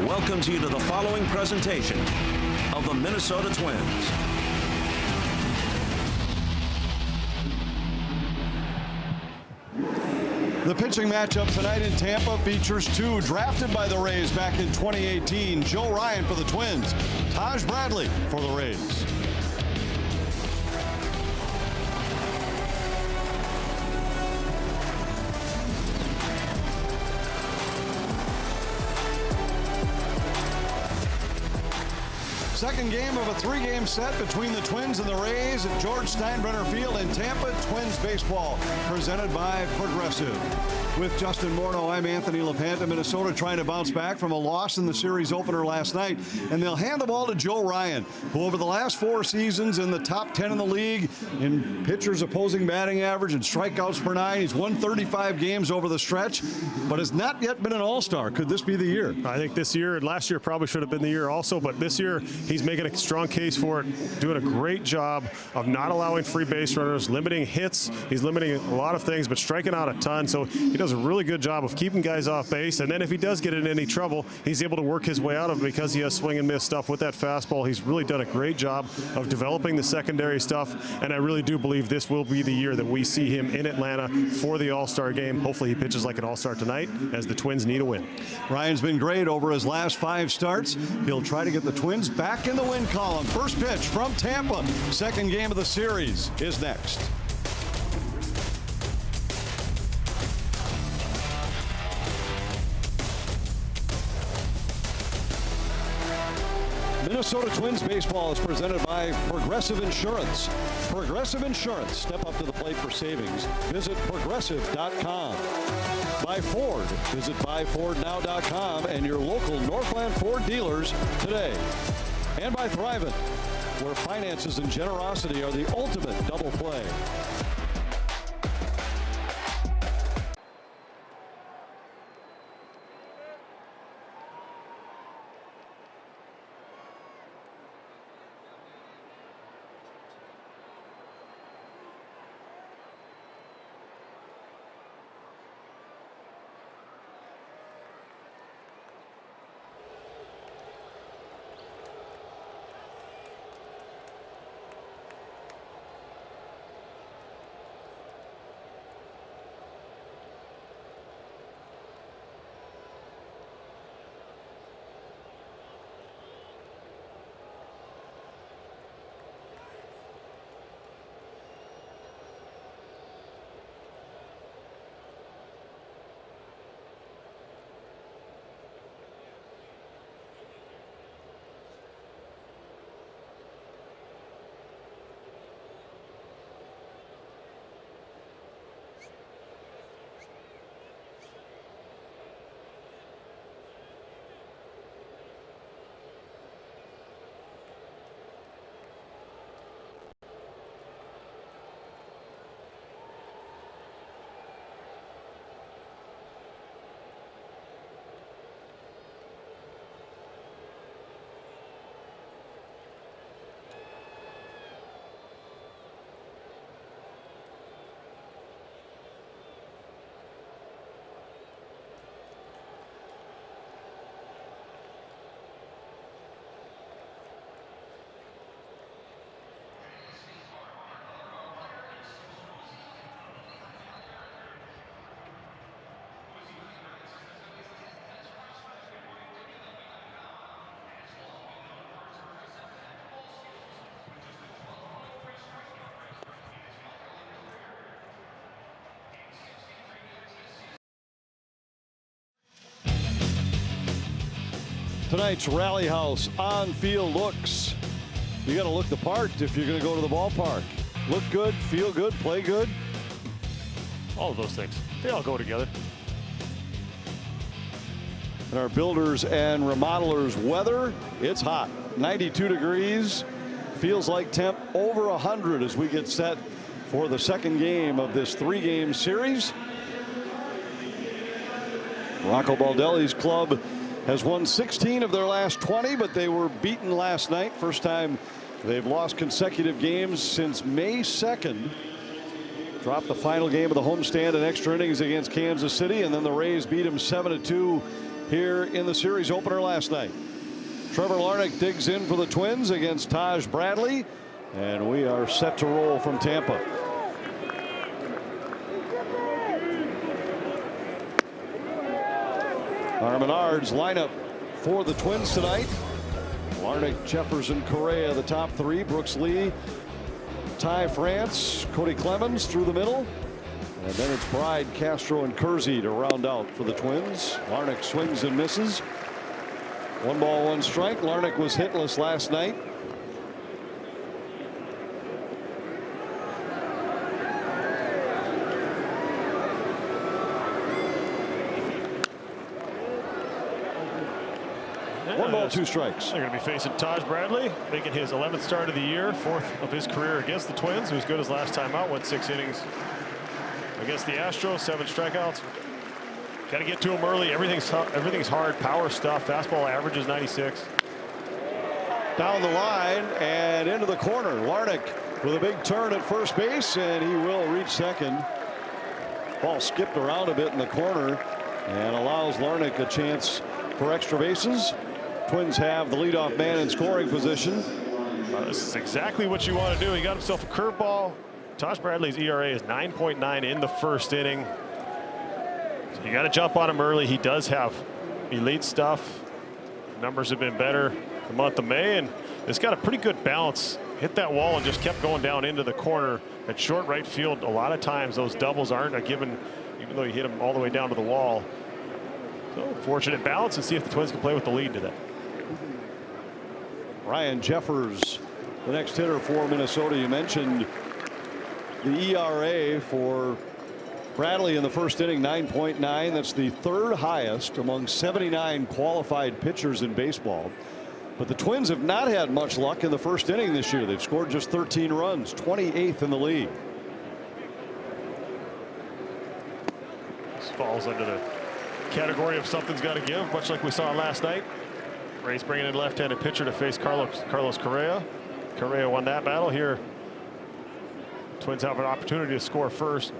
welcomes you to the following presentation of the Minnesota Twins. The pitching matchup tonight in Tampa features two drafted by the Rays back in 2018. Joe Ryan for the Twins, Taj Bradley for the Rays. Second game of a three-game set between the Twins and the Rays at George Steinbrenner Field in Tampa. Twins baseball presented by Progressive. With Justin Morneau, I'm Anthony LaPanta. Minnesota trying to bounce back from a loss in the series opener last night. And they'll hand the ball to Joe Ryan, who over the last 4 seasons in the top 10 in the league in pitchers opposing batting average and strikeouts per 9. He's won 35 games over the stretch, but has not yet been an all-star. Could this be the year? I think this year, and last year probably should have been the year also, but this year he's making a strong case for it, doing a great job of not allowing free base runners, limiting hits. He's limiting a lot of things, but striking out a ton. So he does a really good job of keeping guys off base. And then if he does get in any trouble, he's able to work his way out of it because he has swing and miss stuff with that fastball. He's really done a great job of developing the secondary stuff. And I really do believe this will be the year that we see him in Atlanta for the All-Star game. Hopefully he pitches like an All-Star tonight as the Twins need a win. Ryan's been great over his last 5 starts. He'll try to get the Twins back in the win column. First pitch from Tampa. Second game of the series is next. Minnesota Twins baseball is presented by Progressive Insurance. Progressive Insurance. Step up to the plate for savings. Visit progressive.com. By Ford. Visit buyfordnow.com and your local Northland Ford dealers today. And by Thrivent, where finances and generosity are the ultimate double play. Tonight's Rally House on-field looks. You got to look the part if you're going to go to the ballpark. Look good, feel good, play good. All of those things, they all go together. And our builders and remodelers weather, it's hot. 92 degrees. Feels like temp over 100 as we get set for the second game of this 3-game series. Rocco Baldelli's club has won 16 of their last 20, but they were beaten last night. First time they've lost consecutive games since May 2nd. Dropped the final game of the homestand in extra innings against Kansas City, and then the Rays beat them 7-2 here in the series opener last night. Trevor Larnach digs in for the Twins against Taj Bradley, and we are set to roll from Tampa. Our Menards lineup for the Twins tonight. Larnach, Jefferson, Correa, the top three. Brooks Lee, Ty France, Cody Clemens through the middle. And then it's Bride, Castro, and Kersey to round out for the Twins. Larnach swings and misses. 1 ball, 1 strike. Larnach was hitless last night. Yeah, 1 ball, 2 strikes. They're going to be facing Taj Bradley, making his 11th start of the year, 4th of his career against the Twins. He was good his last time out, went 6 innings against the Astros, 7 strikeouts. Got to get to him early. Everything's hard, power stuff. Fastball average is 96. Down the line and into the corner. Larnach with a big turn at first base, and he will reach second. Ball skipped around a bit in the corner and allows Larnach a chance for extra bases. Twins have the leadoff man in scoring position. This is exactly what you want to do. He got himself a curveball. Taj Bradley's ERA is 9.9 in the first inning. So you got to jump on him early. He does have elite stuff. Numbers have been better the month of May, and it's got a pretty good bounce. Hit that wall and just kept going down into the corner. At short right field, a lot of times those doubles aren't a given, even though you hit them all the way down to the wall. So fortunate bounce, and see if the Twins can play with the lead today. Ryan Jeffers, the next hitter for Minnesota. You mentioned the ERA for Bradley in the first inning, 9.9. That's the 3rd highest among 79 qualified pitchers in baseball. But the Twins have not had much luck in the first inning this year. They've scored just 13 runs, 28th in the league. This falls under the category of something's got to give, much like we saw last night. Rays bringing in left-handed pitcher to face Carlos Correa. Correa won that battle. Here, Twins have an opportunity to score first.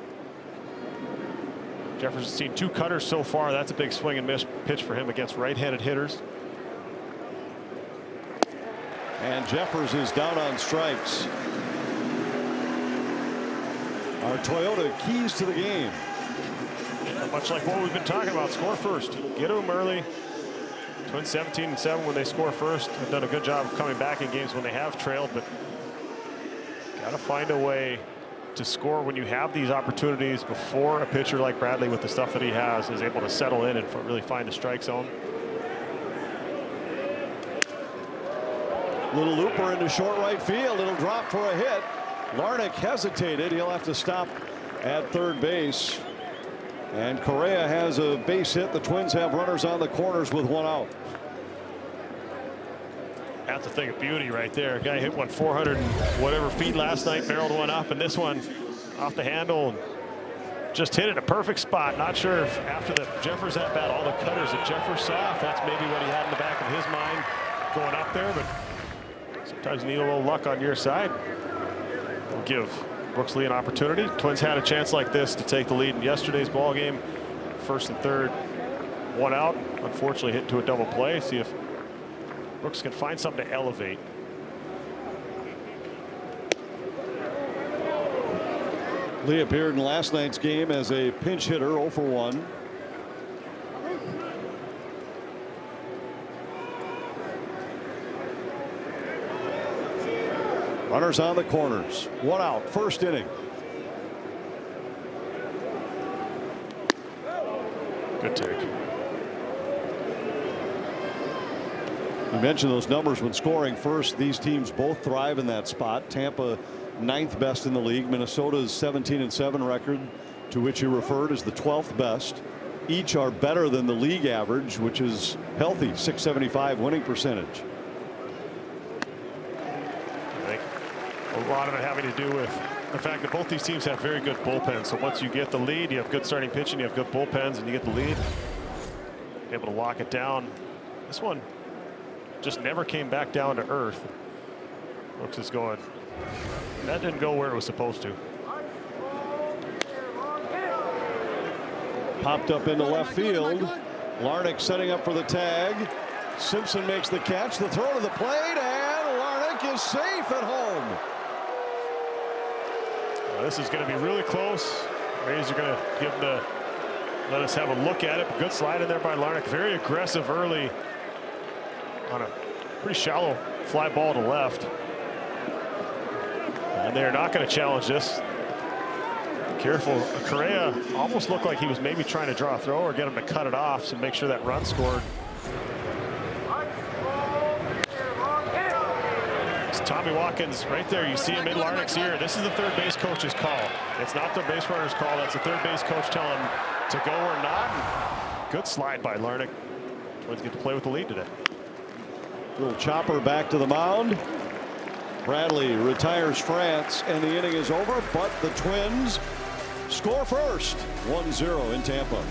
Jefferson's seen 2 cutters so far. That's a big swing and miss pitch for him against right-handed hitters. And Jeffers is down on strikes. Our Toyota keys to the game. Yeah, much like what we've been talking about, score first. Get to them early. Twins 17-7 when they score first. Have done a good job of coming back in games when they have trailed, but got to find a way to score when you have these opportunities before a pitcher like Bradley, with the stuff that he has, is able to settle in and really find the strike zone. Little looper into short right field. It'll drop for a hit. Larnach hesitated. He'll have to stop at third base. And Correa has a base hit. The Twins have runners on the corners with 1 out. That's a thing of beauty right there. Guy hit one 400 and whatever feet last night, barreled one up, and this one off the handle and just hit it a perfect spot. Not sure if after the Jeffers at bat, all the cutters that Jeffers saw, if that's maybe what he had in the back of his mind going up there, but sometimes you need a little luck on your side. We'll give Brooks Lee an opportunity. Twins had a chance like this to take the lead in yesterday's ball game. 1st and 3rd, 1 out. Unfortunately hit into a double play. See if Brooks can find something to elevate. Lee appeared in last night's game as a pinch hitter, 0 for 1. Runners on the corners. 1 out, first inning. Good take. You mentioned those numbers when scoring first. These teams both thrive in that spot. Tampa 9th best in the league. Minnesota's 17-7 record, to which you referred, is the 12th best. Each are better than the league average, which is healthy, .675 winning percentage. I think a lot of it having to do with the fact that both these teams have very good bullpens. So once you get the lead, you have good starting pitching, you have good bullpens, and you get the lead, you're able to lock it down. This one just never came back down to earth. Brooks is going. That didn't go where it was supposed to. Popped up into left field. Larnach setting up for the tag. Simpson makes the catch, the throw to the plate, and Larnach is safe at home. Well, this is going to be really close. Rays are going to let us have a look at it. Good slide in there by Larnach. Very aggressive early on a pretty shallow fly ball to left. And they're not going to challenge this. Careful. Correa almost looked like he was maybe trying to draw a throw or get him to cut it off to make sure that run scored. It's Tommy Watkins right there. You see him in Larnach's ear. This is the third base coach's call. It's not the base runner's call. That's the third base coach telling him to go or not. And good slide by Larnach. Twins get to play with the lead today. Little chopper back to the mound. Bradley retires France, and the inning is over, but the Twins score first. 1-0 in Tampa.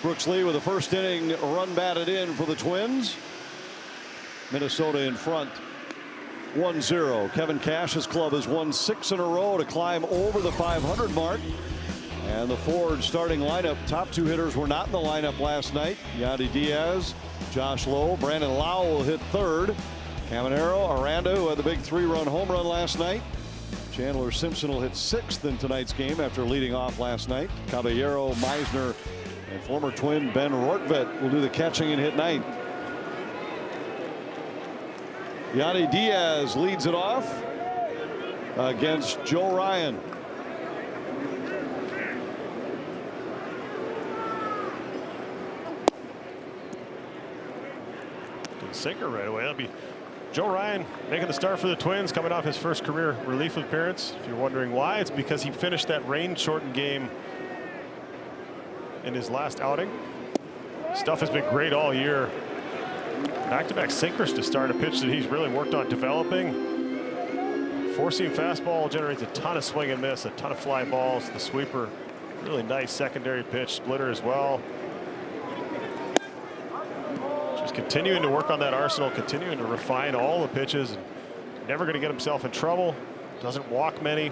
Brooks Lee with the first inning run batted in for the Twins. Minnesota in front 1-0. Kevin Cash's club has won 6 in a row to climb over the 500 mark. And the Ford starting lineup, top 2 hitters were not in the lineup last night. Yandy Diaz, Josh Lowe, Brandon Lowe will hit third. Caminero, Aranda, who had the big 3-run home run last night. Chandler Simpson will hit 6th in tonight's game after leading off last night. Caballero, Meisner, and former Twin Ben Rortvedt will do the catching and hit 9th. Yandy Diaz leads it off against Joe Ryan. Good sinker right away. That'll be Joe Ryan making the start for the Twins, coming off his first career relief appearance. If you're wondering why, it's because he finished that rain-shortened game in his last outing. Stuff has been great all year. Back-to-back sinkers to start a pitch that he's really worked on developing. Four-seam fastball generates a ton of swing and miss, a ton of fly balls. The sweeper, really nice secondary pitch, splitter as well. Just continuing to work on that arsenal, continuing to refine all the pitches. Never going to get himself in trouble. Doesn't walk many.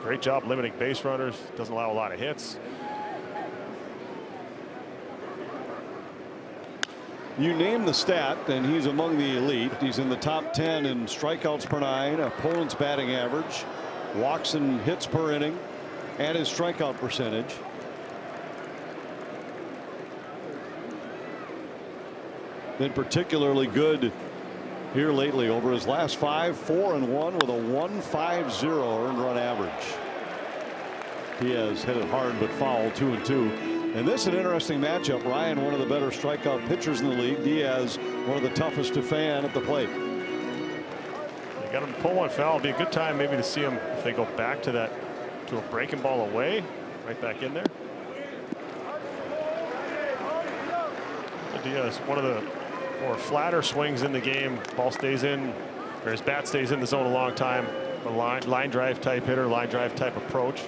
Great job limiting base runners. Doesn't allow a lot of hits. You name the stat, and he's among the elite. He's in the top 10 in strikeouts per 9, opponent's batting average, walks and hits per inning, and his strikeout percentage. Been particularly good here lately. Over his last 5, 4-1 with a 1.50 earned run average. He has hit it hard but foul, 2-2. And this is an interesting matchup. Ryan, one of the better strikeout pitchers in the league. Diaz, one of the toughest to fan at the plate. They got him to pull one foul. It'll be a good time maybe to see him if they go back to that, to a breaking ball away, right back in there. Diaz, one of the more flatter swings in the game. Ball stays in, or his bat stays in the zone a long time. A line drive type hitter, line drive type approach.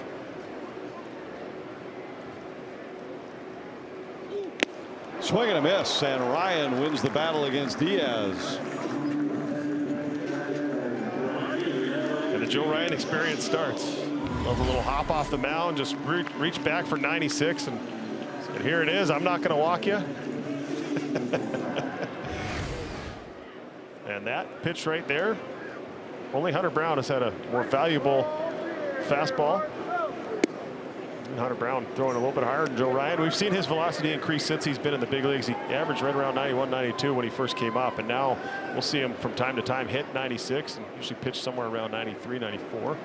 Swing and a miss, and Ryan wins the battle against Diaz. And the Joe Ryan experience starts. Love a little hop off the mound, just reach back for 96, and here it is. I'm not going to walk you. And that pitch right there, only Hunter Brown has had a more valuable fastball. And Hunter Brown throwing a little bit higher than Joe Ryan. We've seen his velocity increase since he's been in the big leagues. He averaged right around 91, 92 when he first came up, and now we'll see him from time to time hit 96 and usually pitch somewhere around 93, 94.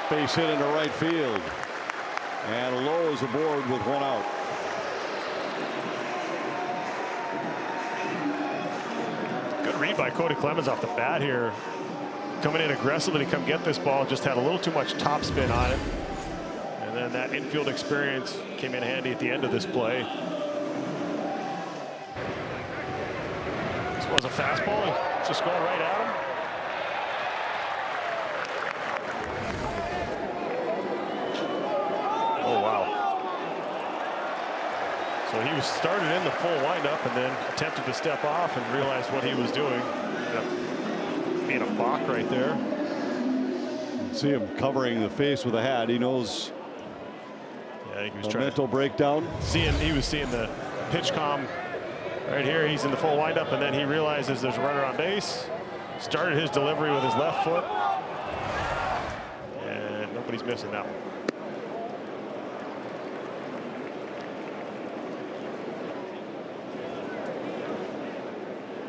Base hit into right field, and Lowe is aboard with one out. Good read by Cody Clemens off the bat here. Coming in aggressively to come get this ball, just had a little too much topspin on it. And then that infield experience came in handy at the end of this play. This was a fastball, just going right at him. Oh, wow. So he was started in the full windup and then attempted to step off and realized what he was doing. Being a balk right there. See him covering the face with a hat. He knows. Yeah, I think he was trying mental breakdown. He was seeing the pitch com right here. He's in the full windup, and then he realizes there's a runner on base. Started his delivery with his left foot, and nobody's missing that one.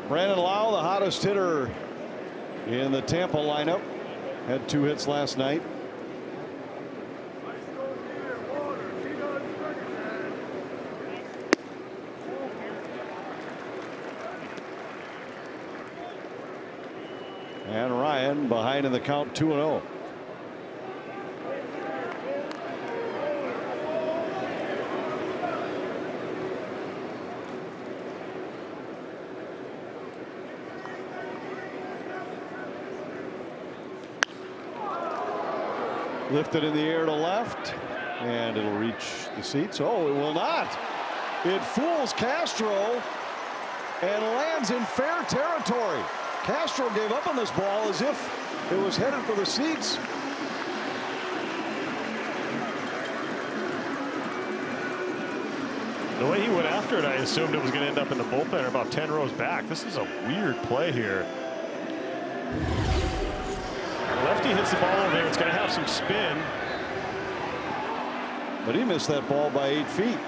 Brandon Lowe, the hottest hitter in the Tampa lineup, had 2 hits last night. And Ryan behind in the count, 2-0. Lifted in the air to left, and it'll reach the seats. Oh, it will not. It fools Castro and lands in fair territory. Castro gave up on this ball as if it was headed for the seats. The way he went after it, I assumed it was going to end up in the bullpen or about 10 rows back. This is a weird play here. Lefty hits the ball over there. It's going to have some spin. But he missed that ball by 8 feet.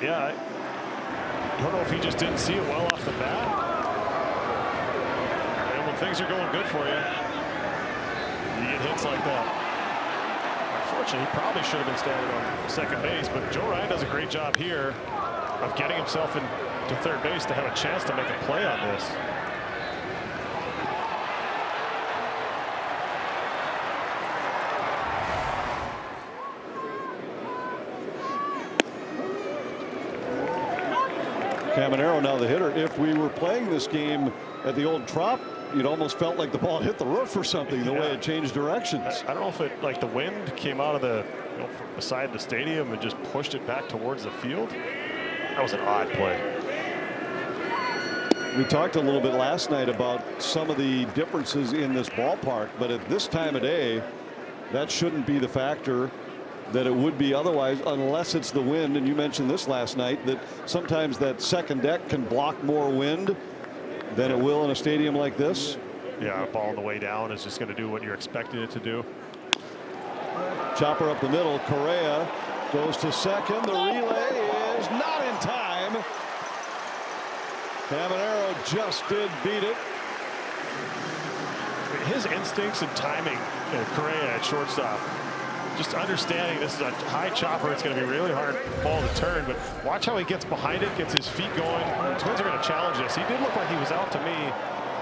Yeah, I don't know if he just didn't see it well off the bat. And when things are going good for you, you get hits like that. Unfortunately, he probably should have been standing on second base, but Joe Ryan does a great job here of getting himself into third base to have a chance to make a play on this. Caminero now the hitter. If we were playing this game at the old Trop, you'd almost felt like the ball hit the roof or something, the way it changed directions. I don't know if it, like the wind came out of the, from beside the stadium and just pushed it back towards the field. That was an odd play. We talked a little bit last night about some of the differences in this ballpark, but at this time of day, that shouldn't be the factor that it would be otherwise, unless it's the wind. And you mentioned this last night, that sometimes that second deck can block more wind than it will in a stadium like this. Yeah, a ball on the way down is just going to do what you're expecting it to do. Chopper up the middle. Correa goes to second. The relay is not in time. Caminero just did beat it. His instincts and timing, Correa at shortstop, just understanding this is a high chopper. It's going to be really hard ball to turn, but watch how he gets behind it, gets his feet going. The Twins are going to challenge this. He did look like he was out to me.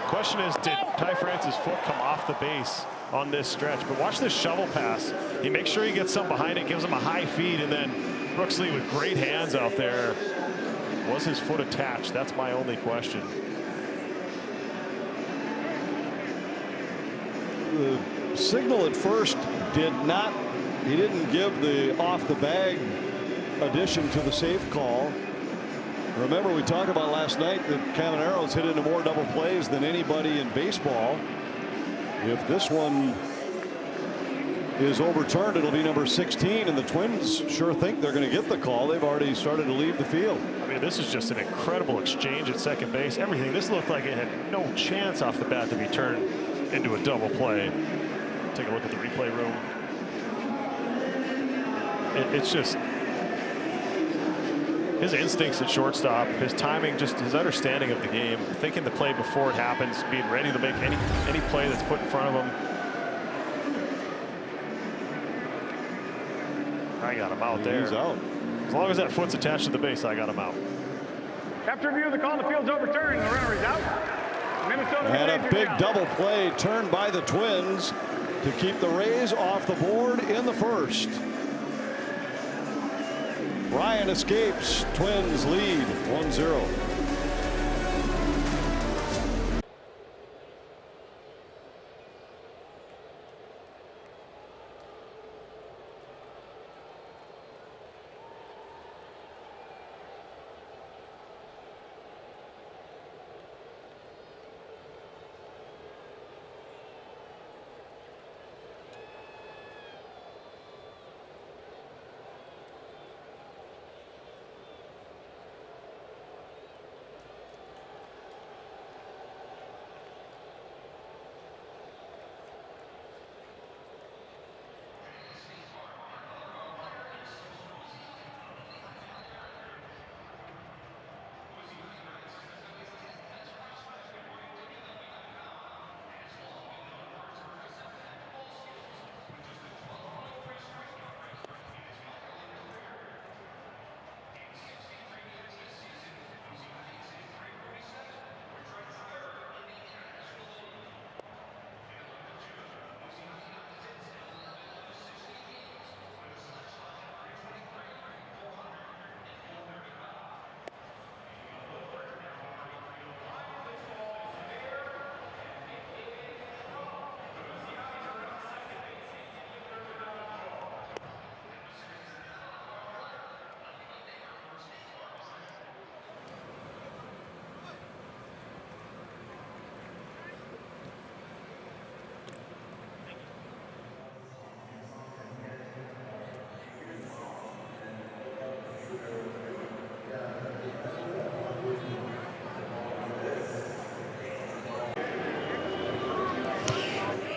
Question is, did Ty France's foot come off the base on this stretch? But watch this shovel pass. He makes sure he gets some behind it, gives him a high feed, and then Brooks Lee with great hands out there. Was his foot attached? That's my only question. The signal at first did not, he didn't give the off the bag addition to the safe call. Remember, we talked about last night that Cavanero's hit into more double plays than anybody in baseball. If this one is overturned, it'll be number 16, and the Twins sure think they're going to get the call. They've already started to leave the field. I mean, this is just an incredible exchange at second base. Everything. This looked like it had no chance off the bat to be turned into a double play. Take a look at the replay room. It's just his instincts at shortstop, his timing, just his understanding of the game, thinking the play before it happens, being ready to make any play that's put in front of him. I got him out there. He's out. As long as that foot's attached to the base, I got him out. After review, the call, the field's overturned. The runner is out. Minnesota And a Rays big out. double play turned by the Twins to keep the Rays off the board in the first. Ryan escapes. Twins lead 1-0.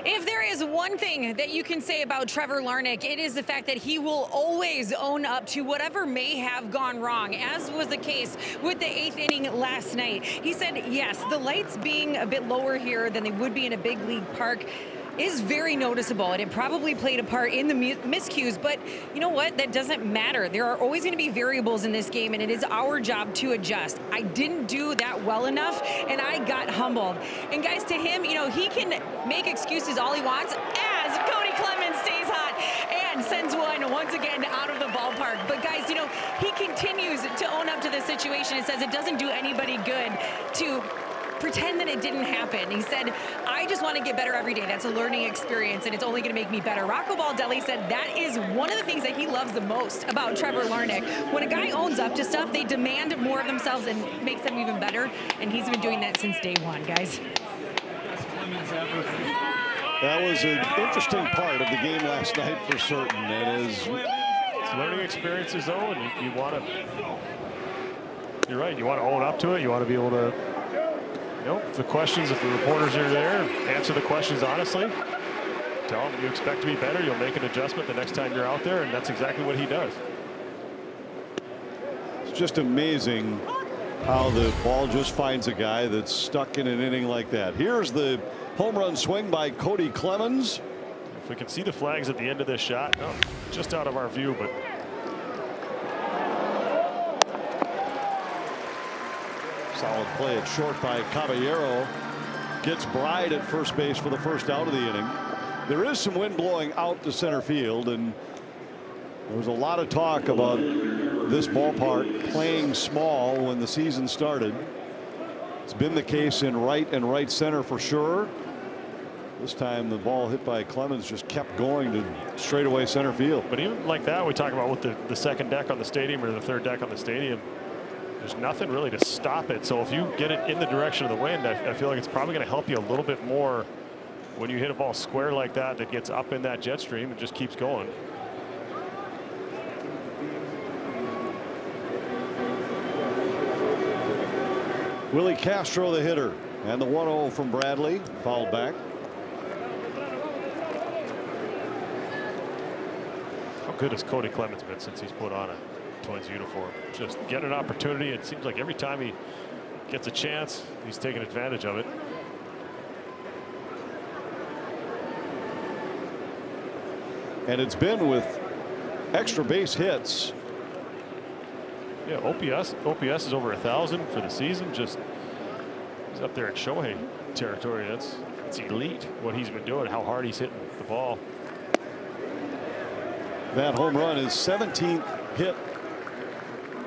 If there is one thing that you can say about Trevor Larnach, it is the fact that he will always own up to whatever may have gone wrong, as was the case with the 8th inning last night. He said, yes, the lights being a bit lower here than they would be in a big league park is very noticeable, and it probably played a part in the miscues, but you know what? That doesn't matter. There are always going to be variables in this game, and it is our job to adjust. I didn't do that well enough, and I got humbled. And guys, to him, you know, he can make excuses all he wants as Cody Clemens stays hot and sends one once again out of the ballpark. But guys, you know, he continues to own up to the situation and says it doesn't do anybody good to pretend that it didn't happen. He said, I just want to get better every day. That's a learning experience, and it's only going to make me better. Rocco Baldelli said that is one of the things that he loves the most about Trevor Larnach. When a guy owns up to stuff, they demand more of themselves and makes them even better, and he's been doing that since day one, guys. That was an interesting part of the game last night for certain. It is Learning experiences, though, and you want to, you're right, you want to own up to it. You want to be able to, you know, if the reporters are there, answer the questions honestly. Tell them you expect to be better. You'll make an adjustment the next time you're out there, and that's exactly what he does. It's just amazing how the ball just finds a guy that's stuck in an inning like that. Here's the home run swing by Cody Clemens. If we can see the flags at the end of this shot, oh, just out of our view, but solid play at short by Caballero. Gets Bride at first base for the first out of the inning. There is some wind blowing out to center field, and there was a lot of talk about this ballpark playing small when the season started. It's been the case in right and right center for sure. This time the ball hit by Clemens just kept going to straightaway center field. But even like that, we talk about with the second deck on the stadium or the third deck on the stadium, there's nothing really to stop it. So if you get it in the direction of the wind, I feel like it's probably going to help you a little bit more when you hit a ball square like that that gets up in that jet stream and just keeps going. Willie Castro, the hitter, and the 1-0 from Bradley, fouled back. How good has Cody Clemens been since he's put on a Twins uniform? Just get an opportunity. It seems like every time he gets a chance, he's taking advantage of it. And it's been with extra base hits. Yeah, OPS is over 1,000 for the season. Just he's up there in Shohei territory. That's elite what he's been doing, how hard he's hitting the ball. That home run is 17th hit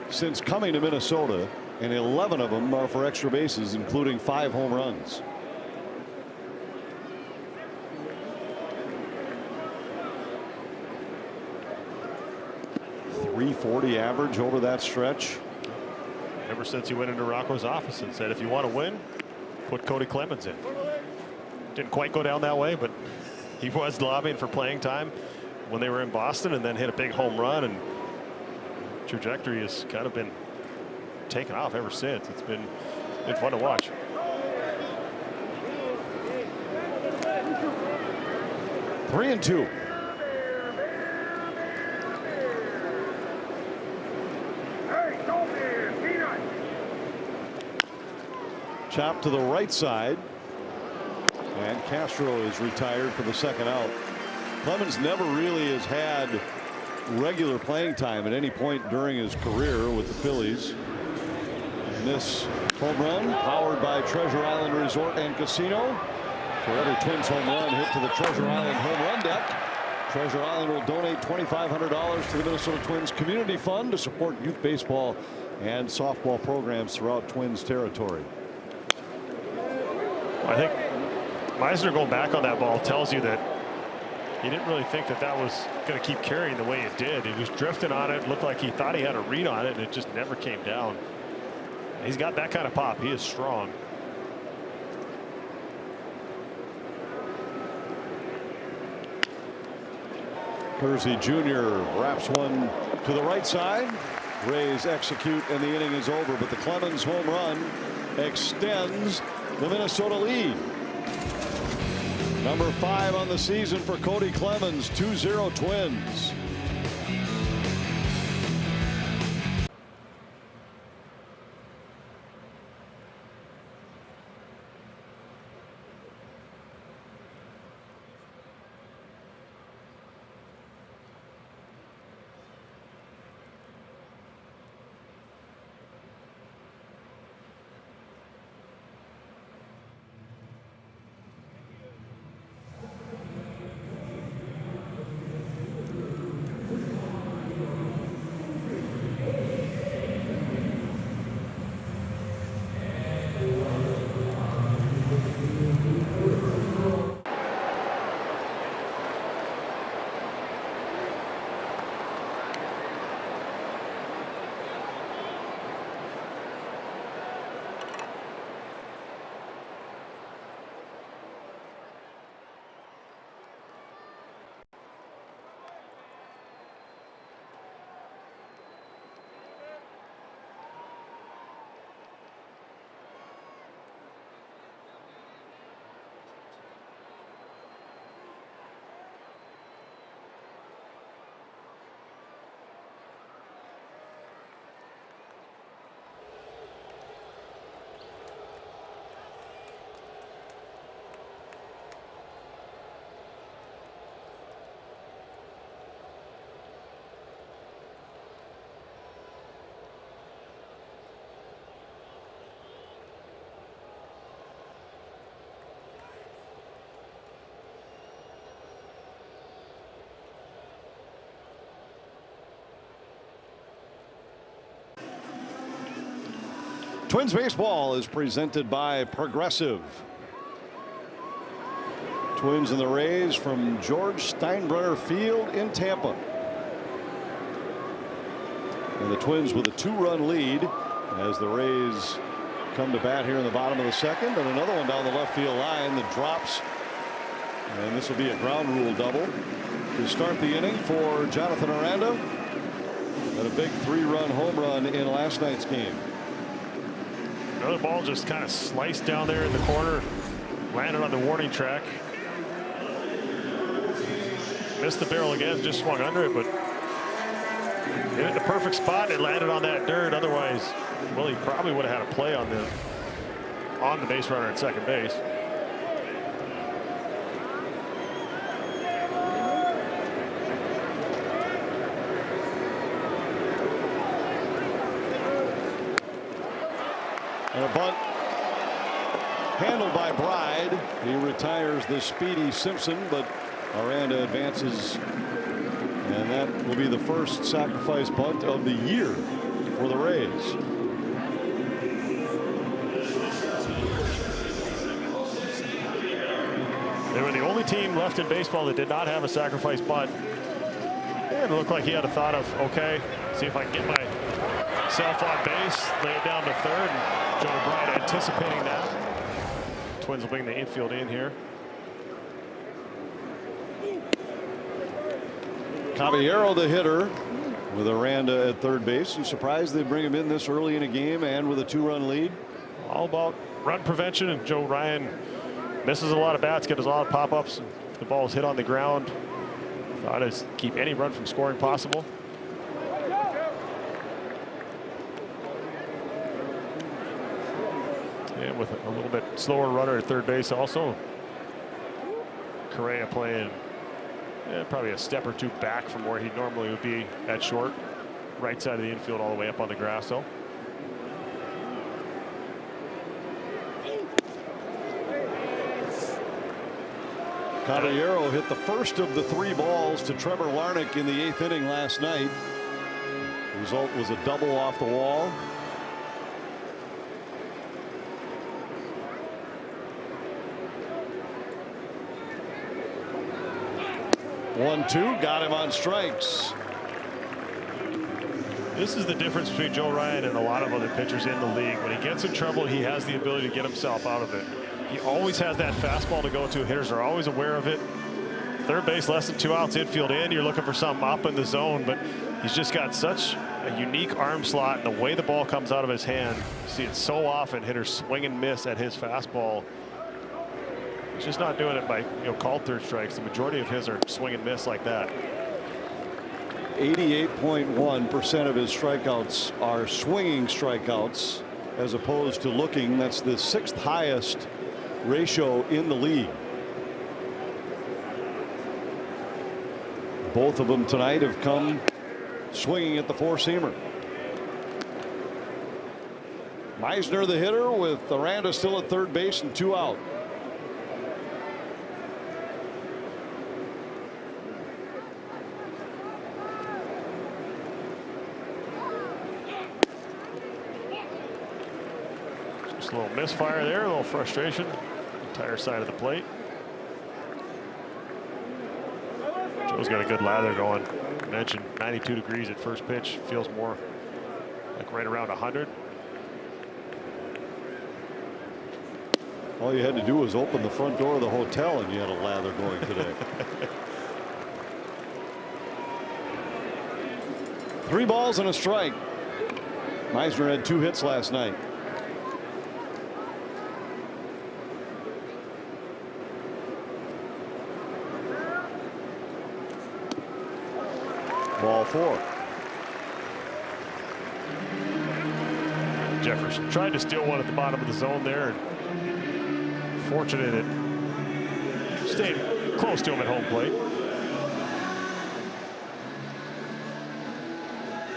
since coming to Minnesota, and 11 of them are for extra bases, including 5 home runs. .340 average over that stretch. Ever since he went into Rocco's office and said, if you want to win, put Cody Clemens in. Didn't quite go down that way, but he was lobbying for playing time when they were in Boston, and then hit a big home run, and trajectory has kind of been taken off ever since. It's been fun to watch. Three and two. Chop to the right side, and Castro is retired for the second out. Clemens never really has had regular playing time at any point during his career with the Phillies. And this home run, powered by Treasure Island Resort and Casino. For every Twins home run hit to the Treasure Island home run deck, Treasure Island will donate $2,500 to the Minnesota Twins Community Fund to support youth baseball and softball programs throughout Twins territory. I think Meisner going back on that ball tells you that he didn't really think that was going to keep carrying the way it did. He was drifting on it, looked like he thought he had a read on it, and it just never came down. He's got that kind of pop. He is strong. Kersey Jr. wraps one to the right side. Rays execute, and the inning is over. But the Clemens home run extends the Minnesota lead. Number 5 on the season for Cody Clemens. 2-0 Twins. Twins baseball is presented by Progressive. Twins and the Rays from George Steinbrenner Field in Tampa. And the Twins with a 2-run lead as the Rays come to bat here in the bottom of the second, and another one down the left field line that drops, and this will be a ground rule double to start the inning for Jonathan Aranda, and a big 3-run home run in last night's game. Another ball just kind of sliced down there in the corner, landed on the warning track. Missed the barrel again, just swung under it, but hit it in the perfect spot. It landed on that dirt. Otherwise, well, he probably would have had a play on the base runner at second base. And a bunt handled by Bride. He retires the speedy Simpson, but Aranda advances, and that will be the first sacrifice bunt of the year for the Rays. They were the only team left in baseball that did not have a sacrifice bunt. And it looked like he had a thought of, okay, see if I can get myself on base, lay it down to third. And Joe Bride anticipating that. Twins will bring the infield in here. Caballero, the hitter, with Aranda at third base. You surprised they bring him in this early in a game and with a 2-run lead? All about run prevention, and Joe Ryan misses a lot of bats, gets a lot of pop-ups. If the ball is hit on the ground, thought to keep any run from scoring possible. And with a little bit slower runner at third base also. Correa playing probably a step or two back from where he normally would be at short. Right side of the infield all the way up on the grass though. Caballero hit the first of the 3 balls to Trevor Larnach in the 8th inning last night. The result was a double off the wall. One-two, got him on strikes. This is the difference between Joe Ryan and a lot of other pitchers in the league. When he gets in trouble, he has the ability to get himself out of it. He always has that fastball to go to. Hitters are always aware of it. Third base, less than 2 outs, infield in. You're looking for something up in the zone, but he's just got such a unique arm slot, and the way the ball comes out of his hand, you see it so often. Hitters swing and miss at his fastball. He's just not doing it by called third strikes. The majority of his are swing and miss like that. 88.1% of his strikeouts are swinging strikeouts as opposed to looking. That's the 6th highest ratio in the league. Both of them tonight have come swinging at the 4-seamer. Meisner, the hitter, with Aranda still at third base and 2 out. Just a little misfire there, a little frustration. Entire side of the plate. Joe's got a good lather going. I mentioned 92 degrees at first pitch. Feels more like right around 100. All you had to do was open the front door of the hotel and you had a lather going today. 3 balls and a strike. Meisner had 2 hits last night. Ball 4. Jefferson tried to steal one at the bottom of the zone there. And fortunate it stayed close to him at home plate.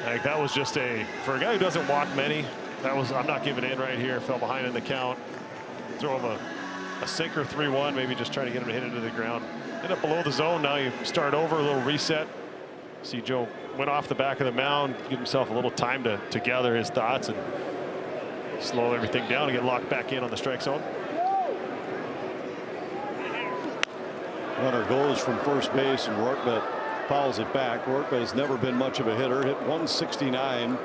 Like that was just for a guy who doesn't walk many, that was, I'm not giving in right here. Fell behind in the count. Throw him a sinker 3-1, maybe just trying to get him to hit into the ground. End up below the zone. Now you start over, a little reset. See Joe went off the back of the mound, give himself a little time to gather his thoughts and slow everything down and get locked back in on the strike zone. Runner goes from first base, and Rortvedt fouls it back. Rortvedt has never been much of a hitter. Hit 169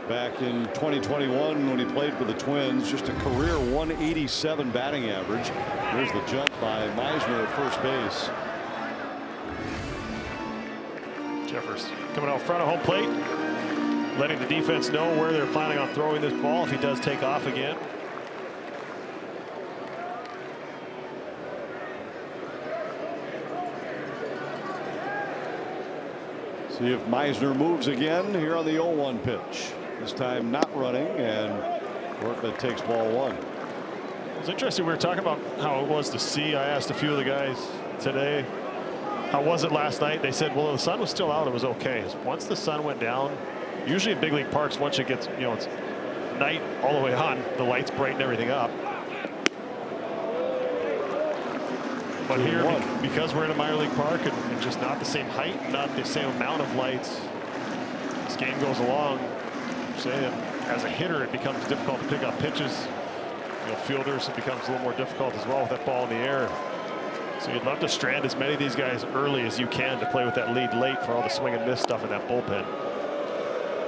back in 2021 when he played for the Twins. Just a career 187 batting average. Here's the jump by Meisner at first base. Jeffers coming out front of home plate, letting the defense know where they're planning on throwing this ball if he does take off again. See if Meisner moves again here on the 0-1 pitch. This time not running, and Rortvedt takes ball one. It's interesting. We were talking about how it was to see. I asked a few of the guys today, how was it last night? They said, well, the sun was still out. It was okay. Once the sun went down, usually at big league parks, once it gets, it's night all the way on, the lights brighten everything up. But here, because we're in a minor league park and just not the same height, not the same amount of lights, this game goes along. Saying as a hitter, it becomes difficult to pick up pitches. Fielders, it becomes a little more difficult as well with that ball in the air. So you'd love to strand as many of these guys early as you can to play with that lead late for all the swing and miss stuff in that bullpen.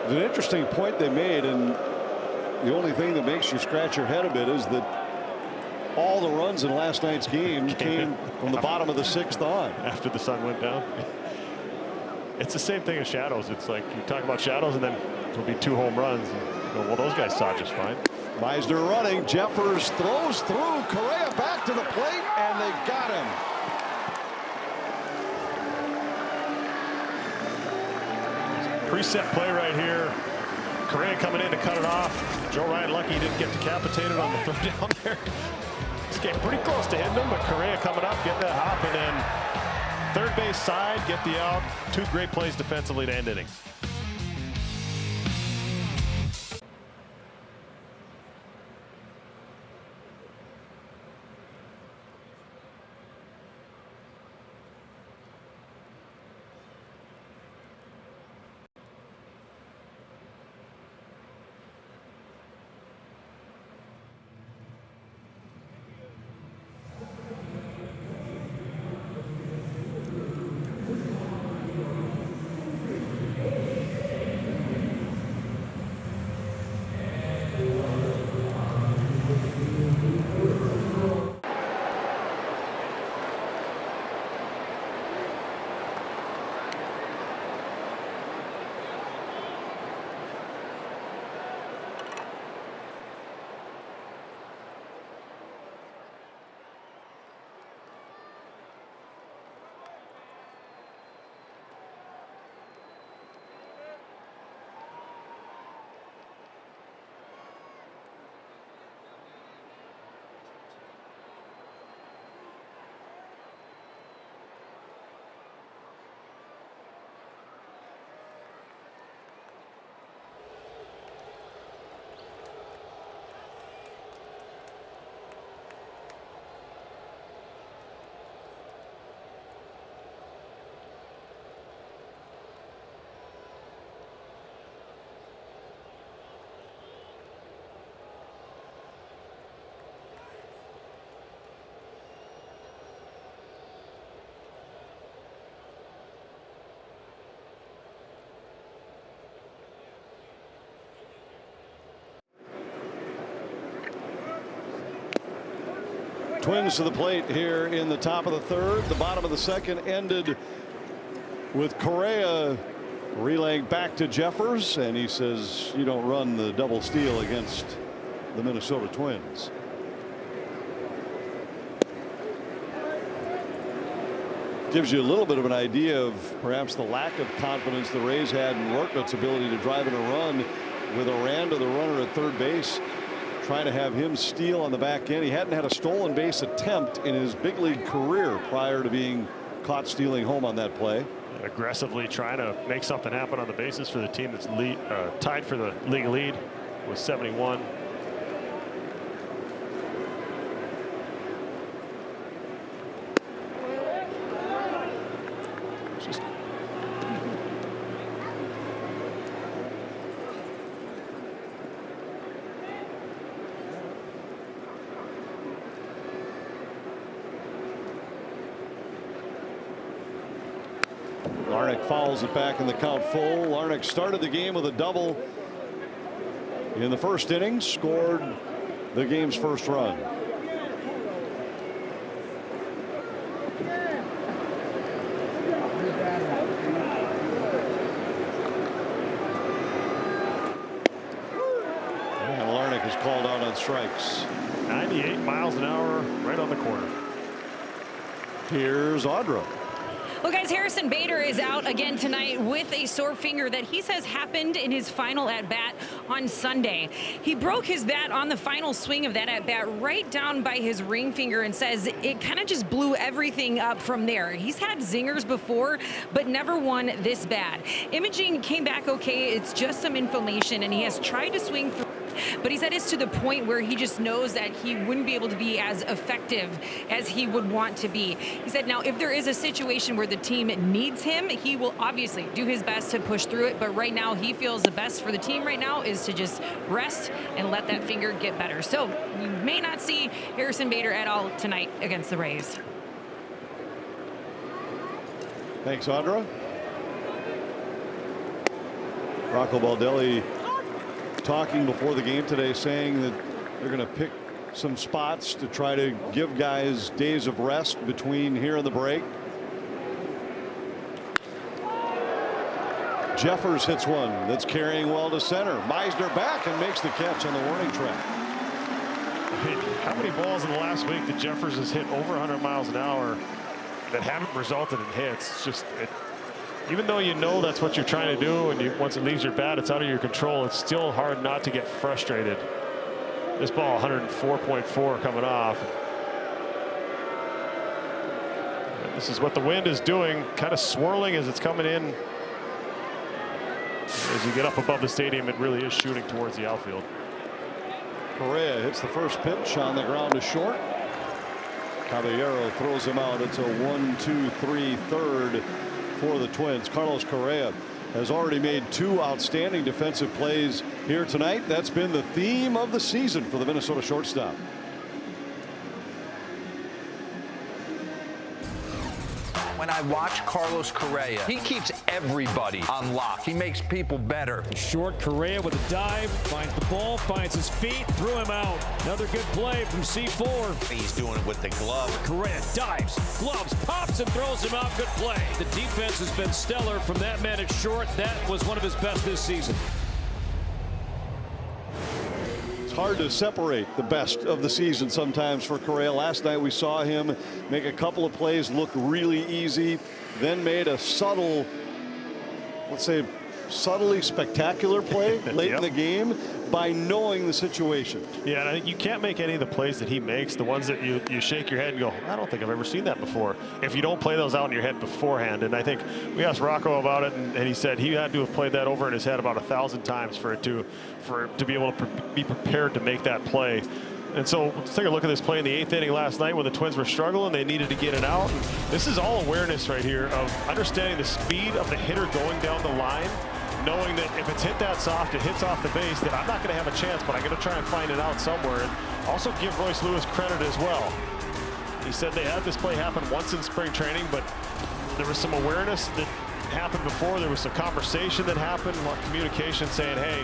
It's an interesting point they made, and the only thing that makes you scratch your head a bit is that all the runs in last night's game came from the bottom of the sixth on. After the sun went down. It's the same thing as shadows. It's like you talk about shadows and then there'll be 2 home runs. And, well, those guys saw just fine. Meisner running. Jeffers throws through. Correa back to the plate, and they got him. Preset play right here. Correa coming in to cut it off. Joe Ryan lucky he didn't get decapitated on the throw down there. This game pretty close to hitting him, but Correa coming up, getting that hop, and then third base side, get the out. 2 great plays defensively to end innings. Twins to the plate here in the top of the third. The bottom of the second ended with Correa relaying back to Jeffers, and he says you don't run the double steal against the Minnesota Twins. Gives you a little bit of an idea of perhaps the lack of confidence the Rays had in Rortvedt's ability to drive in a run with Aranda, the runner at third base, trying to have him steal on the back end. He hadn't had a stolen base attempt in his big league career prior to being caught stealing home on that play. Aggressively trying to make something happen on the bases for the team that's tied for the league lead with 71. Larnach fouls it back in the count full. Larnach started the game with a double in the first inning, scored the game's first run. And Larnach is called out on strikes. 98 miles an hour right on the corner. Here's Audra. Well, guys, Harrison Bader is out again tonight with a sore finger that he says happened in his final at-bat on Sunday. He broke his bat on the final swing of that at-bat right down by his ring finger and says it kind of just blew everything up from there. He's had zingers before, but never one this bad. Imaging came back okay. It's just some inflammation, and he has tried to swing through. But he said it's to the point where he just knows that he wouldn't be able to be as effective as he would want to be. He said now if there is a situation where the team needs him, he will obviously do his best to push through it. But right now he feels the best for the team right now is to just rest and let that finger get better. So you may not see Harrison Bader at all tonight against the Rays. Thanks, Audra. Rocco Baldelli talking before the game today, saying that they're going to pick some spots to try to give guys days of rest between here and the break. Jeffers hits one that's carrying well to center. Meisner back and makes the catch on the warning track. How many balls in the last week that Jeffers has hit over 100 miles an hour that haven't resulted in hits? It's just even though you know that's what you're trying to do, and once it leaves your bat, it's out of your control. It's still hard not to get frustrated. This ball 104.4 coming off. And this is what the wind is doing, kind of swirling as it's coming in. As you get up above the stadium, it really is shooting towards the outfield. Correa hits the first pitch on the ground to short. Caballero throws him out. It's a 1-2-3 third for the Twins. Carlos Correa has already made 2 outstanding defensive plays here tonight. That's been the theme of the season for the Minnesota shortstop. When I watch Carlos Correa, he keeps everybody on lock. He makes people better. Short Correa with a dive, finds the ball, finds his feet, threw him out. Another good play from C4. He's doing it with the glove. Correa dives, gloves, pops, and throws him out. Good play. The defense has been stellar from that man at short. That was one of his best this season. Hard to separate the best of the season sometimes for Correa. Last night we saw him make a couple of plays look really easy, then made a subtle, let's say subtly spectacular play late in the game by knowing the situation. Yeah, and I think you can't make any of the plays that he makes, the ones that you shake your head and go, I don't think I've ever seen that before, if you don't play those out in your head beforehand. And I think we asked Rocco about it, and he said he had to have played that over in his head about 1,000 times for it to be able to be prepared to make that play. And so let's take a look at this play in the 8th inning last night when the Twins were struggling. They needed to get it out. And this is all awareness right here of understanding the speed of the hitter going down the line, knowing that if it's hit that soft, it hits off the base, that I'm not going to have a chance, but I'm going to try and find it out somewhere. And also give Royce Lewis credit as well. He said they had this play happen once in spring training, but there was some awareness that happened before. There was some conversation that happened, communication saying, hey,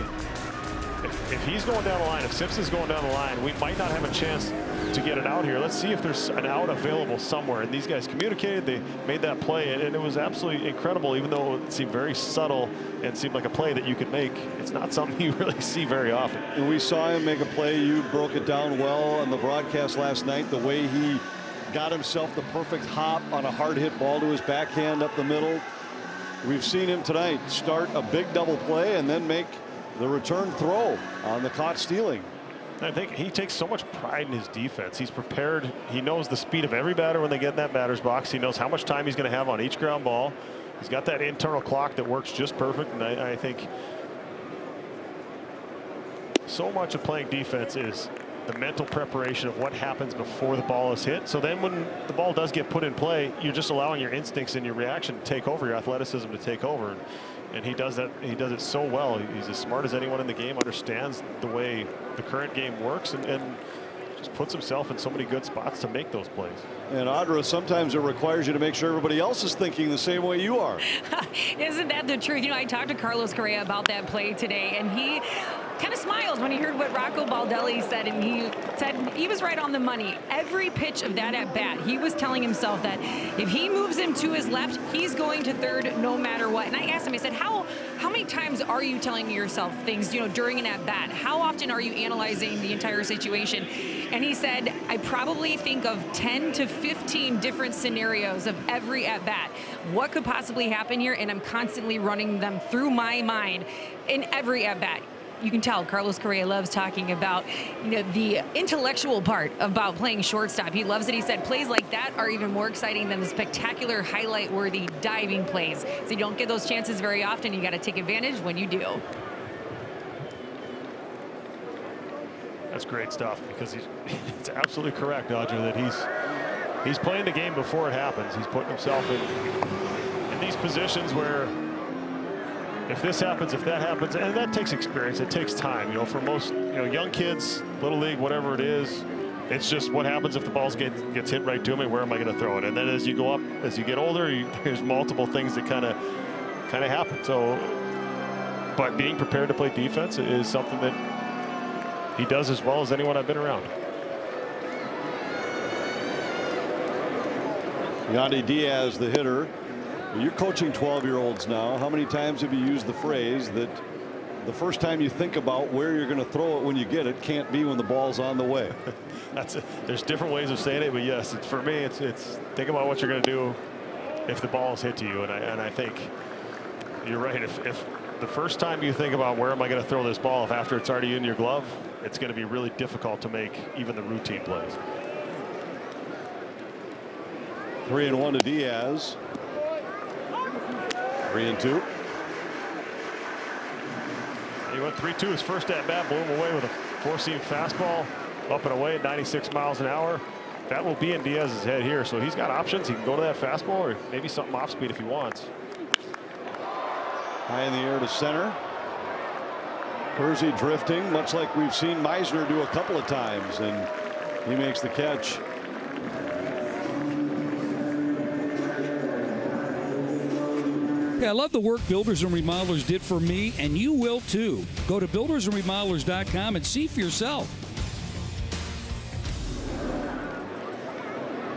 if he's going down the line, if Simpson's going down the line, we might not have a chance to get it out here. Let's see if there's an out available somewhere. And these guys communicated, they made that play, and it was absolutely incredible, even though it seemed very subtle and seemed like a play that you could make. It's not something you really see very often. And we saw him make a play. You broke it down well on the broadcast last night, the way he got himself the perfect hop on a hard hit ball to his backhand up the middle. We've seen him tonight start a big double play and then make the return throw on the caught stealing. I think he takes so much pride in his defense. He's prepared. He knows the speed of every batter when they get in that batter's box. He knows how much time he's going to have on each ground ball. He's got that internal clock that works just perfect. And I think so much of playing defense is the mental preparation of what happens before the ball is hit. So then when the ball does get put in play, you're just allowing your instincts and your reaction to take over, your athleticism to take over. And he does that. He does it so well. He's as smart as anyone in the game, understands the way the current game works, and just puts himself in so many good spots to make those plays. And Audra, sometimes it requires you to make sure everybody else is thinking the same way you are. Isn't that the truth? You know, I talked to Carlos Correa about that play today, and he kind of smiled when he heard what Rocco Baldelli said, and he said he was right on the money. Every pitch of that at bat, he was telling himself that if he moves him to his left, he's going to third no matter what. And I asked him, I said, how many times are you telling yourself things, you know, during an at bat? How often are you analyzing the entire situation? And he said, I probably think of 10 to 15 different scenarios of every at bat. What could possibly happen here? And I'm constantly running them through my mind in every at bat. You can tell Carlos Correa loves talking about, you know, the intellectual part about playing shortstop. He loves it. He said plays like that are even more exciting than the spectacular, highlight-worthy diving plays. So you don't get those chances very often. You got to take advantage when you do. That's great stuff, because it's absolutely correct, Audra, that he's playing the game before it happens. He's putting himself in these positions where if this happens, if that happens, and that takes experience, it takes time. You know, for most, you know, young kids, little league, whatever it is, it's just what happens if the ball gets hit right to me. Where am I going to throw it? And then as you go up, as you get older, there's multiple things that kind of happen. So, but being prepared to play defense is something that he does as well as anyone I've been around. Yandy Diaz, the hitter. You're coaching 12-year-olds now. How many times have you used the phrase that the first time you think about where you're going to throw it when you get it can't be when the ball's on the way? There's different ways of saying it, but yes, for me, it's think about what you're going to do if the ball is hit to you. And I think you're right. If the first time you think about where am I going to throw this ball, if after it's already in your glove, it's going to be really difficult to make even the routine plays. 3-1 to Diaz. 3-2. He went 3-2 his first at bat, blew him away with a four-seam fastball up and away at 96 miles an hour. That will be in Diaz's head here, so he's got options. He can go to that fastball or maybe something off speed if he wants. High in the air to center. Kersey drifting, much like we've seen Meisner do a couple of times, and he makes the catch. Yeah, I love the work Builders and Remodelers did for me, and you will too. Go to buildersandremodelers.com and see for yourself.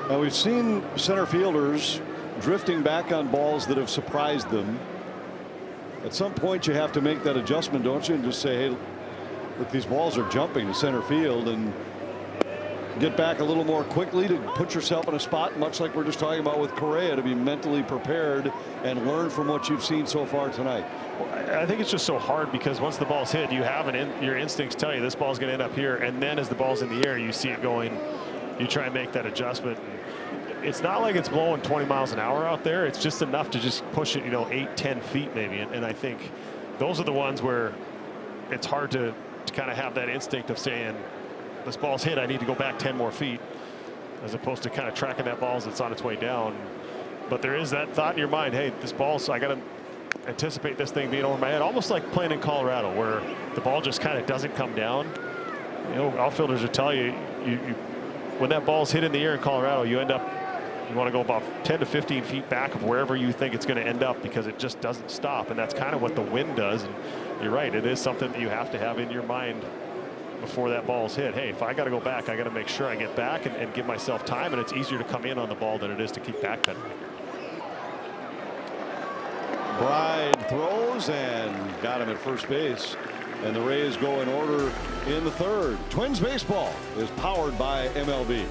Now, we've seen center fielders drifting back on balls that have surprised them. At some point, you have to make that adjustment, don't you? And just say, hey, look, these balls are jumping to center field, and get back a little more quickly to put yourself in a spot, much like we're just talking about with Correa, to be mentally prepared and learn from what you've seen so far tonight. Well, I think it's just so hard because once the ball's hit, you have your instincts tell you this ball's going to end up here, and then as the ball's in the air, you see it going, you try and make that adjustment. It's not like it's blowing 20 miles an hour out there. It's just enough to just push it, 8-10 feet maybe, and I think those are the ones where it's hard to kind of have that instinct of saying, this ball's hit, I need to go back 10 more feet, as opposed to kind of tracking that ball as it's on its way down. But there is that thought in your mind, hey, this ball's, I got to anticipate this thing being over my head, almost like playing in Colorado where the ball just kind of doesn't come down. Outfielders will tell you, when that ball's hit in the air in Colorado, you want to go about 10 to 15 feet back of wherever you think it's going to end up, because it just doesn't stop. And that's kind of what the wind does. And you're right, it is something that you have to have in your mind before that ball's hit. Hey, if I got to go back, I got to make sure I get back and give myself time, and it's easier to come in on the ball than it is to keep backpedaling. Bride throws and got him at first base, and the Rays go in order in the third. Twins baseball is powered by MLB.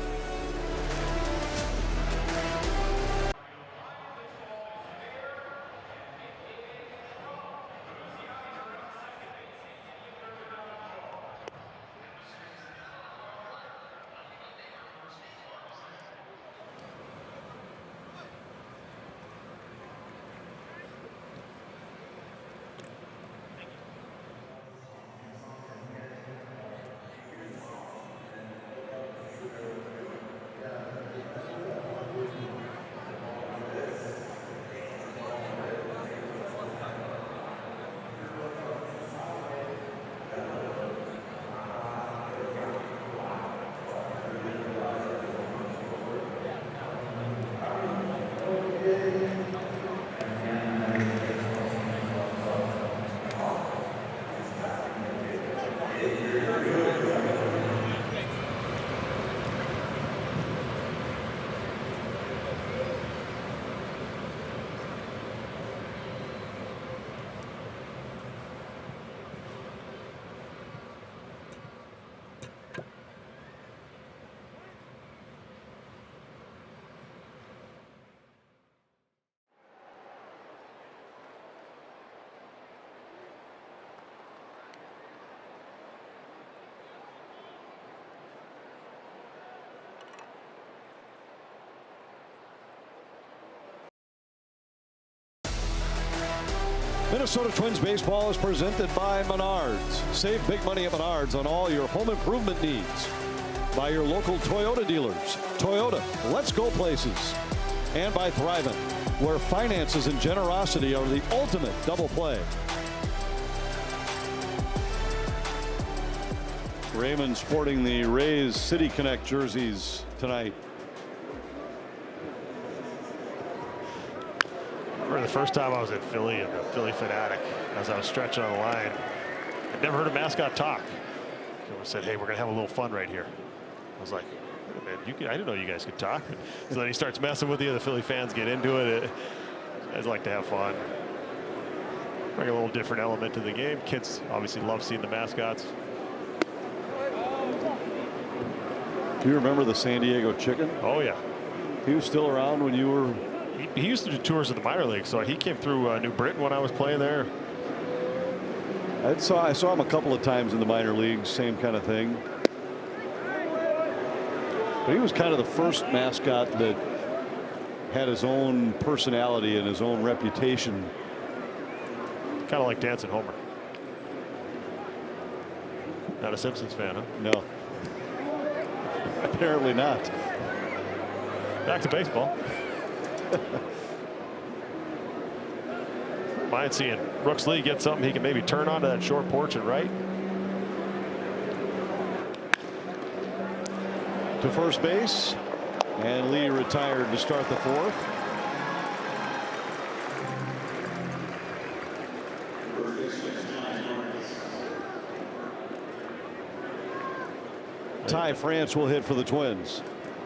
Minnesota Twins baseball is presented by Menards. Save big money at Menards on all your home improvement needs. By your local Toyota dealers. Toyota, let's go places. And by Thrivent, where finances and generosity are the ultimate double play. Raymond sporting the Rays City Connect jerseys tonight. I remember the first time I was in Philly and the Philly Fanatic, as I was stretching on the line, I'd never heard a mascot talk. Someone said, "Hey, we're gonna have a little fun right here." I was like, "Man, I didn't know you guys could talk." So then he starts messing with you. The Philly fans get into it. Guys like to have fun. Bring a little different element to the game. Kids obviously love seeing the mascots. Do you remember the San Diego Chicken? Oh yeah. He was still around when you were. He used to do tours of the minor leagues, so he came through New Britain when I was playing there. I saw him a couple of times in the minor leagues, same kind of thing. But he was kind of the first mascot that had his own personality and his own reputation. Kind of like Dancing Homer. Not a Simpsons fan, huh? No. Apparently not. Back to baseball. Mind seeing Brooks Lee get something he can maybe turn onto that short porch and right. To first base, and Lee retired to start the fourth. Ty France will hit for the Twins.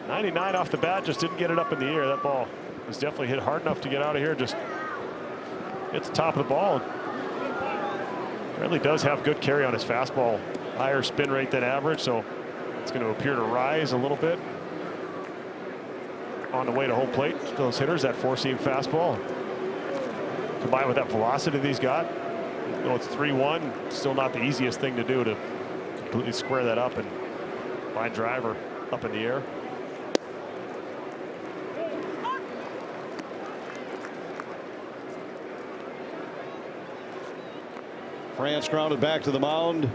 99 off the bat, just didn't get it up in the air. That ball was definitely hit hard enough to get out of here. Just hit the top of the ball. Really does have good carry on his fastball. Higher spin rate than average, so it's going to appear to rise a little bit on the way to home plate. Those hitters, that four-seam fastball, combined with that velocity that he's got. Though it's 3-1, still not the easiest thing to do to completely square that up and line driver up in the air. France grounded back to the mound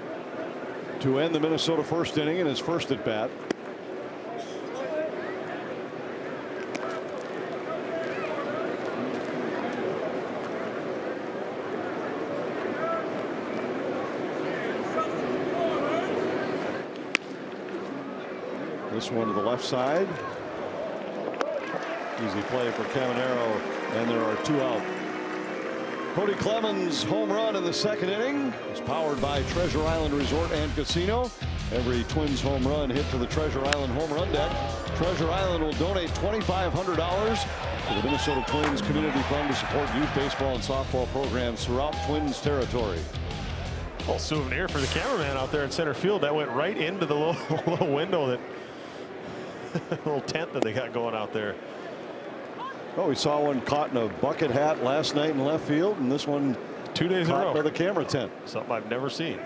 to end the Minnesota first inning in his first at bat. This one to the left side. Easy play for Caminero, and there are two out. Cody Clemens' home run in the second inning is powered by Treasure Island Resort and Casino. Every Twins home run hit to the Treasure Island home run deck. Treasure Island will donate $2,500 to the Minnesota Twins Community Fund to support youth baseball and softball programs throughout Twins territory. Little souvenir for the cameraman out there in center field. That went right into the little window, that little tent that they got going out there. Oh, we saw one caught in a bucket hat last night in left field, and this one 2 days in a row by the camera tent. Something I've never seen.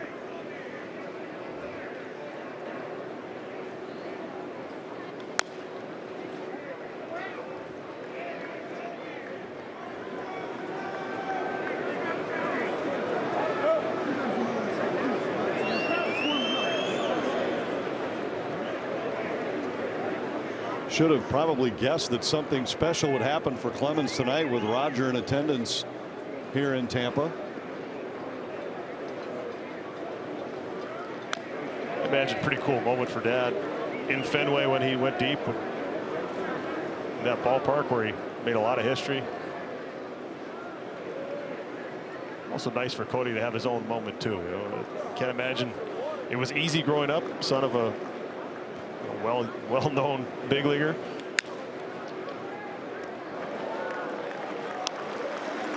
Should have probably guessed that something special would happen for Clemens tonight with Roger in attendance here in Tampa. I imagine pretty cool moment for Dad in Fenway when he went deep in that ballpark where he made a lot of history. Also nice for Cody to have his own moment too. You know, can't imagine it was easy growing up, son of a well-known big leaguer.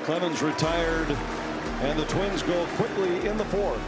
Clemens retired, and the Twins go quickly in the fourth.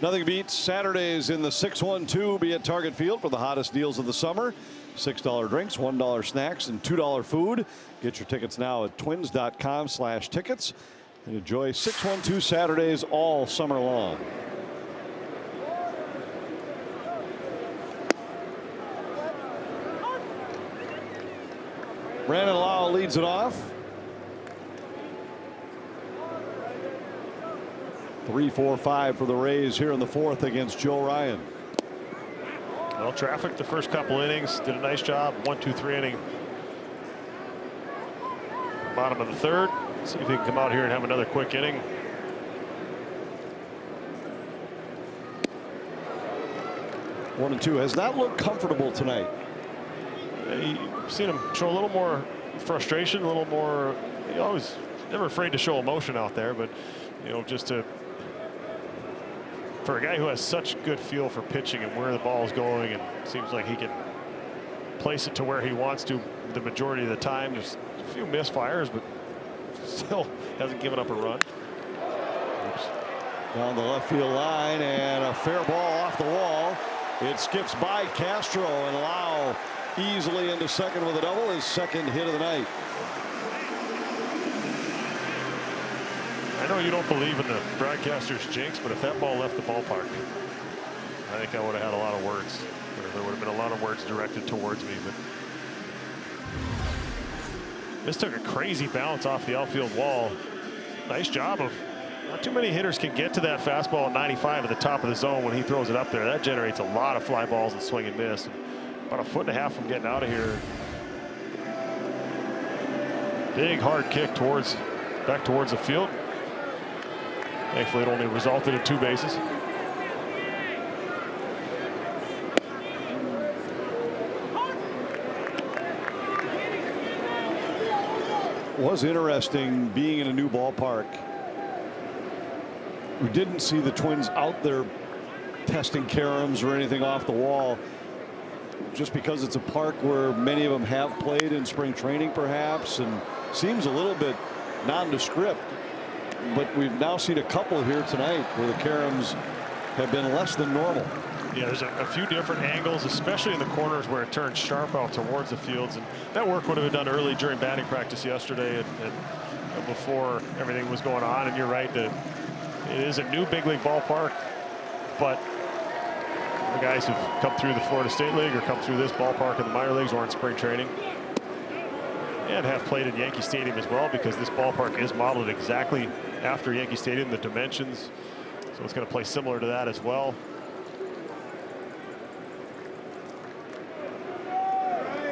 Nothing beats Saturdays in the 612. Be at Target Field for the hottest deals of the summer. $6 drinks, $1 snacks, and $2 food. Get your tickets now at twins.com/tickets and enjoy 612 Saturdays all summer long. Brandon Lowe leads it off. 3-4-5 for the Rays here in the fourth against Joe Ryan. Well, traffic the first couple innings, did a nice job. 1-2-3 inning. Bottom of the third. See if he can come out here and have another quick inning. One and two has not looked comfortable tonight. You've seen him show a little more frustration, a little more. He always never afraid to show emotion out there, but you know, just to. For a guy who has such good feel for pitching and where the ball is going, and seems like he can place it to where he wants to the majority of the time. There's a few misfires, but still hasn't given up a run. Oops. Down the left field line, and a fair ball off the wall. It skips by Castro, and Lau easily into second with a double, his second hit of the night. I know you don't believe in the broadcaster's jinx, but if that ball left the ballpark, I think I would have had a lot of words. There would have been a lot of words directed towards me. But this took a crazy bounce off the outfield wall. Nice job of. Not too many hitters can get to that fastball at 95 at the top of the zone when he throws it up there. That generates a lot of fly balls and swing and miss. About a foot and a half from getting out of here. Big hard kick back towards the field. Thankfully, it only resulted in 2 bases. Was interesting being in a new ballpark. We didn't see the Twins out there testing caroms or anything off the wall, just because it's a park where many of them have played in spring training perhaps, and seems a little bit nondescript. But we've now seen a couple here tonight where the caroms have been less than normal. Yeah, there's a few different angles, especially in the corners where it turns sharp out towards the fields. And that work would have been done early during batting practice yesterday and before everything was going on. And you're right, that it is a new big league ballpark, but the guys who've come through the Florida State League or come through this ballpark in the minor leagues or in spring training and have played in Yankee Stadium as well, because this ballpark is modeled exactly after Yankee Stadium, the dimensions. So it's going to play similar to that as well.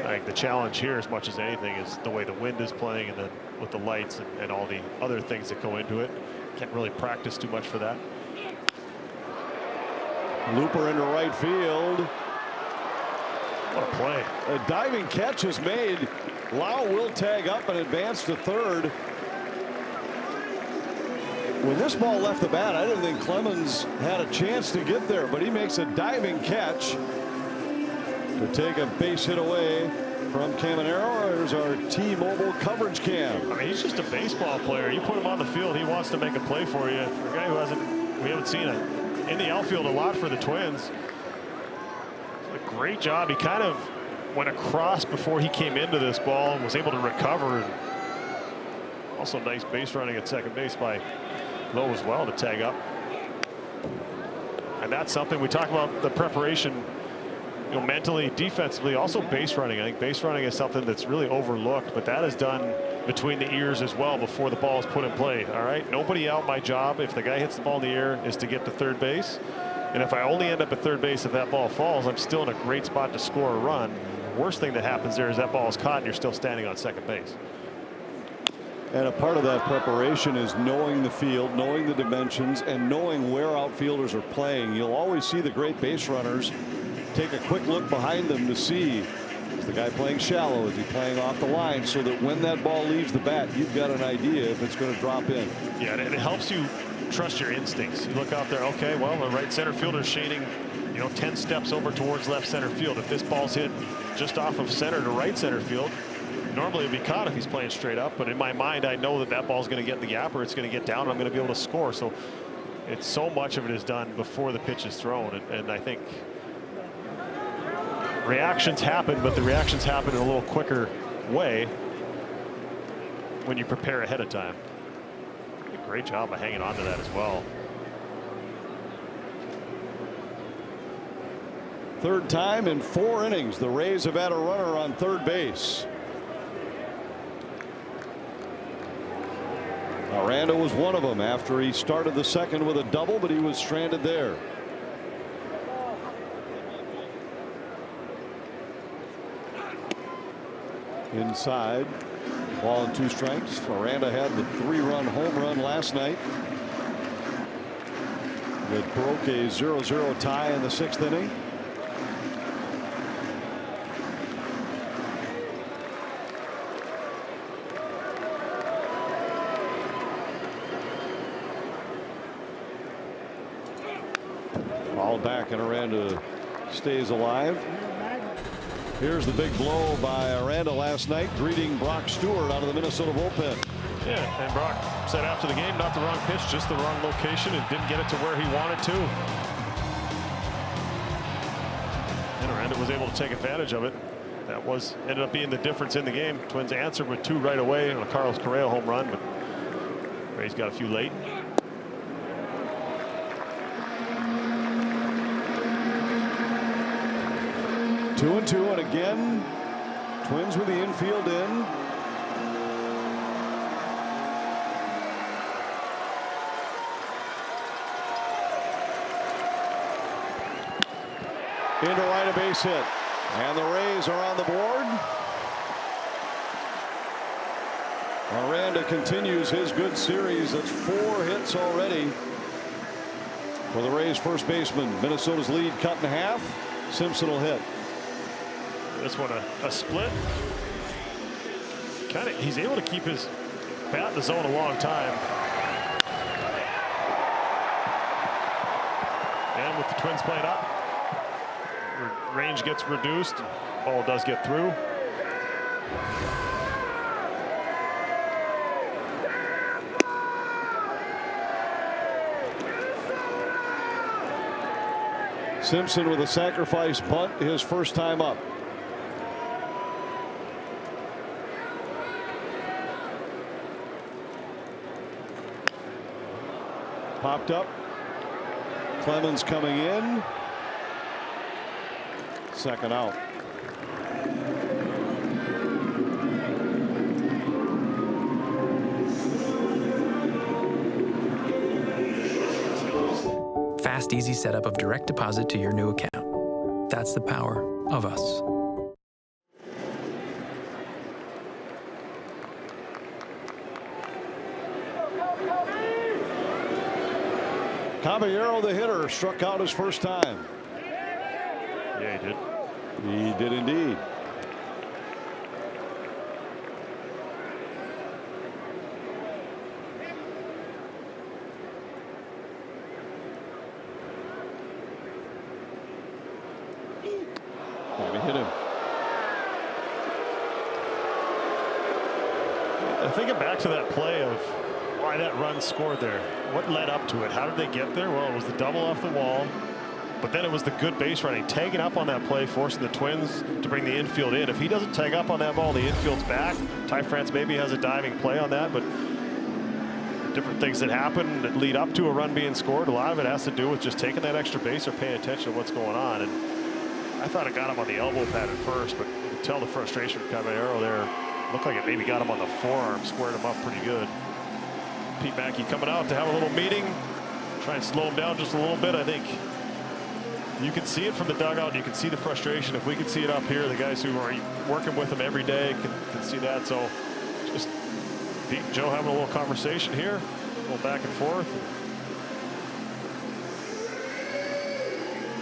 I think the challenge here, as much as anything, is the way the wind is playing, and then with the lights and all the other things that go into it. Can't really practice too much for that. Looper into right field. What a play. A diving catch is made. Lau will tag up and advance to third. When this ball left the bat, I didn't think Clemens had a chance to get there, but he makes a diving catch to take a base hit away from Caminero. There's our T-Mobile coverage cam. I mean, he's just a baseball player. You put him on the field, he wants to make a play for you. For a guy who we haven't seen it in the outfield a lot for the Twins. It's a great job. He kind of went across before he came into this ball and was able to recover. And also nice base running at second base by Lowe as well to tag up. And that's something we talk about, the preparation, you know, mentally, defensively, also base running. I think base running is something that's really overlooked, but that is done between the ears as well before the ball is put in play. All right, nobody out. My job, if the guy hits the ball in the air, is to get to third base. And if I only end up at third base if that ball falls, I'm still in a great spot to score a run. The worst thing that happens there is that ball is caught and you're still standing on second base. And a part of that preparation is knowing the field, knowing the dimensions, and knowing where outfielders are playing. You'll always see the great base runners take a quick look behind them to see, is the guy playing shallow, is he playing off the line, so that when that ball leaves the bat, you've got an idea if it's going to drop in. Yeah, and it helps you trust your instincts. You look out there, okay, well, the right center fielder is shading, you know, 10 steps over towards left center field. If this ball's hit just off of center to right center field, normally it'd be caught if he's playing straight up, but in my mind, I know that that ball's going to get in the gap or it's going to get down and I'm going to be able to score. So it's so much of it is done before the pitch is thrown, and I think reactions happen, but the reactions happen in a little quicker way when you prepare ahead of time. A great job of hanging on to that as well. Third time in 4 innings the Rays have had a runner on third base. Aranda was one of them after he started the second with a double, but he was stranded there. Inside, ball and 2 strikes. Aranda had the 3-run home run last night that broke a 0-0 tie in the 6th inning. Ball back and Aranda stays alive. Here's the big blow by Aranda last night, greeting Brock Stewart out of the Minnesota bullpen. Yeah, and Brock said after the game, not the wrong pitch, just the wrong location, and didn't get it to where he wanted to. And Aranda was able to take advantage of it. That ended up being the difference in the game. Twins answered with 2 right away on a Carlos Correa home run, but Rays got a few late. Two and two, and again, Twins with the infield in. Into right, a base hit, and the Rays are on the board. Aranda continues his good series. That's 4 hits already for the Rays first baseman. Minnesota's lead cut in half. Simpson will hit. This one a split. He's able to keep his bat in the zone a long time. And with the Twins playing up, range gets reduced. Ball does get through. Simpson with a sacrifice bunt, his first time up. Popped up. Clemens coming in. Second out. Fast, easy setup of direct deposit to your new account. That's the power of us. Caballero, the hitter, struck out his first time. Yeah, he did. He did indeed. Maybe hit him. Thinking back to that play of why that run scored there. What led up to it? How did they get there? Well, it was the double off the wall, but then it was the good base running, tagging up on that play, forcing the Twins to bring the infield in. If he doesn't tag up on that ball, the infield's back. Ty France maybe has a diving play on that, but different things that happen that lead up to a run being scored. A lot of it has to do with just taking that extra base or paying attention to what's going on. And I thought it got him on the elbow pad at first, but you could tell the frustration of Caballero there. Looked like it maybe got him on the forearm, squared him up pretty good. Pete Mackey coming out to have a little meeting, try and slow him down just a little bit. I think you can see it from the dugout. You can see the frustration. If we can see it up here, the guys who are working with him every day can see that. So just Pete and Joe having a little conversation here, a little back and forth.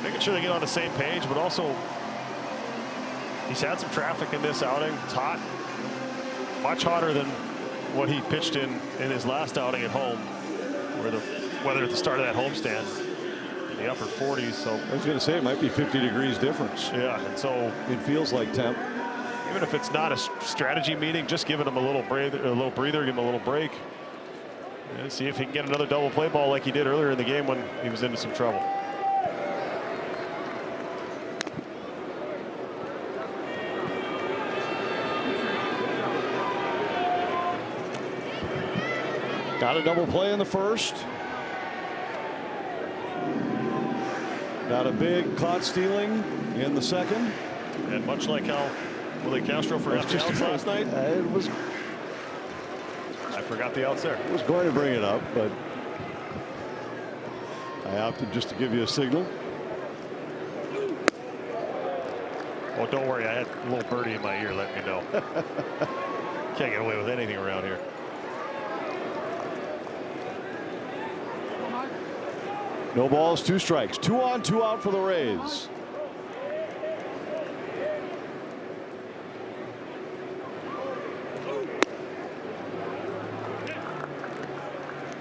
Making sure they get on the same page, but also he's had some traffic in this outing. It's hot, much hotter than what he pitched in his last outing at home, where the weather at the start of that homestand in the upper 40s. So I was going to say it might be 50 degrees difference. Yeah, and so it feels like temp. Even if it's not a strategy meeting, just giving him a little breather, give him a little break. And see if he can get another double play ball like he did earlier in the game when he was into some trouble. Got a double play in the first. Got a big caught stealing in the second. And much like how Willie Castro forgot the outs last night. It was. I forgot the outs there. I was going to bring it up, but I opted just to give you a signal. Oh, don't worry. I had a little birdie in my ear letting me know. Can't get away with anything around here. No balls, 2 strikes. 2 on, 2 out for the Rays.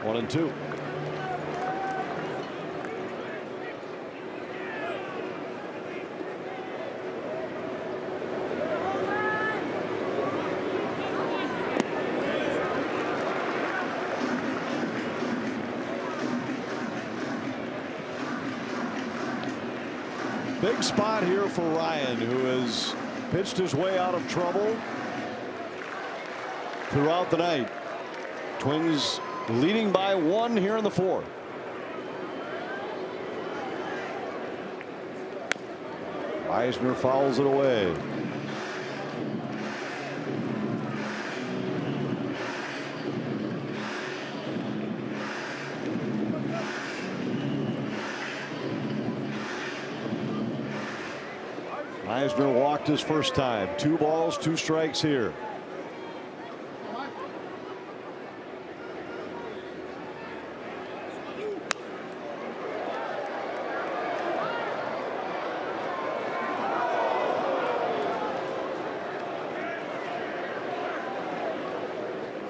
One and 2. Big spot here for Ryan, who has pitched his way out of trouble throughout the night. Twins leading by 1 here in the 4th. Eisner fouls it away. Eisner walked his first time. 2 balls, 2 strikes here.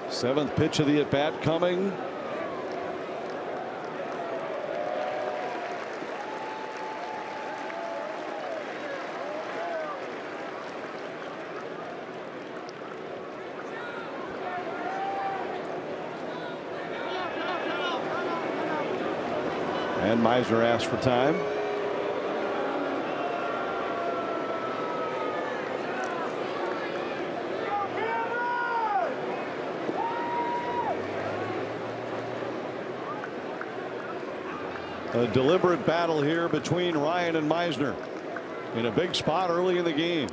Seventh pitch of the at bat coming. And Meisner asked for time. A deliberate battle here between Ryan and Meisner in a big spot early in the game.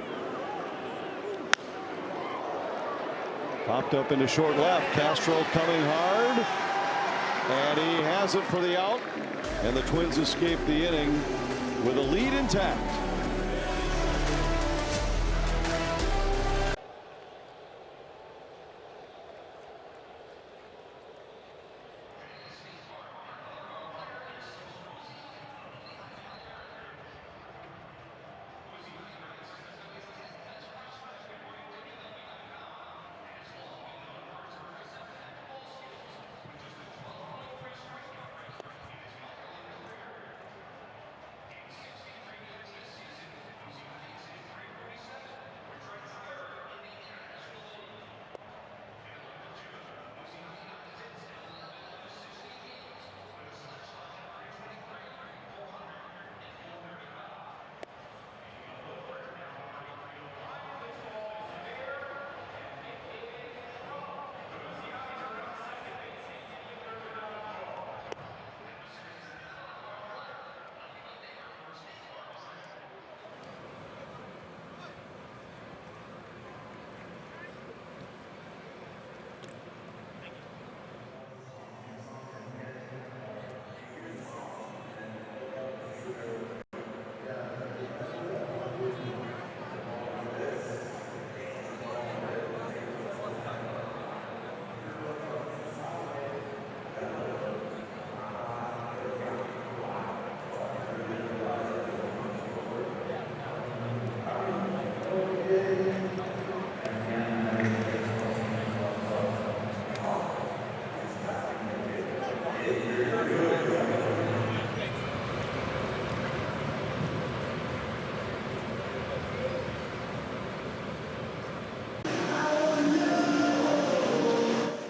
Popped up into short left. Castro coming hard. And he has it for the out. And the Twins escape the inning with a lead intact.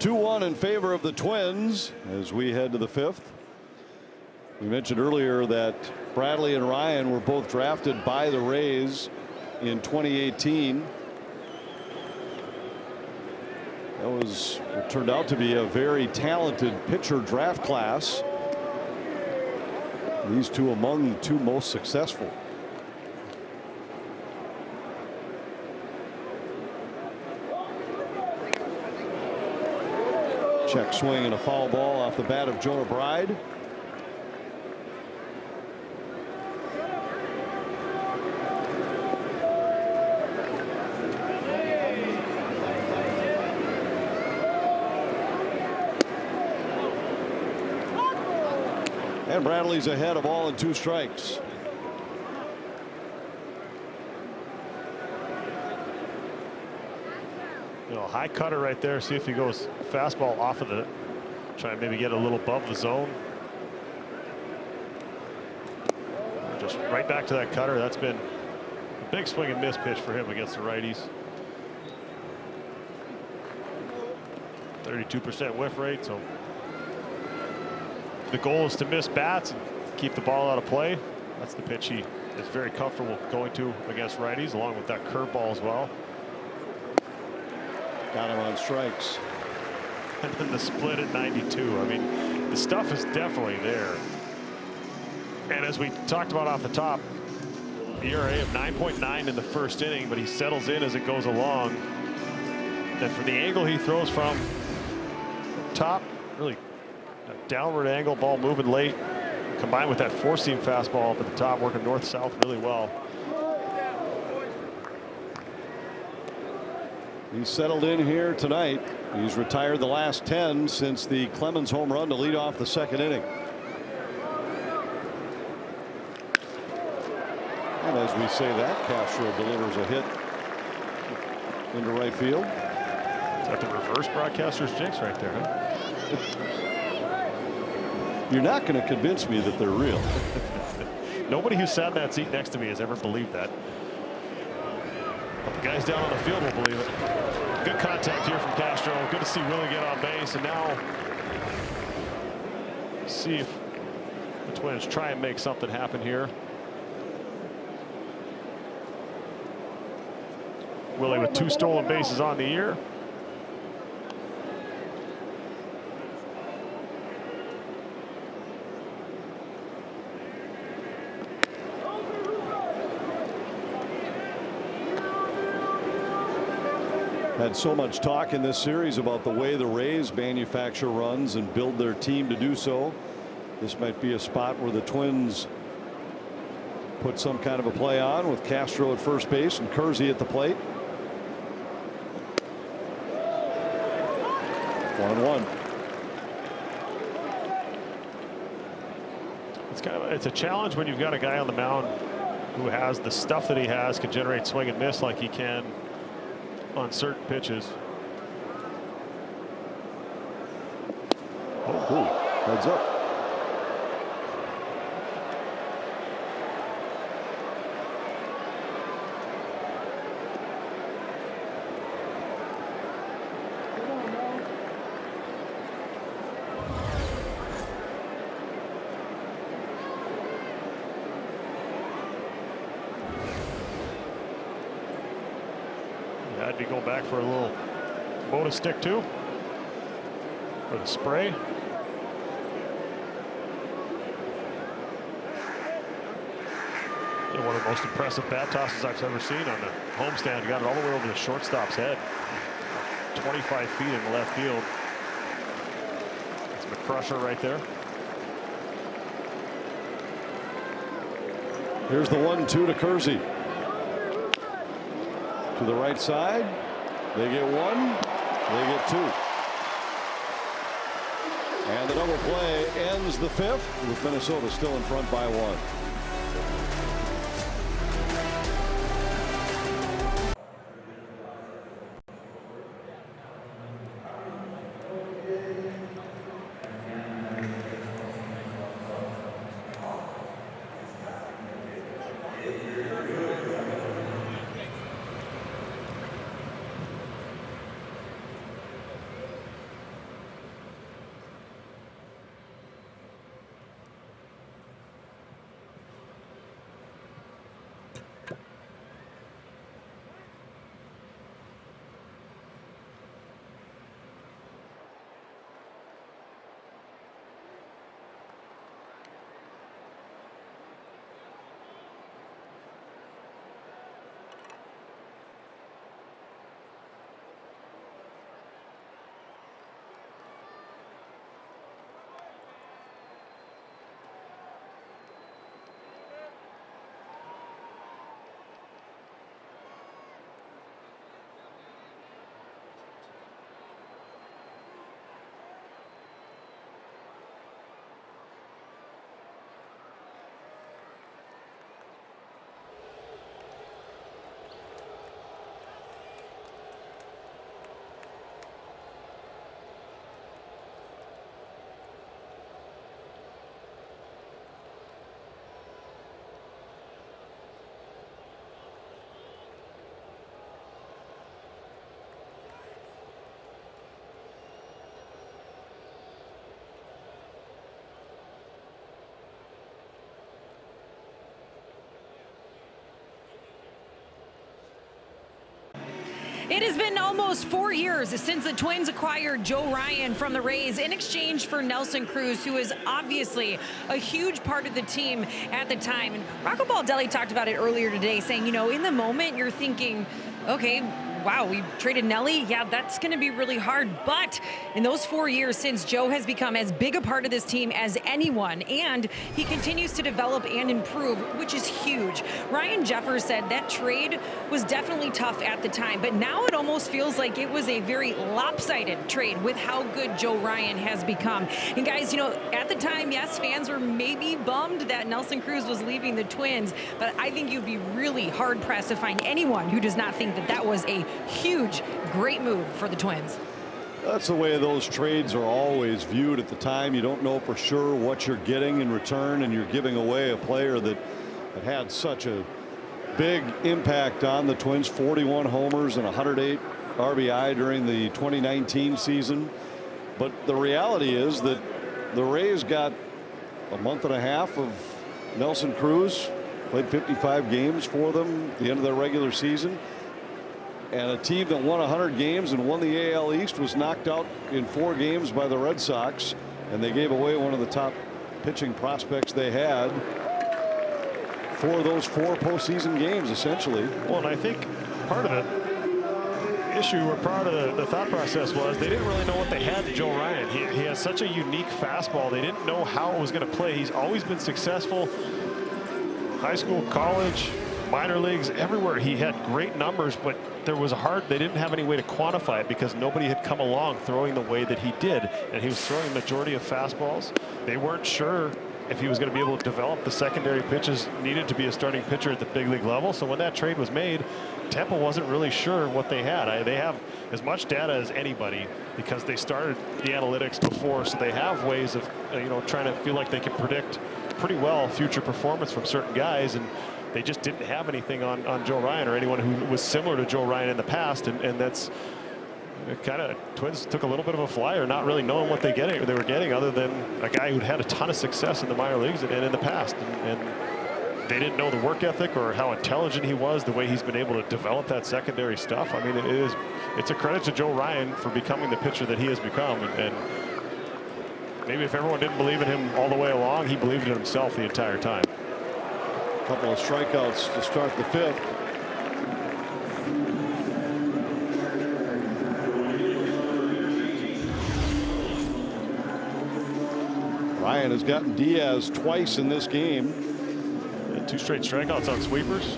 2-1 in favor of the Twins as we head to the 5th. We mentioned earlier that Bradley and Ryan were both drafted by the Rays in 2018. That was what turned out to be a very talented pitcher draft class. These two among the two most successful. Check swing and a foul ball off the bat of Jonah Bride. And Bradley's ahead of all in 2 strikes. You know, high cutter right there. See if he goes fastball off of it. Try and maybe get a little above the zone. Just right back to that cutter. That's been a big swing and miss pitch for him against the righties. 32% whiff rate. So the goal is to miss bats and keep the ball out of play. That's the pitch he is very comfortable going to against righties, along with that curveball as well. Got him on strikes. And then the split at 92. I mean, the stuff is definitely there. And as we talked about off the top, ERA of 9.9 in the first inning, but he settles in as it goes along. And from the angle he throws from top, really a downward angle, ball moving late, combined with that four-seam fastball up at the top, working north-south really well. He's settled in here tonight. He's retired the last 10 since the Clemens home run to lead off the second inning. And as we say that, Castro delivers a hit into right field. Is that the reverse broadcaster's jinx right there, huh? You're not going to convince me that they're real. Nobody who sat in that seat next to me has ever believed that. But the guys down on the field will believe it. Good contact here from Castro. Good to see Willie get on base. And now see if the Twins try and make something happen here. Willie with 2 stolen bases on the year. Had so much talk in this series about the way the Rays manufacture runs and build their team to do so. This might be a spot where the Twins put some kind of a play on with Castro at first base and Kersey at the plate. 1-1. It's a challenge when you've got a guy on the mound who has the stuff that he has, can generate swing and miss like he can on certain pitches. Oh, heads up. I'd be going back for a little bonus stick too, or the spray. Yeah, one of the most impressive bat tosses I've ever seen on the homestand. Got it all the way over the shortstop's head, 25 feet in the left field. It's a crusher right there. Here's the 1-2 to Kersey. To the right side. They get 1. They get 2. And the double play ends the 5th with Minnesota still in front by 1. It has been almost 4 years since the Twins acquired Joe Ryan from the Rays in exchange for Nelson Cruz, who is obviously a huge part of the team at the time. And Rocco Baldelli talked about it earlier today, saying, you know, in the moment you're thinking, okay, wow, we traded Nelly. Yeah, that's going to be really hard. But in those 4 years since, Joe has become as big a part of this team as anyone, and he continues to develop and improve, which is huge. Ryan Jeffers said that trade was definitely tough at the time, but now it almost feels like it was a very lopsided trade with how good Joe Ryan has become. And guys, you know, at the time, yes, fans were maybe bummed that Nelson Cruz was leaving the Twins, but I think you'd be really hard-pressed to find anyone who does not think that that was a huge, great move for the Twins. That's the way those trades are always viewed at the time. You don't know for sure what you're getting in return, and you're giving away a player that had such a big impact on the Twins. 41 homers and 108 RBI during the 2019 season. But the reality is that the Rays got a month and a half of Nelson Cruz, played 55 games for them at the end of their regular season. And a team that won 100 games and won the AL East was knocked out in 4 games by the Red Sox, and they gave away one of the top pitching prospects they had for those 4 postseason games, essentially. Well, and I think part of the issue or part of the thought process was they didn't really know what they had in Joe Ryan. He has such a unique fastball. They didn't know how it was going to play. He's always been successful. High school, college, minor leagues, everywhere he had great numbers, but there was they didn't have any way to quantify it because nobody had come along throwing the way that he did, and he was throwing the majority of fastballs. They weren't sure if he was going to be able to develop the secondary pitches needed to be a starting pitcher at the big league level. So when that trade was made, Tampa wasn't really sure what they had. They have as much data as anybody because they started the analytics before, so they have ways of trying to feel like they can predict pretty well future performance from certain guys, and they just didn't have anything on Joe Ryan or anyone who was similar to Joe Ryan in the past, and that's kind of Twins took a little bit of a flyer, not really knowing what they were getting other than a guy who'd had a ton of success in the minor leagues and in the past, and they didn't know the work ethic or how intelligent he was, the way he's been able to develop that secondary stuff. I mean, it's a credit to Joe Ryan for becoming the pitcher that he has become, and maybe if everyone didn't believe in him all the way along, he believed in himself the entire time. A couple of strikeouts to start the 5th. Ryan has gotten Diaz twice in this game. And 2 straight strikeouts on sweepers.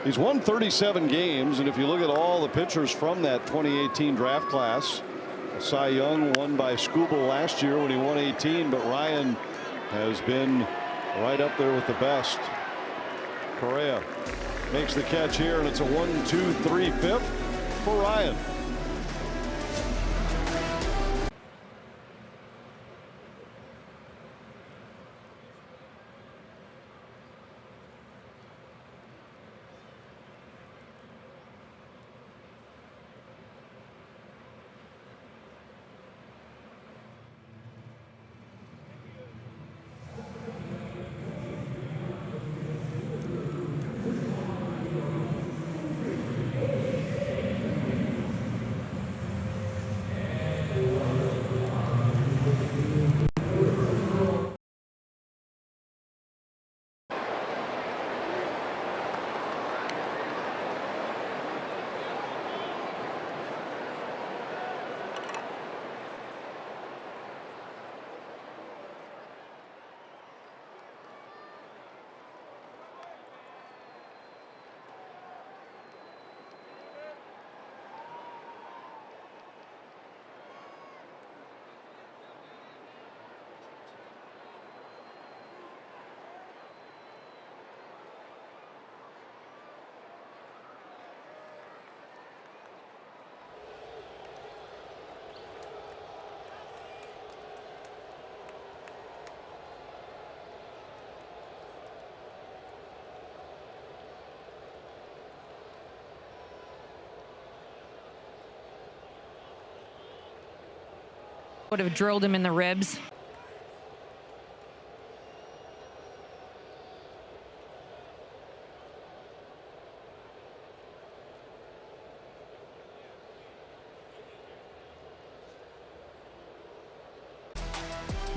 He's won 37 games, and if you look at all the pitchers from that 2018 draft class, Cy Young won by Skubal last year when he won 18, but Ryan has been right up there with the best. Correa makes the catch here, and it's a 1-2-3 5th for Ryan. Would have drilled him in the ribs.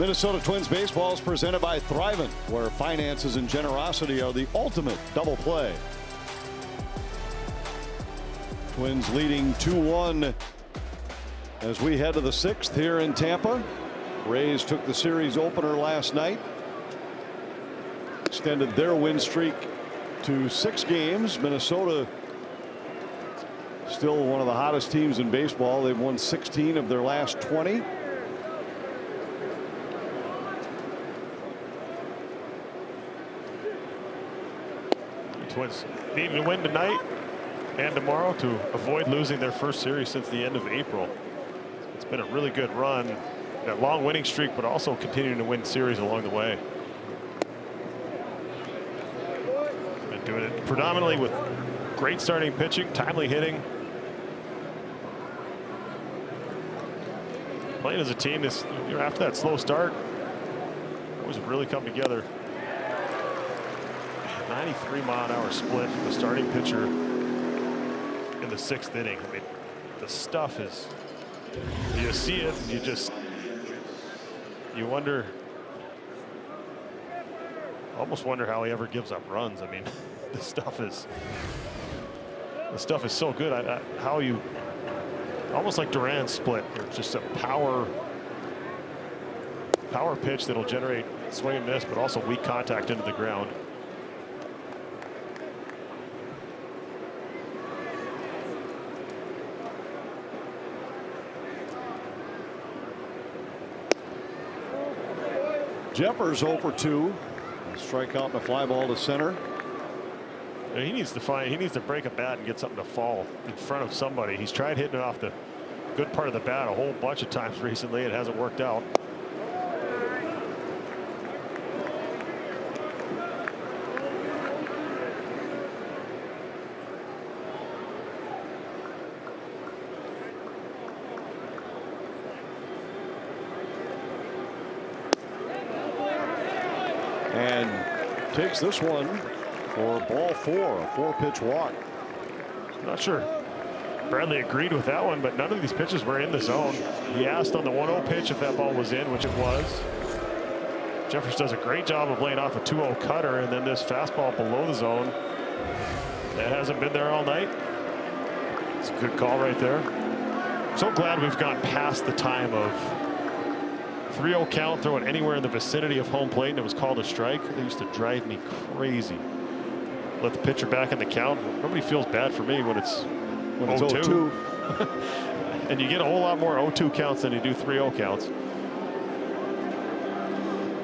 Minnesota Twins baseball is presented by Thrivent, where finances and generosity are the ultimate double play. Twins leading 2-1 as we head to the 6th here in Tampa. Rays took the series opener last night, extended their win streak to 6 games. Minnesota still one of the hottest teams in baseball. They've won 16 of their last 20. Twins needing to win tonight and tomorrow to avoid losing their first series since the end of April. It's been a really good run, a long winning streak, but also continuing to win series along the way. Been doing it predominantly with great starting pitching, timely hitting. Playing as a team, this after that slow start, always really come together. 93-mile-an-hour split for the starting pitcher in the 6th inning. I mean, the stuff is, you see it, you wonder, almost wonder how he ever gives up runs. I mean, the stuff is so good. How you, almost like Duran's split, it's just a power pitch that'll generate swing and miss, but also weak contact into the ground. Jeffers 0 for 2. Strikeout and a fly ball to center. He needs to break a bat and get something to fall in front of somebody. He's tried hitting it off the good part of the bat a whole bunch of times recently. It hasn't worked out. And takes this one for ball 4, a 4-pitch walk. Not sure Bradley agreed with that one, but none of these pitches were in the zone. He asked on the 1-0 pitch if that ball was in, which it was. Jeffers does a great job of laying off a 2-0 cutter, and then this fastball below the zone that hasn't been there all night. It's a good call right there. So glad we've gone past the time of 3-0 count, throw it anywhere in the vicinity of home plate, and it was called a strike. They used to drive me crazy. Let the pitcher back in the count. Nobody feels bad for me when it's 0-2. And you get a whole lot more 0-2 counts than you do 3-0 counts.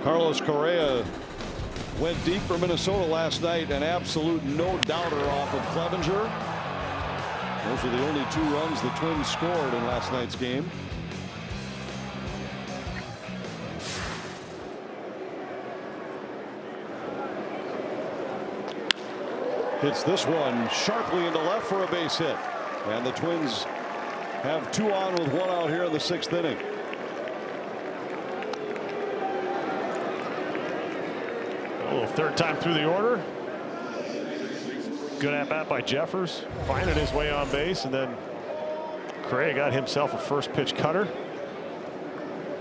Carlos Correa went deep for Minnesota last night, an absolute no-doubter off of Clevenger. Those are the only 2 runs the Twins scored in last night's game. Hits this one sharply into left for a base hit. And the Twins have 2 on with 1 out here in the 6th inning. A little third time through the order. Good at bat by Jeffers, finding his way on base, and then Correa got himself a first pitch cutter.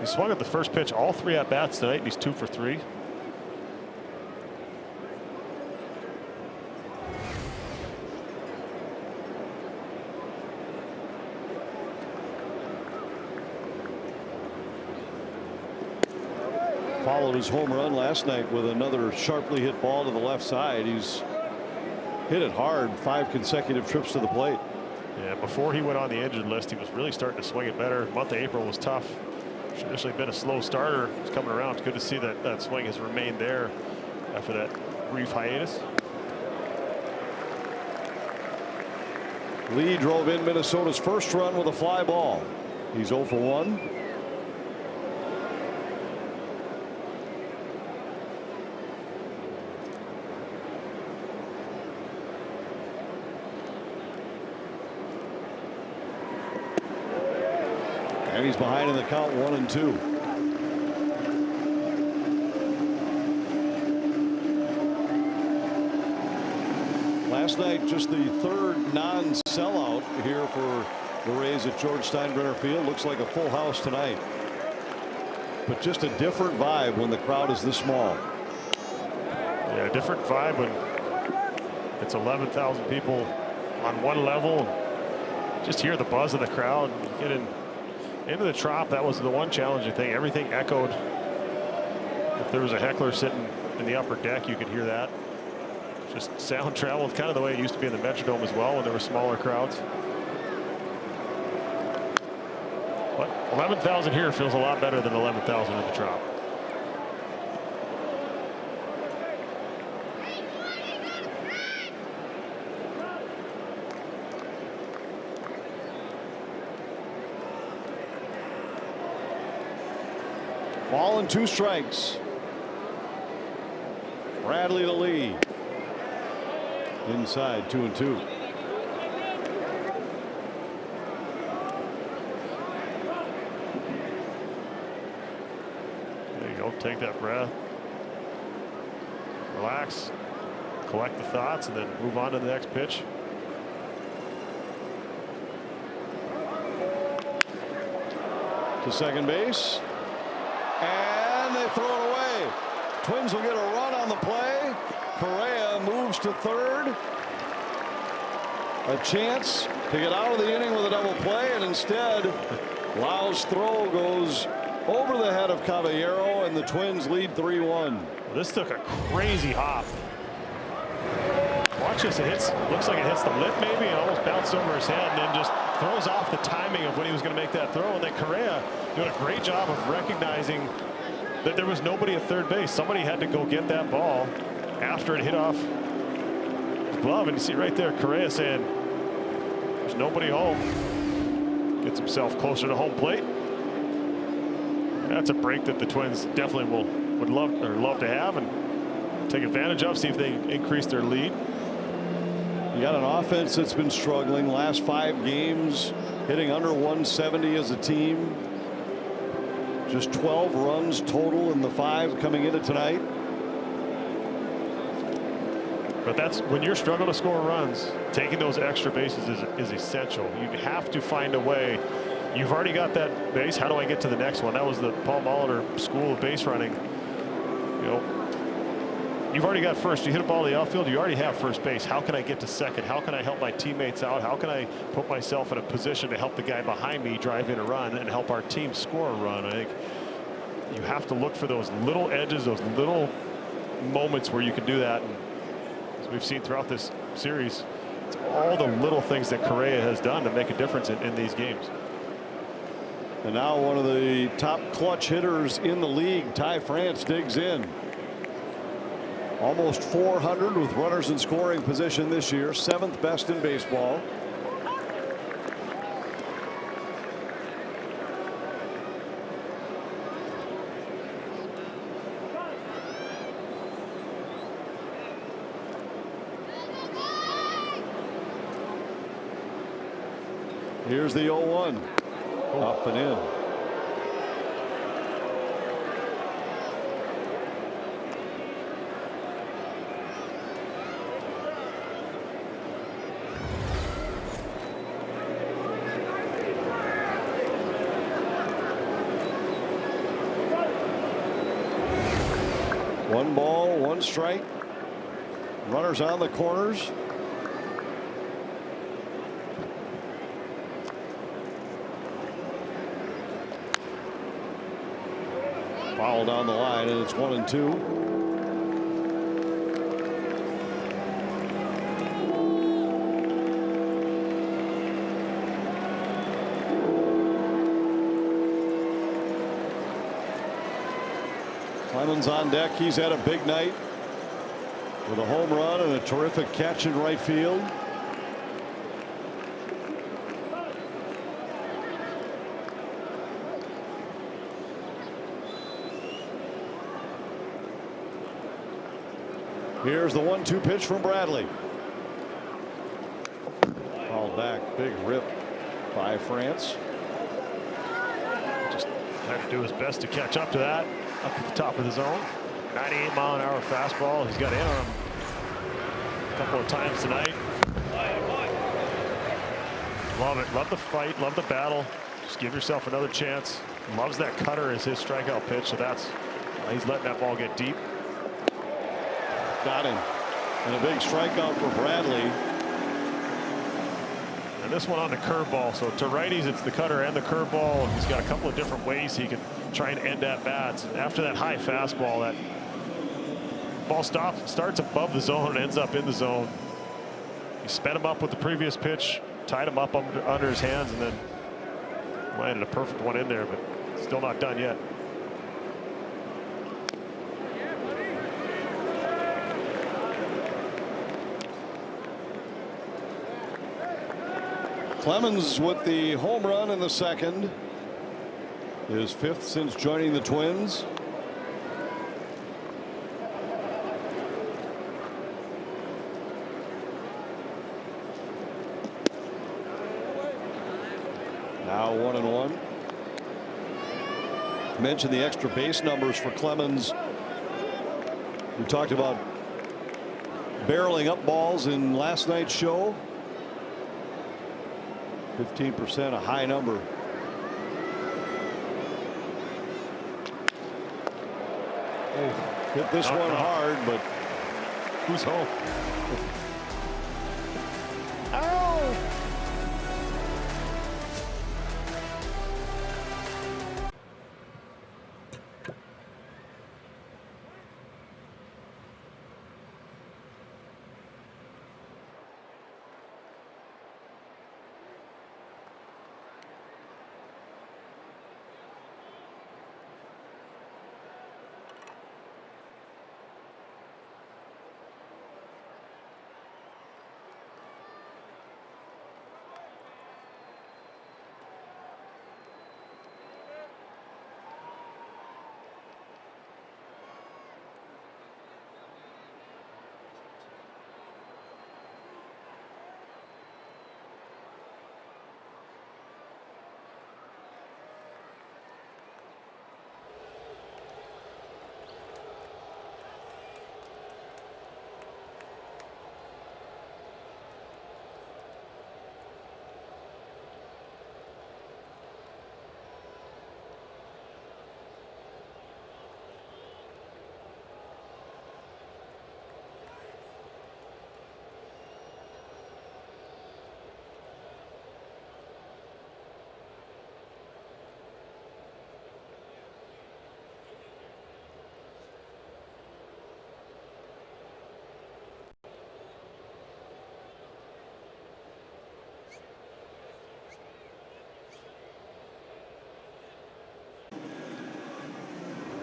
He swung at the first pitch all 3 at bats tonight, and he's 2 for 3. Followed his home run last night with another sharply hit ball to the left side. He's hit it hard 5 consecutive trips to the plate. Yeah, before he went on the injured list, he was really starting to swing it better. Month of April was tough. Traditionally been a slow starter. He's coming around. It's good to see that that swing has remained there after that brief hiatus. Lee drove in Minnesota's first run with a fly ball. He's 0 for 1. And he's behind in the count 1-2. Last night, just the 3rd non-sellout here for the Rays at George Steinbrenner Field. Looks like a full house tonight. but just a different vibe when the crowd is this small. Yeah, different vibe when it's 11,000 people on one level. Just hear the buzz of the crowd. Get into the Trop. That was the one challenging thing. Everything echoed. If there was a heckler sitting in the upper deck, you could hear that. Just sound traveled kind of the way it used to be in the Metrodome as well when there were smaller crowds. But 11,000 here feels a lot better than 11,000 in the Trop. Ball and 2 strikes. Bradley to lead. Inside 2-2. There you go. Take that breath. Relax. Collect the thoughts and then move on to the next pitch. To second base. And they throw it away. Twins will get a run on the play. Correa moves to third. A chance to get out of the inning with a double play, and instead Lau's throw goes over the head of Caballero, and the Twins lead 3-1. This took a crazy hop. Watch this. It hits. Looks like it hits the lip maybe and almost bounced over his head, and then just throws off the timing of when he was going to make that throw. And then Correa doing a great job of recognizing that there was nobody at third base. Somebody had to go get that ball after it hit off his glove. And you see right there Correa saying there's nobody home. Gets himself closer to home plate. That's a break that the Twins definitely would love to have and take advantage of. See if they increase their lead. You got an offense that's been struggling last 5 games, hitting under 170 as a team. Just 12 runs total in the 5 coming into tonight. But that's when you're struggling to score runs, taking those extra bases is essential. You have to find a way. You've already got that base. How do I get to the next one? That was the Paul Molitor school of base running. You know, you've already got first. You hit a ball to the outfield, you already have first base. How can I get to second? How can I help my teammates out? How can I put myself in a position to help the guy behind me drive in a run and help our team score a run? I think you have to look for those little edges, those little moments where you can do that. And as we've seen throughout this series, it's all the little things that Correa has done to make a difference in these games. And now one of the top clutch hitters in the league, Ty France, digs in. Almost 400 with runners in scoring position this year, 7th best in baseball. Here's the 0-1. Up and in. One ball, 1 strike. Runners on the corners. Foul down the line, and it's 1-2. Clemens on deck. He's had a big night with a home run and a terrific catch in right field. Here's the 1-2 pitch from Bradley. Fouled back. Big rip by France. Just had to do his best to catch up to that. Up at the top of the zone. 98-mile-an-hour fastball. He's got in on him a couple of times tonight. Love it. Love the fight. Love the battle. Just give yourself another chance. Loves that cutter as his strikeout pitch, so that's he's letting that ball get deep. Got him. And a big strikeout for Bradley. And this one on the curveball. So to righties, it's the cutter and the curveball. He's got a couple of different ways he can try and end at bats. And after that high fastball, that ball starts above the zone and ends up in the zone. He sped him up with the previous pitch, tied him up under his hands, and then landed a perfect one in there, but still not done yet. Clemens with the home run in the second. His 5th since joining the Twins. Now 1-1. Mentioned the extra base numbers for Clemens. We talked about barreling up balls in last night's show. 15%, a high number. Hit this one hard, but who's home? Ow!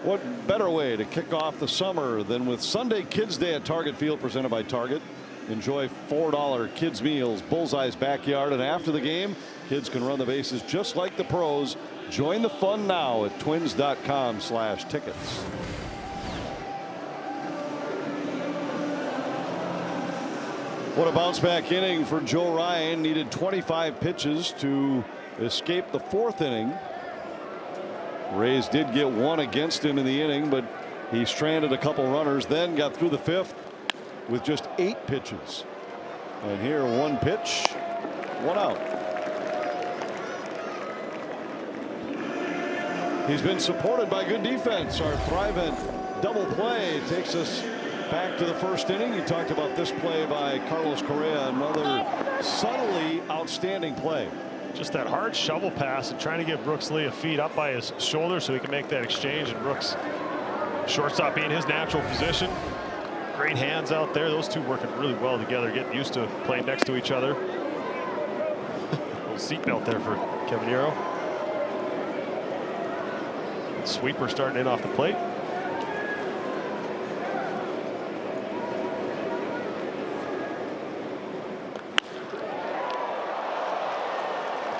What better way to kick off the summer than with Sunday Kids Day at Target Field, presented by Target. Enjoy $4 kids meals, Bullseye's Backyard, and after the game, kids can run the bases just like the pros. Join the fun now at twins.com/tickets. What a bounce back inning for Joe Ryan. Needed 25 pitches to escape the 4th inning. Rays did get 1 against him in the inning, but he stranded a couple runners, then got through the 5th with just 8 pitches. And here, 1 pitch, 1 out. He's been supported by good defense. Our Thrivent double play takes us back to the 1st inning. You talked about this play by Carlos Correa, another subtly outstanding play. Just that hard shovel pass and trying to give Brooks Lee a feed up by his shoulder so he can make that exchange. And Brooks, shortstop being his natural position. Great hands out there. Those two working really well together, getting used to playing next to each other. Little seatbelt there for Kevin Yarrow. Sweeper starting in off the plate.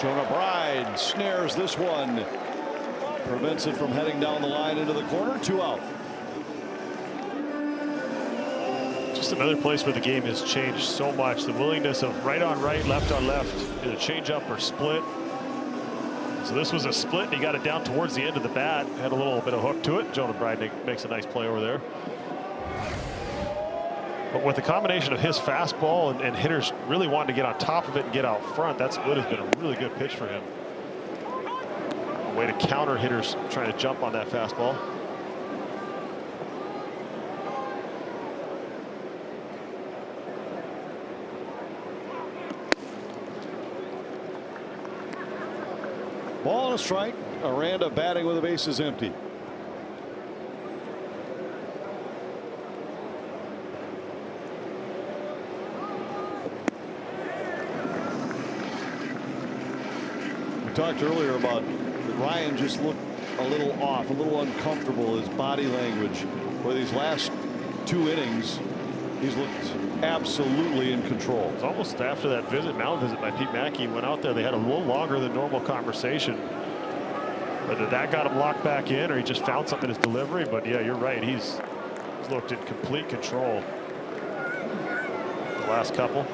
Jonah Bride snares this one. Prevents it from heading down the line into the corner. 2 out. Just another place where the game has changed so much. The willingness of right on right, left on left, either change up or split. So this was a split, and he got it down towards the end of the bat. Had a little bit of hook to it. Jonah Bride makes a nice play over there. But with the combination of his fastball and hitters really wanting to get on top of it and get out front, that split has been a really good pitch for him. a way to counter hitters trying to jump on that fastball. Ball and a strike. Aranda batting with the bases empty. We talked earlier about Ryan just looked a little off, a little uncomfortable. His body language. For these last 2 innings, he's looked absolutely in control. It's almost after that mound visit by Pete Mackey. Went out there. They had a little longer than normal conversation. Whether that got him locked back in or he just found something in his delivery. But yeah, you're right. He's looked in complete control the last couple.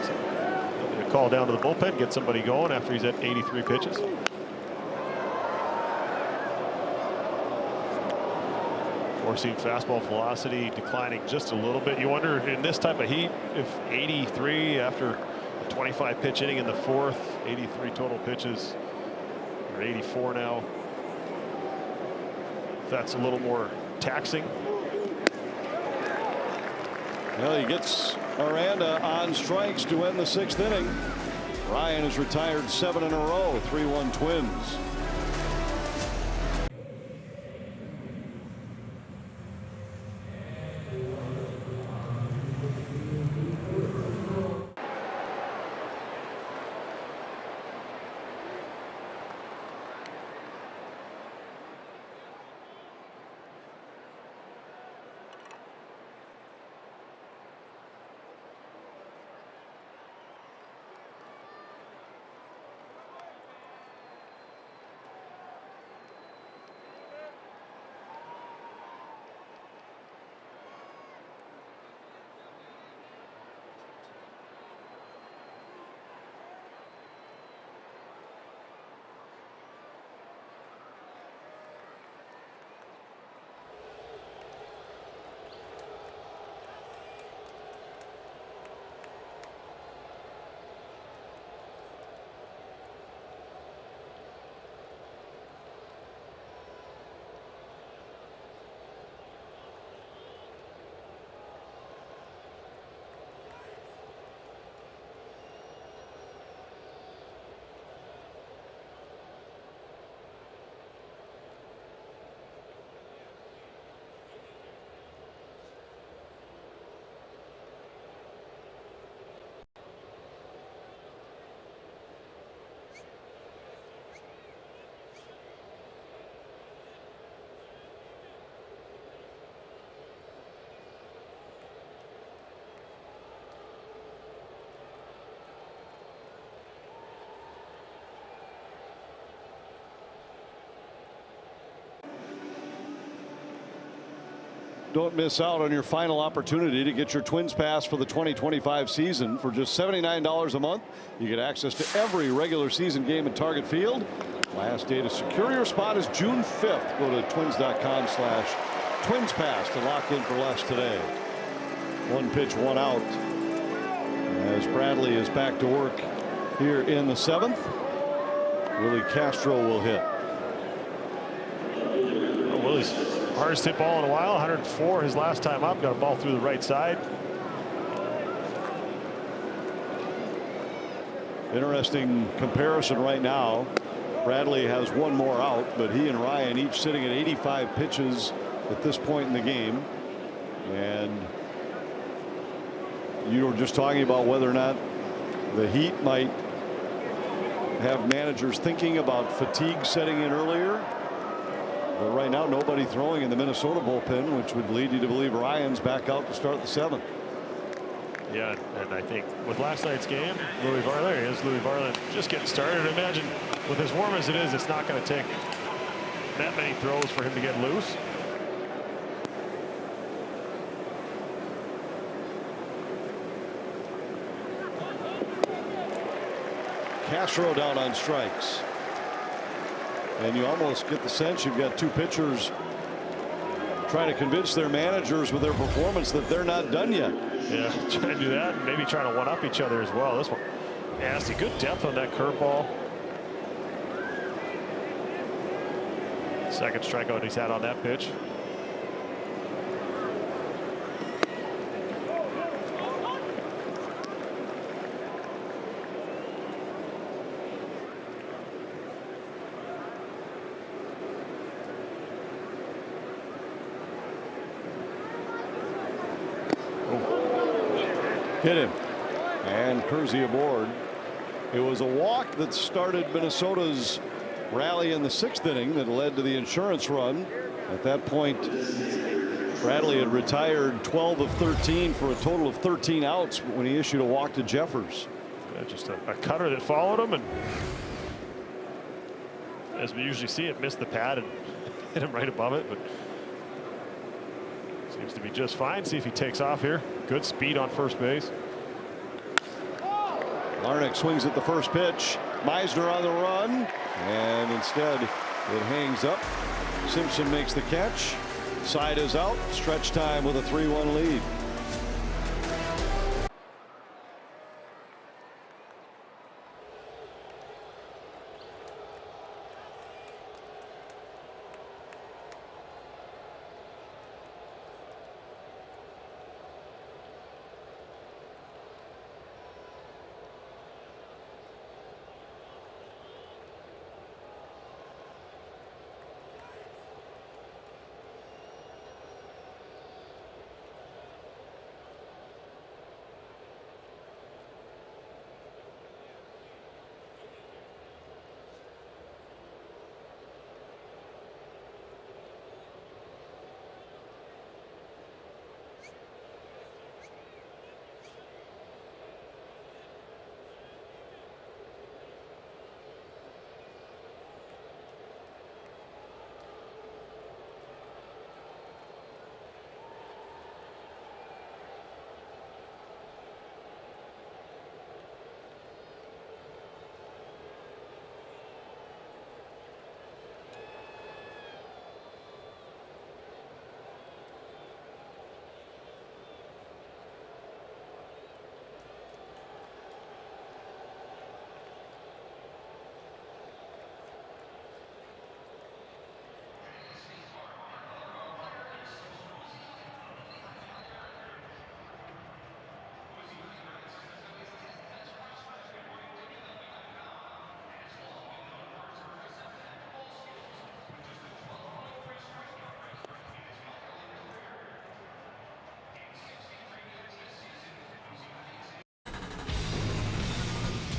So, a call down to the bullpen, get somebody going after he's at 83 pitches. Forcing fastball velocity declining just a little bit. You wonder in this type of heat if 83 after a 25 pitch inning in the 4th, 83 total pitches, or 84 now. If that's a little more taxing. Well, he gets Aranda on strikes to end the 6th inning. Ryan has retired 7 in a row. 3-1 Twins. Don't miss out on your final opportunity to get your Twins pass for the 2025 season. For just $79 a month, you get access to every regular season game at Target Field. Last day to secure your spot is June 5th. Go to twins.com/twinspass to lock in for less today. 1 pitch, 1 out. As Bradley is back to work here in the 7th. Willie Castro will hit. Willie's hardest hit ball in a while. 104 his last time up. Got a ball through the right side. Interesting comparison right now. Bradley has 1 more out, but he and Ryan each sitting at 85 pitches at this point in the game. And you were just talking about whether or not the Heat might have managers thinking about fatigue setting in earlier. But right now, nobody throwing in the Minnesota bullpen, which would lead you to believe Ryan's back out to start the 7th. Yeah, and I think with last night's game, Louis Varland just getting started. Imagine with as warm as it is, it's not going to take that many throws for him to get loose. Castro down on strikes. And you almost get the sense you've got 2 pitchers trying to convince their managers with their performance that they're not done yet. Yeah, trying to do that and maybe trying to one-up each other as well. This one Nasty, good depth on that curveball. Second strikeout he's had on that pitch. Hit him. And Kersey aboard. It was a walk that started Minnesota's rally in the 6th inning that led to the insurance run. At that point, Bradley had retired 12 of 13 for a total of 13 outs when he issued a walk to Jeffers. Yeah, just a cutter that followed him, and as we usually see, it missed the pad and hit him right above it, but seems to be just fine. See if he takes off here. Good speed on first base. Larnach swings at the first pitch. Meisner on the run, and instead it hangs up. Simpson makes the catch. Side is out. Stretch time with a 3-1 lead.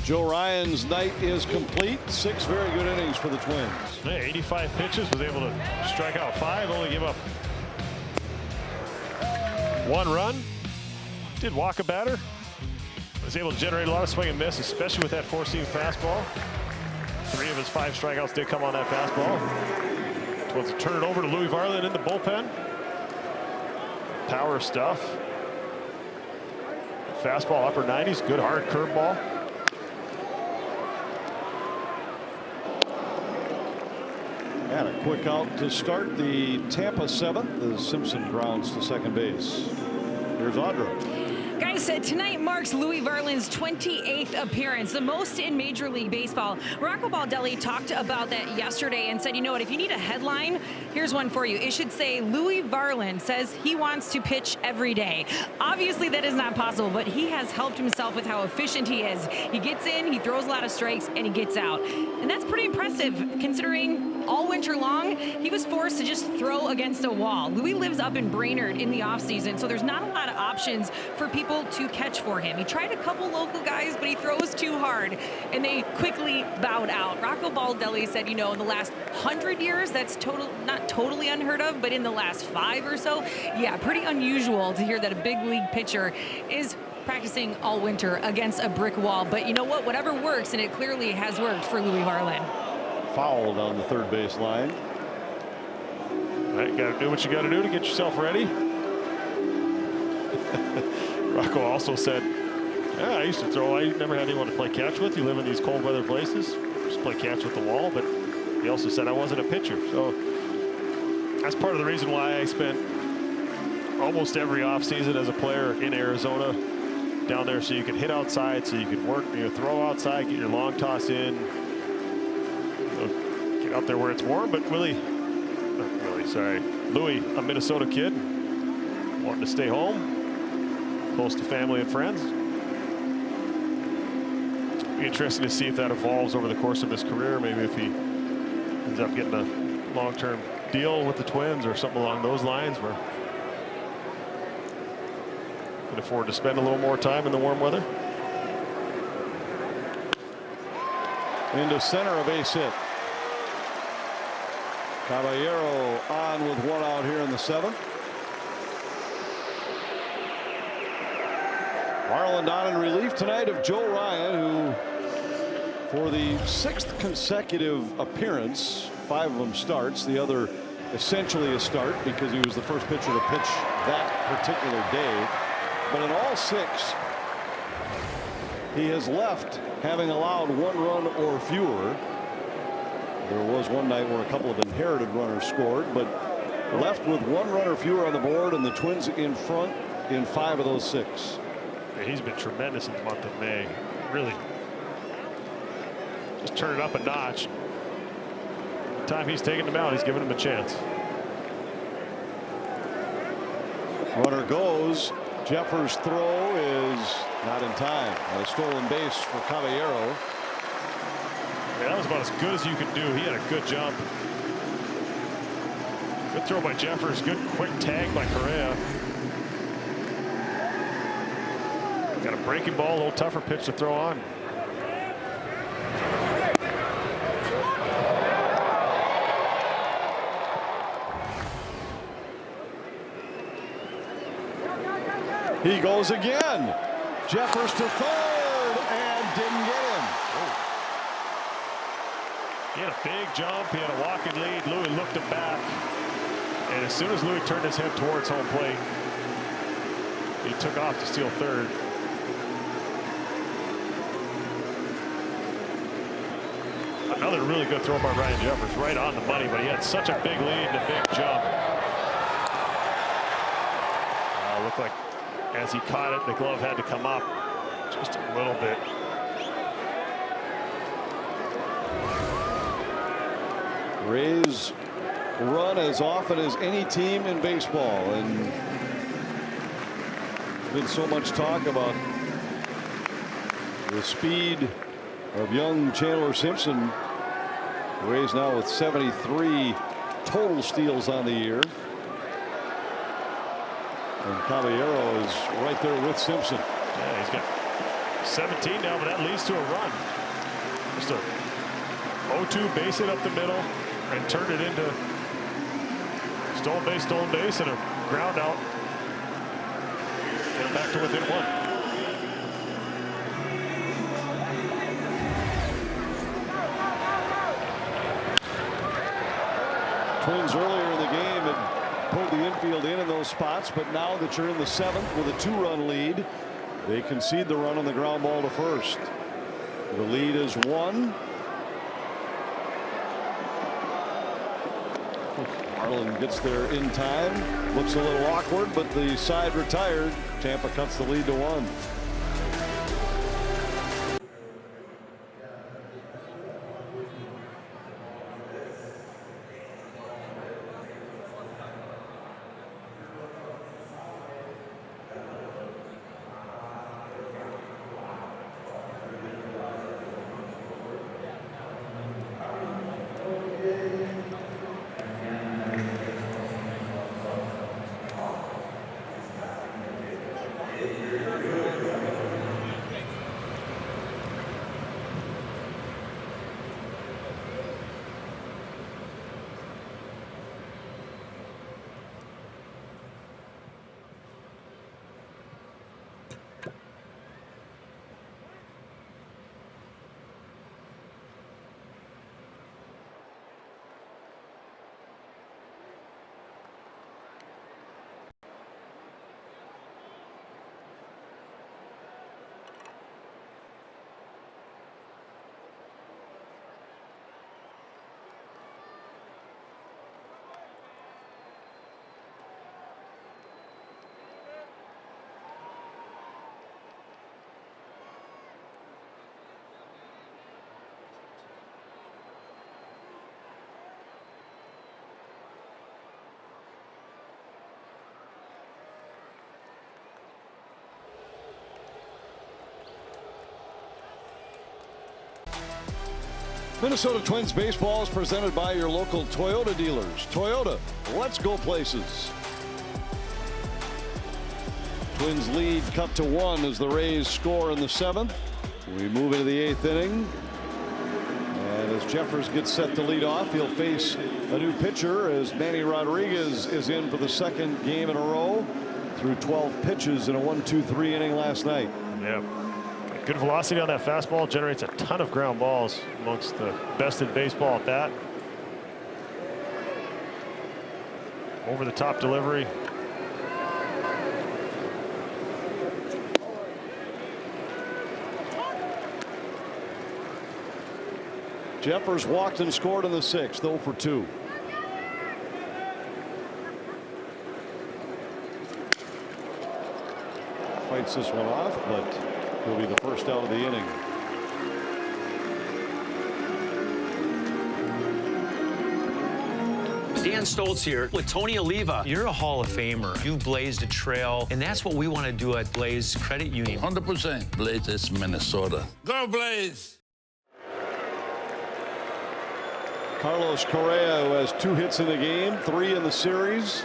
Joe Ryan's night is complete. 6 very good innings for the Twins. Yeah, 85 pitches, was able to strike out 5, only give up 1 run. Did walk a batter. Was able to generate a lot of swing and miss, especially with that 4-seam fastball. 3 of his 5 strikeouts did come on that fastball. Twins turn it over to Louis Varland in the bullpen. Power stuff. Fastball upper 90s, good hard curveball. And a quick out to start the Tampa 7th as Simpson grounds to second base. Here's Audra. Guys, tonight marks Louis Varland's 28th appearance, the most in Major League Baseball. Rocco Baldelli talked about that yesterday and said, you know what, if you need a headline, here's one for you. It should say, Louis Varland says he wants to pitch every day. Obviously, that is not possible, but he has helped himself with how efficient he is. He gets in, he throws a lot of strikes, and he gets out. And that's pretty impressive, considering all winter long, he was forced to just throw against a wall. Louis lives up in Brainerd in the offseason, so there's not a lot of options for people to catch for him. He tried a couple local guys, but he throws too hard, and they quickly bowed out. Rocco Baldelli said, you know, in the last 100 years, that's not totally unheard of, but in the last 5 or so, yeah, pretty unusual to hear that a big league pitcher is practicing all winter against a brick wall. But you know what? Whatever works, and it clearly has worked for Louis Varland. Fouled on the third base line. All right, got to do what you got to do to get yourself ready. Rocco also said, yeah, I used to throw. I never had anyone to play catch with. You live in these cold weather places, just play catch with the wall. But he also said I wasn't a pitcher. So that's part of the reason why I spent almost every offseason as a player in Arizona down there so you can hit outside, so you can work, throw outside, get your long toss in, get out there where it's warm. But Louis, a Minnesota kid, wanting to stay home, close to family and friends. Be interesting to see if that evolves over the course of his career. Maybe if he ends up getting a long-term deal with the Twins or something along those lines, where he can afford to spend a little more time in the warm weather. Into center, a base hit. Caballero on with one out here in the 7th. Marlin on in relief tonight of Joe Ryan, who for the 6th consecutive appearance, 5 of them starts, the other essentially a start because he was the first pitcher to pitch that particular day. But in all 6, he has left having allowed 1 run or fewer. There was one night where a couple of inherited runners scored, but left with 1 run or fewer on the board, and the Twins in front in 5 of those 6. He's been tremendous in the month of May. Really just turn it up a notch. The time he's taken them out, he's given them a chance. Runner goes. Jeffers' throw is not in time. A stolen base for Caballero. Yeah, that was about as good as you could do. He had a good jump. Good throw by Jeffers. Good quick tag by Correa. Got a breaking ball, a little tougher pitch to throw on. He goes again. Jeffers to third and didn't get him. He had a big jump. He had a walking lead. Louis looked him back. And as soon as Louis turned his head towards home plate, he took off to steal third. Another really good throw by Ryan Jeffers, right on the money, but he had such a big lead and a big jump. Looked like as he caught it, the glove had to come up just a little bit. Rays run as often as any team in baseball, and there's been so much talk about the speed of young Chandler Simpson. The Rays now with 73 total steals on the year. And Caballero is right there with Simpson. Yeah, he's got 17 now, but that leads to a run. Just a 0-2 base hit up the middle and turned it into stolen base, and a ground out. Get back to within 1. Twins earlier in the game had pulled the infield in those spots, but now that you're in the 7th with a 2-run lead, they concede the run on the ground ball to first. The lead is 1. Marlin gets there in time. Looks a little awkward, but the side retired. Tampa cuts the lead to 1. Minnesota Twins baseball is presented by your local Toyota dealers. Toyota, let's go places. Twins lead cut to 1 as the Rays score in the 7th. We move into the 8th inning. And as Jeffers gets set to lead off, he'll face a new pitcher as Manny Rodriguez is in for the 2nd game in a row through 12 pitches in a 1-2-3 inning last night. Yeah. Good velocity on that fastball, generates a ton of ground balls, amongst the best in baseball at that. Over the top delivery. Jeffers walked and scored in the 6th, 0 for 2. Fights this one off, but he'll be the first out of the inning. Dan Stoltz here with Tony Oliva. You're a Hall of Famer. You've blazed a trail, and that's what we want to do at Blaze Credit Union. 100% Blaze is Minnesota. Go Blaze! Carlos Correa, who has 2 hits in the game, 3 in the series.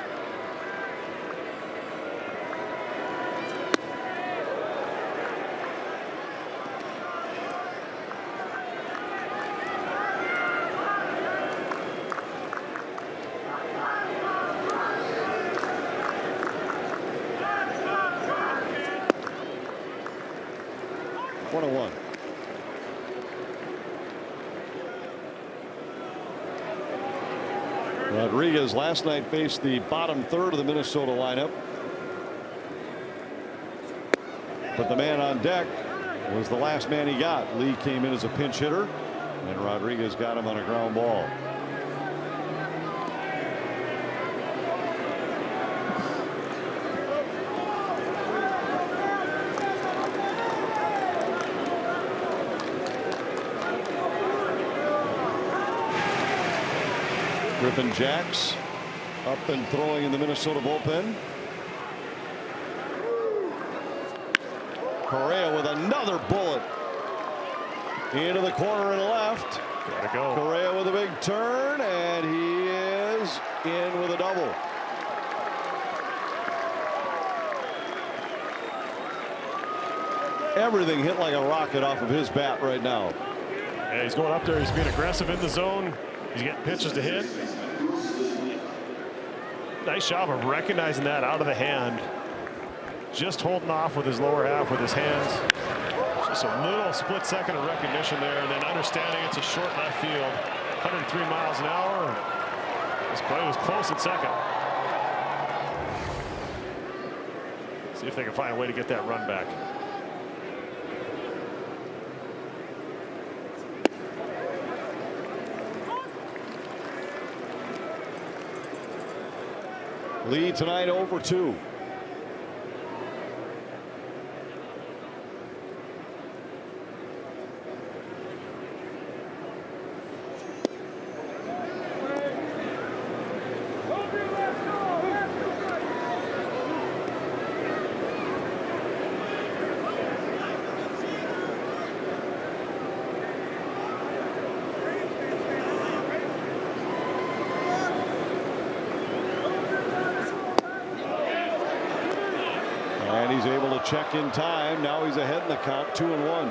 Rodriguez last night faced the bottom third of the Minnesota lineup. But the man on deck was the last man he got. Lee came in as a pinch hitter, and Rodriguez got him on a ground ball. Griffin Jacks up and throwing in the Minnesota bullpen. Correa with another bullet into the corner and left. Gotta go. Correa with a big turn, and he is in with a double. Everything hit like a rocket off of his bat right now. Yeah, he's going up there. He's being aggressive in the zone. He's getting pitches to hit. Nice job of recognizing that out of the hand. Just holding off with his lower half with his hands. Just a little split second of recognition there, and then understanding it's a short left field. 103 miles an hour. This play was close at second. See if they can find a way to get that run back. Lee tonight 0 for 2. And he's able to check in time. Now he's ahead in the count, 2-1.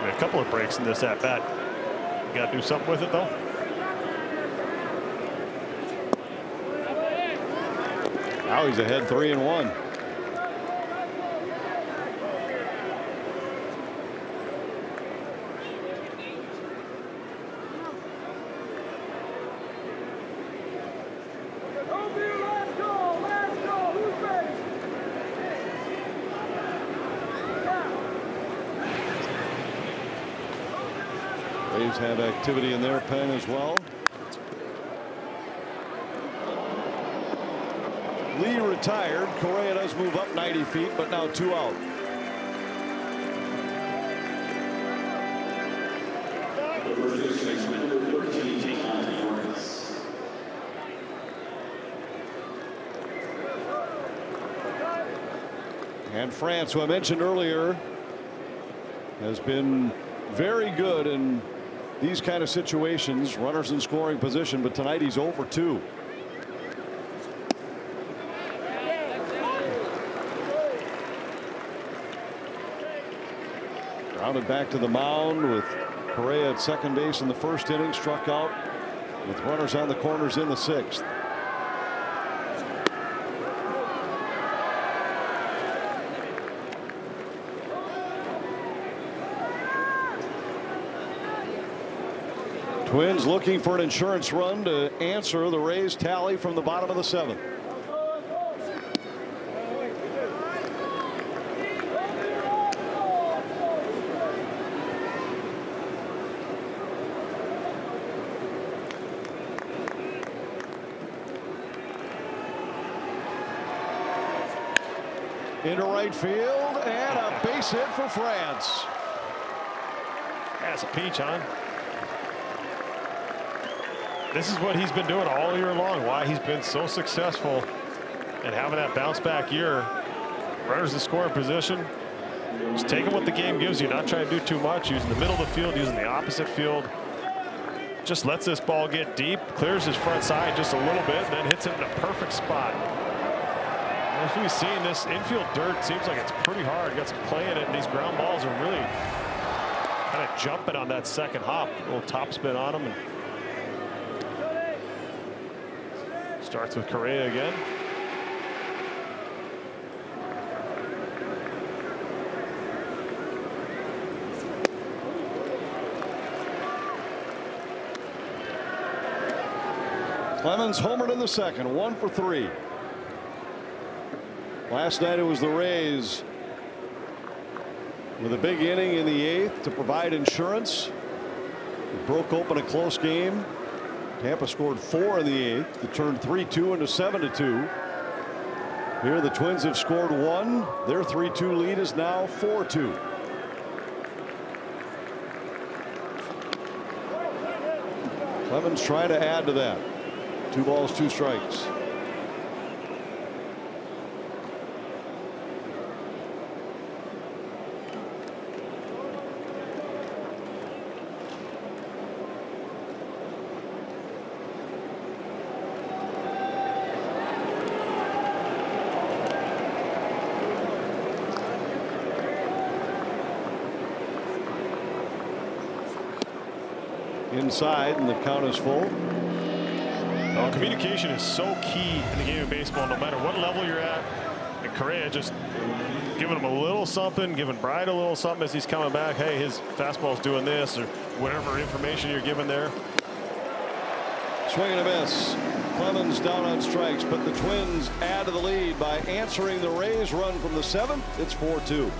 A couple of breaks in this at bat. You got to do something with it, though. Now he's ahead 3-1. Rays have activity in their pen as well. Lee retired. Correa does move up 90 feet, but now 2 out. And France, who I mentioned earlier, has been very good in these kind of situations, runners in scoring position, but tonight he's 0 for 2. Grounded back to the mound with Correa at second base in the first inning, struck out with runners on the corners in the 6th. Twins looking for an insurance run to answer the Rays tally from the bottom of the 7th. Into right field, and a base hit for France. That's a peach, huh? This is what he's been doing all year long. Why he's been so successful and having that bounce back year. Runners in scoring position. Just taking what the game gives you, not trying to do too much. Using the middle of the field, using the opposite field. Just lets this ball get deep, clears his front side just a little bit, and then hits it in a perfect spot. As we've seen, this infield dirt seems like it's pretty hard. Got some play in it, and these ground balls are really kind of jumping on that second hop. A little top spin on them. And starts with Correa again. Clemens homered in the second, 1 for 3. Last night it was the Rays with a big inning in the 8th to provide insurance. It broke open a close game. Tampa scored 4 in the 8th to turn 3-2 into 7-2. Here the Twins have scored 1. Their 3-2 lead is now 4-2. Clemens trying to add to that. 2 balls, 2 strikes. Inside, and the count is full. Well, communication is so key in the game of baseball, no matter what level you're at. And Correa just giving him a little something, giving Bryant a little something as he's coming back. Hey, his fastball's doing this, or whatever information you're giving there. Swing and a miss. Clemens down on strikes, but the Twins add to the lead by answering the Rays run from the 7th. It's 4-2.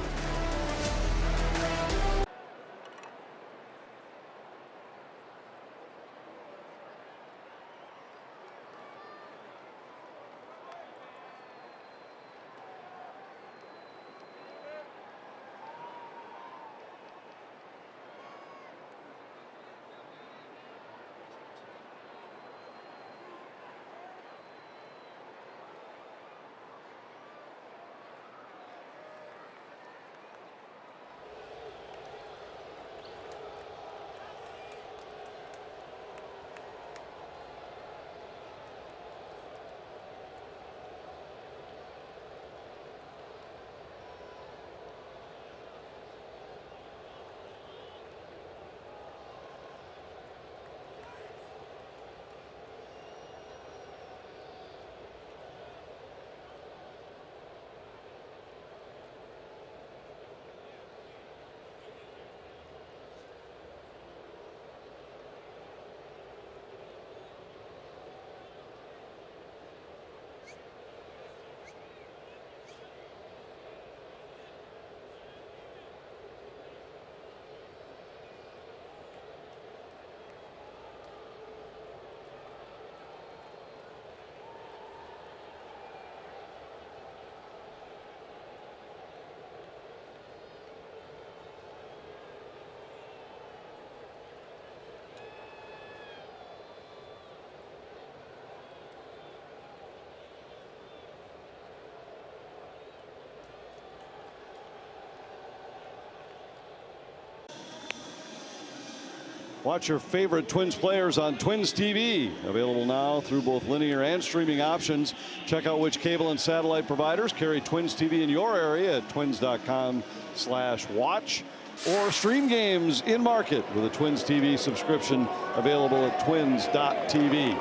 Watch your favorite Twins players on Twins TV. Available now through both linear and streaming options. Check out which cable and satellite providers carry Twins TV in your area at twins.com/watch. Or stream games in market with a Twins TV subscription available at twins.tv.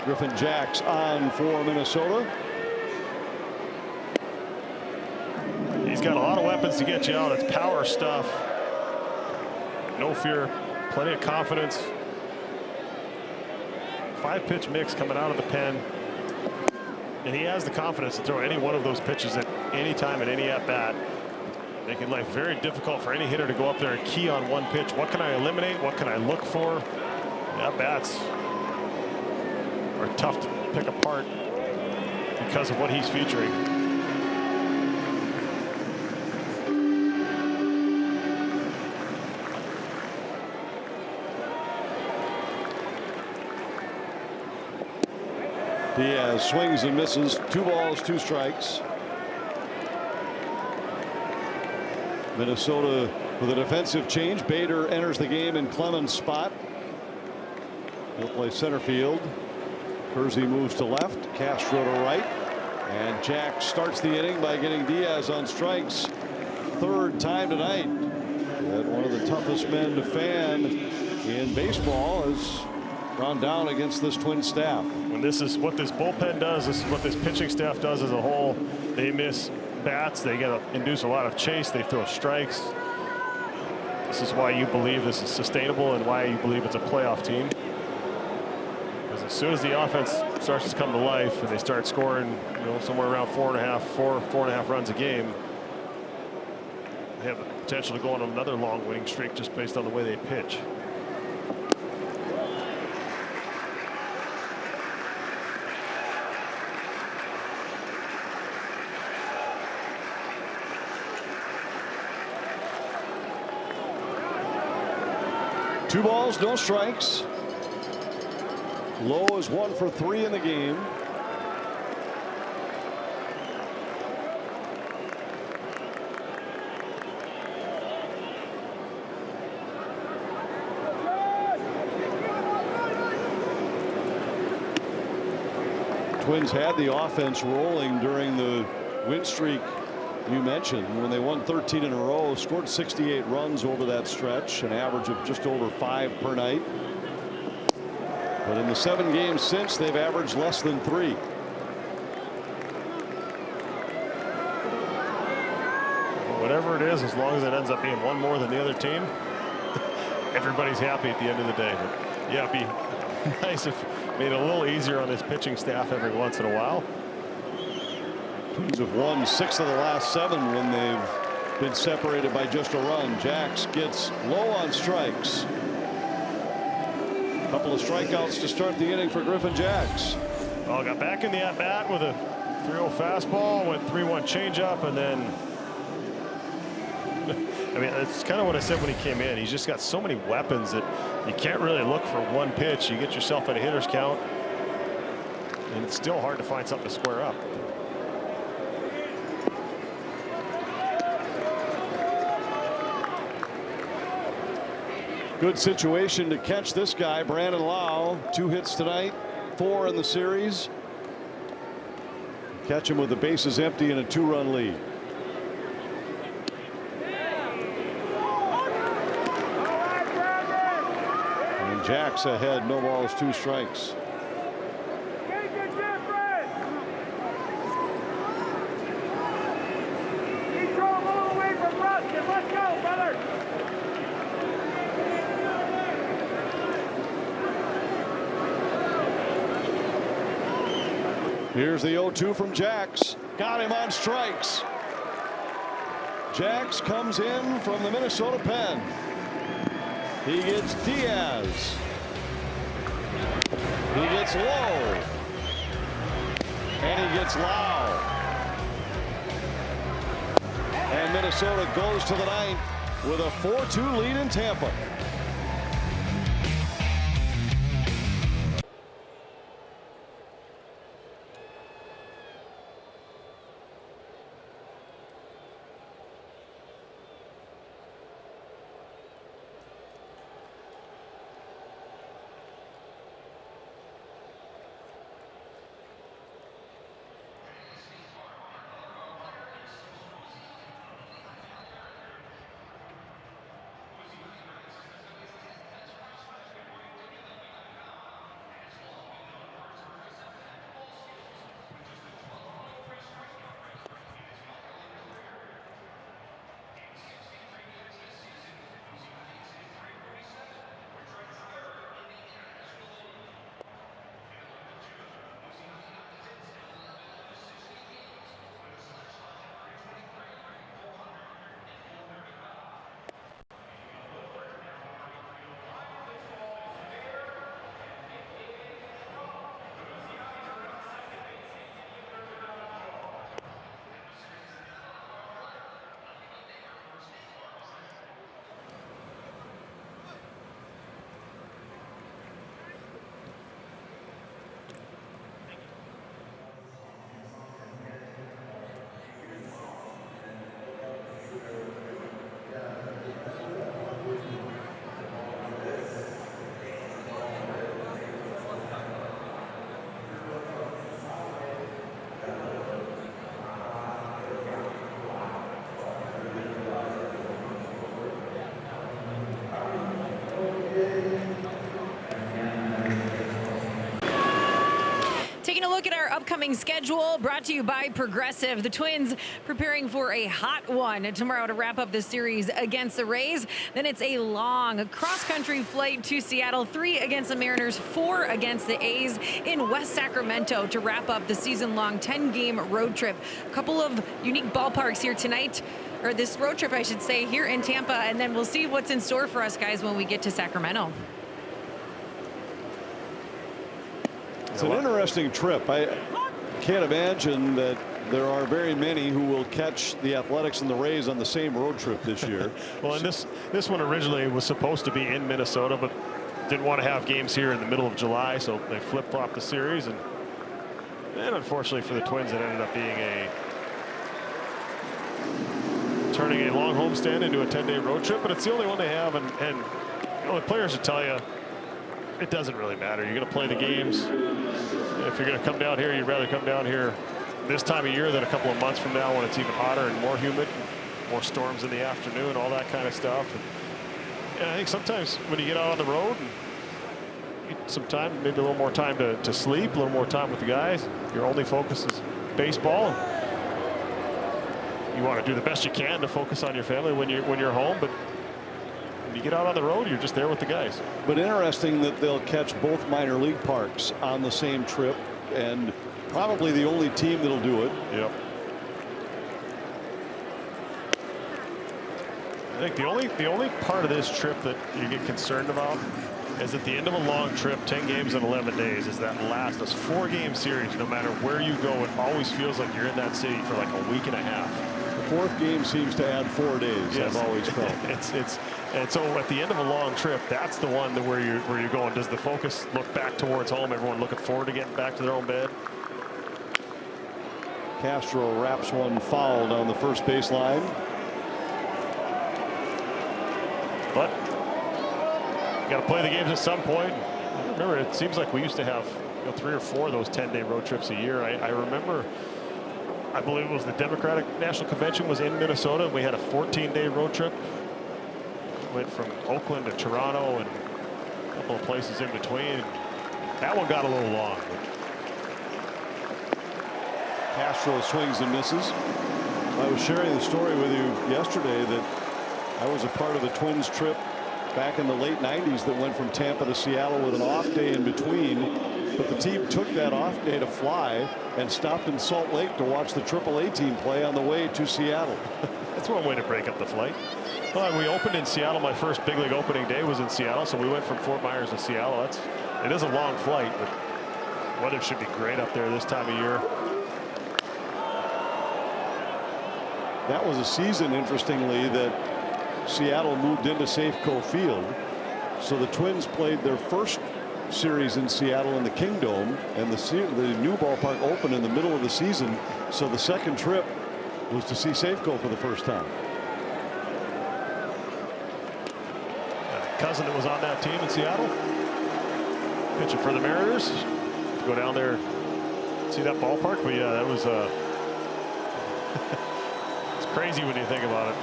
Griffin Jax on for Minnesota. He's got a lot of weapons to get you out. It's power stuff. No fear. Plenty of confidence. 5-pitch mix coming out of the pen. And he has the confidence to throw any one of those pitches at any time, at any at-bat. Making life very difficult for any hitter to go up there and key on one pitch. What can I eliminate? What can I look for? At-bats are tough to pick apart because of what he's featuring. Diaz swings and misses. 2 balls, 2 strikes. Minnesota with a defensive change. Bader enters the game in Clemens' spot. He'll play center field. Kersey moves to left. Castro to right. And Jack starts the inning by getting Diaz on strikes. 3rd time tonight. That one of the toughest men to fan in baseball has gone down against this Twins staff. When this is what this bullpen does, this is what this pitching staff does as a whole. They miss bats, they got to induce a lot of chase, they throw strikes. This is why you believe this is sustainable and why you believe it's a playoff team. Because as soon as the offense starts to come to life and they start scoring, somewhere around 4.5 runs a game, they have the potential to go on another long winning streak just based on the way they pitch. Two balls, no strikes. Lowe is 1 for 3 in the game. Twins had the offense rolling during the win streak you mentioned when they won 13 in a row, scored 68 runs over that stretch, an average of just over 5 per night. But in the 7 games since, they've averaged less than 3. Whatever it is, as long as it ends up being one more than the other team, everybody's happy at the end of the day. But yeah, it'd be nice if it made it a little easier on this pitching staff every once in a while. Twins have won 6 of the last 7 when they've been separated by just a run. Jax gets Lowe on strikes. A couple of strikeouts to start the inning for Griffin Jax. Well, got back in the at-bat with a 3-0 fastball, went 3-1 changeup, and then I mean, it's kind of what I said when he came in. He's just got so many weapons that you can't really look for one pitch. You get yourself at a hitter's count, and it's still hard to find something to square up. Good situation to catch this guy, Brandon Lowe. 2 hits tonight, 4 in the series. Catch him with the bases empty and a 2-run lead. And Jax ahead, no balls, 2 strikes. Here's the 0-2 from Jax. Got him on strikes. Jax comes in from the Minnesota pen. He gets Diaz. He gets Lowe. And he gets Lowe. And Minnesota goes to the 9th with a 4-2 lead in Tampa. look at our upcoming schedule, brought to you by Progressive. The Twins preparing for a hot one tomorrow to wrap up the series against the Rays. Then it's a long cross-country flight to Seattle, 3 against the Mariners, 4 against the A's in West Sacramento to wrap up the season-long 10-game road trip. A couple of unique ballparks here tonight, or this road trip, I should say, here in Tampa, and then we'll see what's in store for us, guys, when we get to Sacramento. It's an interesting trip. I can't imagine that there are very many who will catch the Athletics and the Rays on the same road trip this year. Well, and this one originally was supposed to be in Minnesota, but didn't want to have games here in the middle of July, so they flip-flopped the series. And unfortunately for the Twins, it ended up being turning a long homestand into a 10-day road trip, but it's the only one they have. And you know, the players will tell you, it doesn't really matter. You're going to play the games. If you're going to come down here, you'd rather come down here this time of year than a couple of months from now when it's even hotter and more humid, more storms in the afternoon, all that kind of stuff. And I think sometimes when you get out on the road and get some time, maybe a little more time to sleep, a little more time with the guys, your only focus is baseball. You want to do the best you can to focus on your family when you're home, but when you get out on the road, you're just there with the guys. But interesting that they'll catch both minor league parks on the same trip, and probably the only team that'll do it. Yep. I think the only part of this trip that you get concerned about is at the end of a long trip, 10 games in 11 days, is that this 4-game series. No matter where you go, it always feels like you're in that city for like a week and a half. The 4th game seems to add 4 days. Yes. I've always felt. And so at the end of a long trip, that's the one where you're going. Does the focus look back towards home? Everyone looking forward to getting back to their own bed. Castro wraps one foul down the first baseline. But you got to play the games at some point. Remember, it seems like we used to have 3 or 4 of those 10-day road trips a year. I remember, I believe it was the Democratic National Convention was in Minnesota, and we had a 14-day road trip. Went from Oakland to Toronto and a couple of places in between. That one got a little long. Castro swings and misses. I was sharing the story with you yesterday that I was a part of the Twins trip back in the late 90s that went from Tampa to Seattle with an off day in between. But the team took that off day to fly and stopped in Salt Lake to watch the AAA team play on the way to Seattle. That's one way to break up the flight. Well, we opened in Seattle. My first big league opening day was in Seattle, so we went from Fort Myers to Seattle. It is a long flight, but weather should be great up there this time of year. That was a season, interestingly, that Seattle moved into Safeco Field. So the Twins played their first series in Seattle in the Kingdome, and the new ballpark opened in the middle of the season. So the second trip was to see Safeco for the first time. Cousin that was on that team in Seattle, pitching for the Mariners. Go down there, see that ballpark. But yeah, that was it's crazy when you think about it.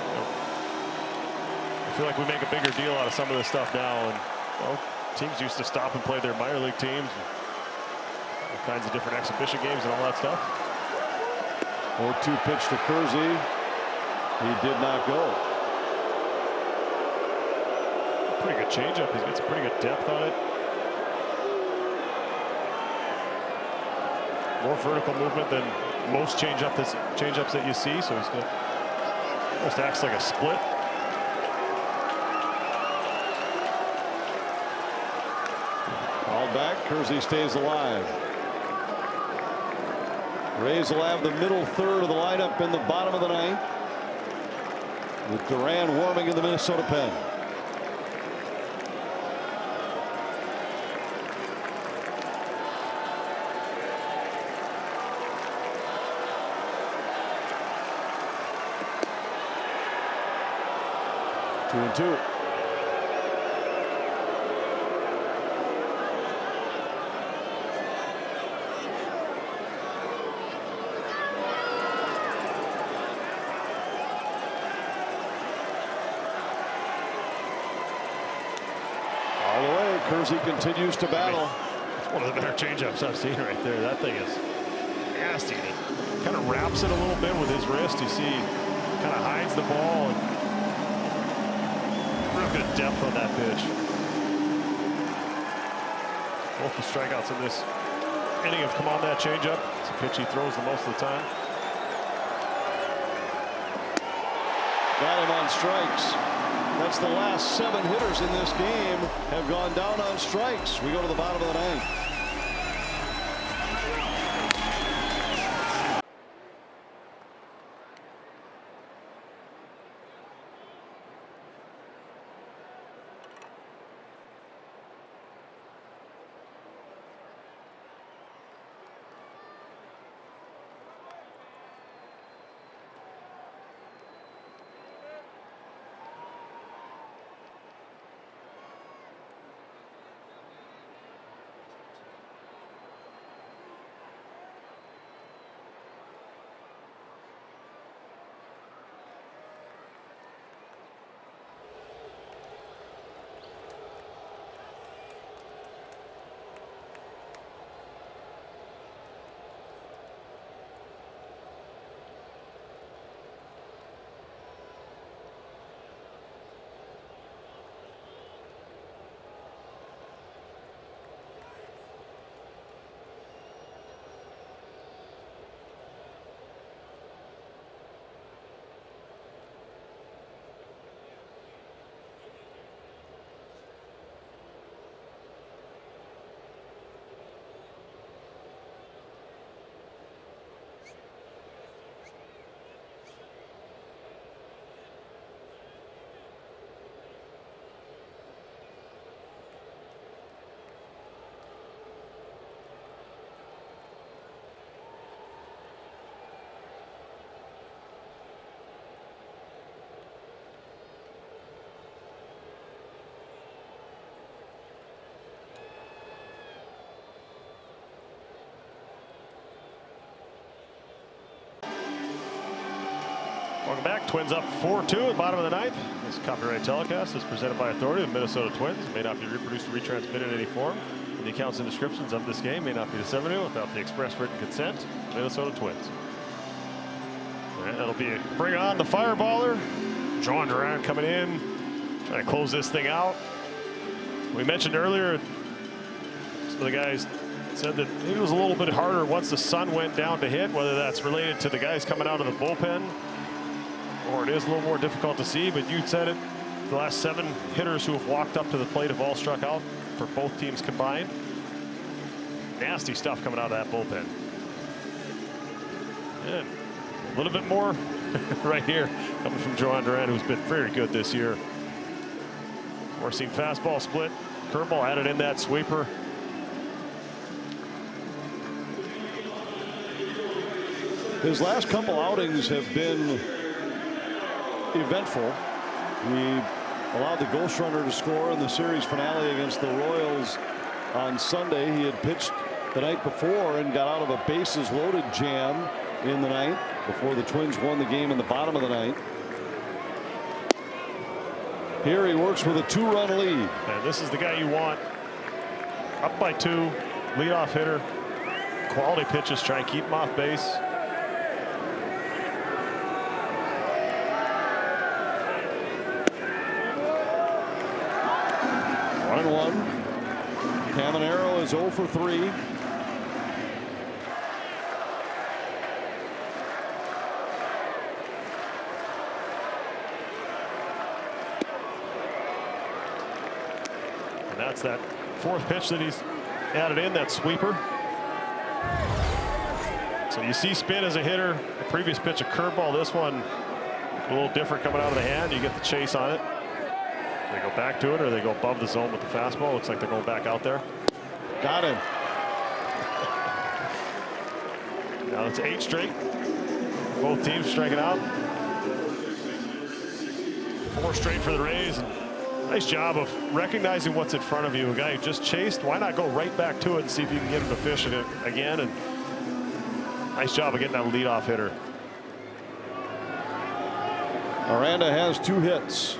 I feel like we make a bigger deal out of some of this stuff now, and teams used to stop and play their minor league teams, all kinds of different exhibition games and all that stuff. 0-2 pitch to Kersey. He did not go. Pretty good changeup. He's got some pretty good depth on it. More vertical movement than most changeups that you see. So he's got almost acts like a split. All back. Kersey stays alive. Rays will have the middle third of the lineup in the bottom of the ninth, with Duran warming in the Minnesota pen. Two and two. All the way, Kersey continues to battle. One of the better changeups I've seen right there. That thing is nasty. He kind of wraps it a little bit with his wrist. You see, kind of hides the ball. And real good depth on that pitch. Both the strikeouts in this inning have come on that changeup. It's a pitch he throws the most of the time. Got him on strikes. That's the last 7 hitters in this game have gone down on strikes. We go to the bottom of the 9th. Welcome back. Twins up 4-2 at the bottom of the 9th. This copyright telecast is presented by authority of the Minnesota Twins. It may not be reproduced or retransmitted in any form. And the accounts and descriptions of this game may not be disseminated without the express written consent of the Minnesota Twins. And that'll be bring on the fireballer. Jhoan Duran coming in, trying to close this thing out. We mentioned earlier, some of the guys said that it was a little bit harder once the sun went down to hit, whether that's related to the guys coming out of the bullpen, or it is a little more difficult to see. But you said it, the last 7 hitters who have walked up to the plate have all struck out for both teams combined. Nasty stuff coming out of that bullpen. And a little bit more right here coming from Jhoan Duran, who's been very good this year. We're seeing fastball split, curveball added in that sweeper. His last couple outings have been eventful. He allowed the ghost runner to score in the series finale against the Royals on Sunday. He had pitched the night before and got out of a bases loaded jam in the 9th before the Twins won the game in the bottom of the 9th. Here he works with a 2-run lead. And this is the guy you want. Up by 2, leadoff hitter. Quality pitches, try and keep him off base. 1-1. Caminero is 0 for 3. And that's that 4th pitch that he's added in, that sweeper. So you see spin as a hitter. The previous pitch, a curveball. This one a little different coming out of the hand. You get the chase on it. They go back to it, or they go above the zone with the fastball. Looks like they're going back out there. Got him. Now it's 8 straight. Both teams striking out. 4 straight for the Rays. And nice job of recognizing what's in front of you. A guy who just chased, why not go right back to it and see if you can get him to fish it again? And nice job of getting that leadoff hitter. Aranda has 2 hits.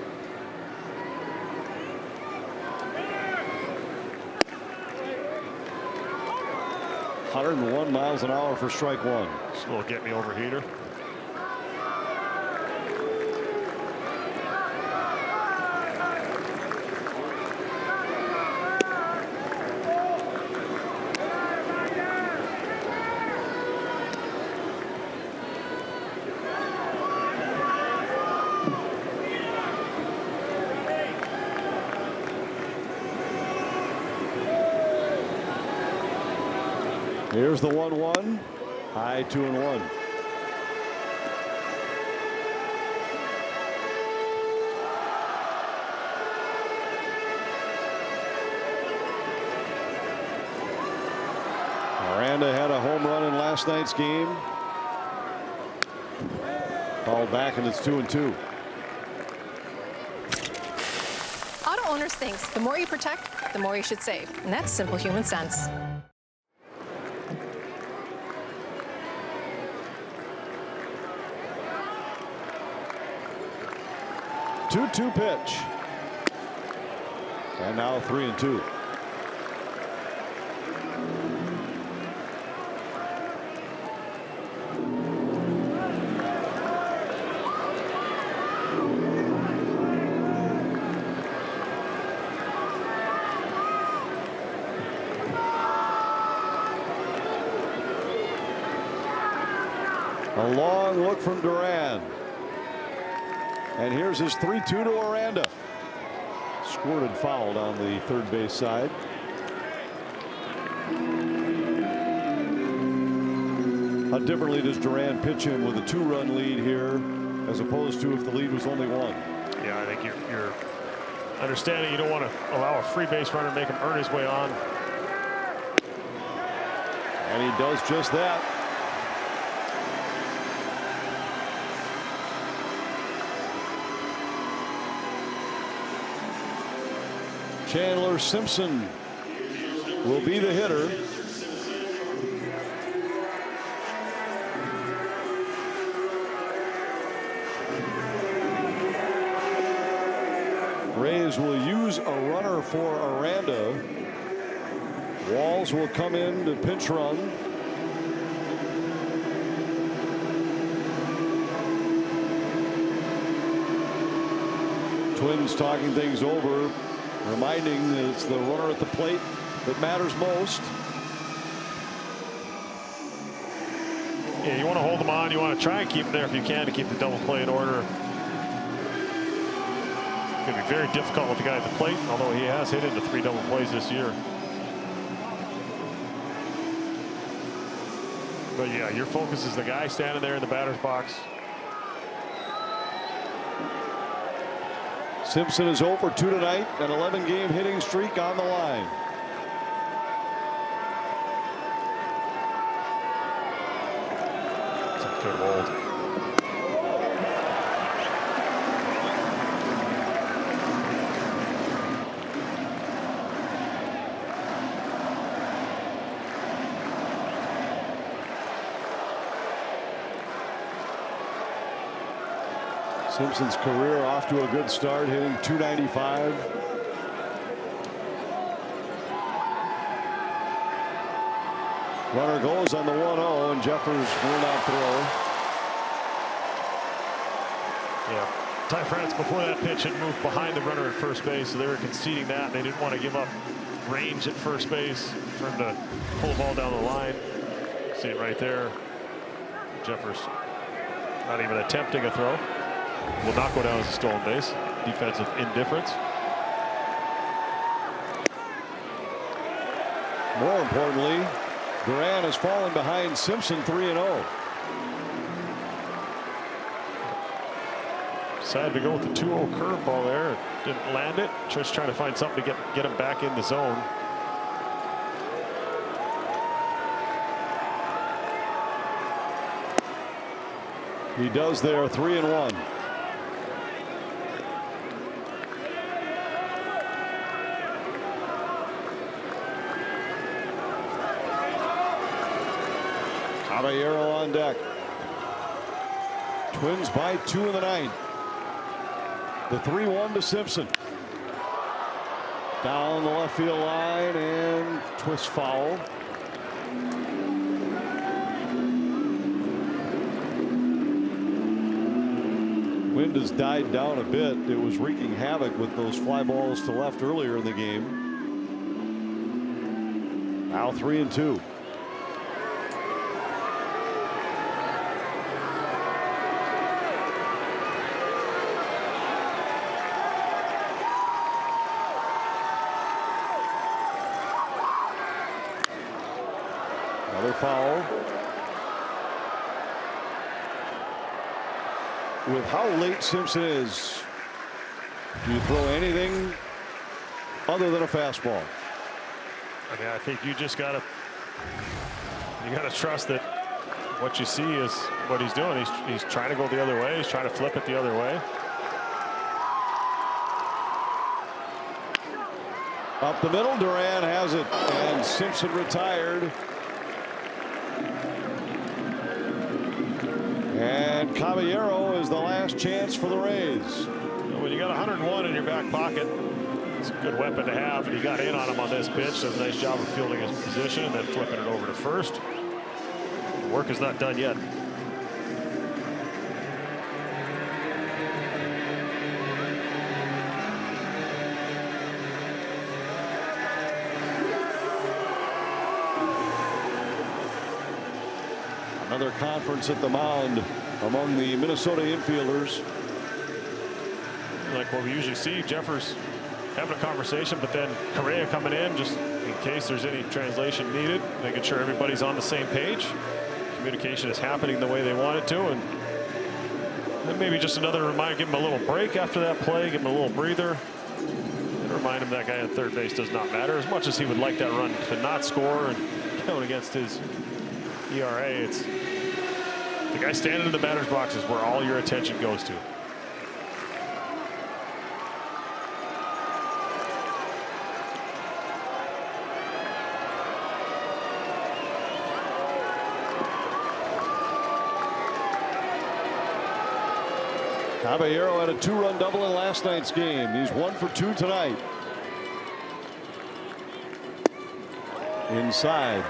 101 miles an hour for strike one. Just a little get me over heater. Here's the 1-1. High 2-1. Aranda had a home run in last night's game. Called back, and it's 2-2. Auto owners thinks the more you protect, the more you should save. And that's simple human sense. 2-2 pitch. And now 3-2. A long look from Duran. And here's his 3-2 to Aranda. Squirted fouled on the third base side. How differently does Duran pitch him with a 2-run lead here as opposed to if the lead was only 1? Yeah, I think you're understanding you don't want to allow a free base runner to make him earn his way on. And he does just that. Chandler Simpson will be the hitter. Rays will use a runner for Aranda. Walls will come in to pinch run. Twins talking things over, reminding that it's the runner at the plate that matters most. Yeah, you want to hold them on. You want to try and keep them there if you can to keep the double play in order. It's going to be very difficult with the guy at the plate, although he has hit into 3 double plays this year. But yeah, your focus is the guy standing there in the batter's box. Simpson is 0 for 2 tonight, an 11-game hitting streak on the line. It's a good hold. Simpson's career off to a good start, hitting .295. Runner goes on the 1-0, and Jeffers will not throw. Yeah, Ty France before that pitch had moved behind the runner at first base, so they were conceding that. They didn't want to give up range at first base for him to pull the ball down the line. See it right there. Jeffers not even attempting a throw. Will not go down as a stolen base. Defensive indifference. More importantly, Duran has fallen behind Simpson 3-0. Decided to go with the 2-0 curveball there. Didn't land it. Just trying to find something to get him back in the zone. He does there, 3-1. Caballero on deck. Twins by 2 in the ninth. The 3-1 to Simpson. Down the left field line and twist foul. wind has died down a bit. It was wreaking havoc with those fly balls to left earlier in the game. Now 3-2. Another foul. With how late Simpson is, do you throw anything other than a fastball? I mean, I think you just gotta trust that what you see is what he's doing. He's trying to go the other way. He's trying to flip it the other way. Up the middle, Duran has it, and Simpson retired. And Caballero is the last chance for the Rays. When you got 101 in your back pocket, it's a good weapon to have, and he got in on him on this pitch. Does a nice job of fielding his position and then flipping it over to first. The work is not done yet. Another conference at the mound among the Minnesota infielders. Like what we usually see, Jeffers having a conversation, but then Correa coming in just in case there's any translation needed, making sure everybody's on the same page. Communication is happening the way they want it to, and maybe just another reminder, give him a little break after that play, give him a little breather, and remind him that guy at third base does not matter. As much as he would like that run to not score and going against his ERA, it's the guy standing in the batter's box is where all your attention goes to. Caballero had a 2-run double in last night's game. He's 1 for 2 tonight. Inside.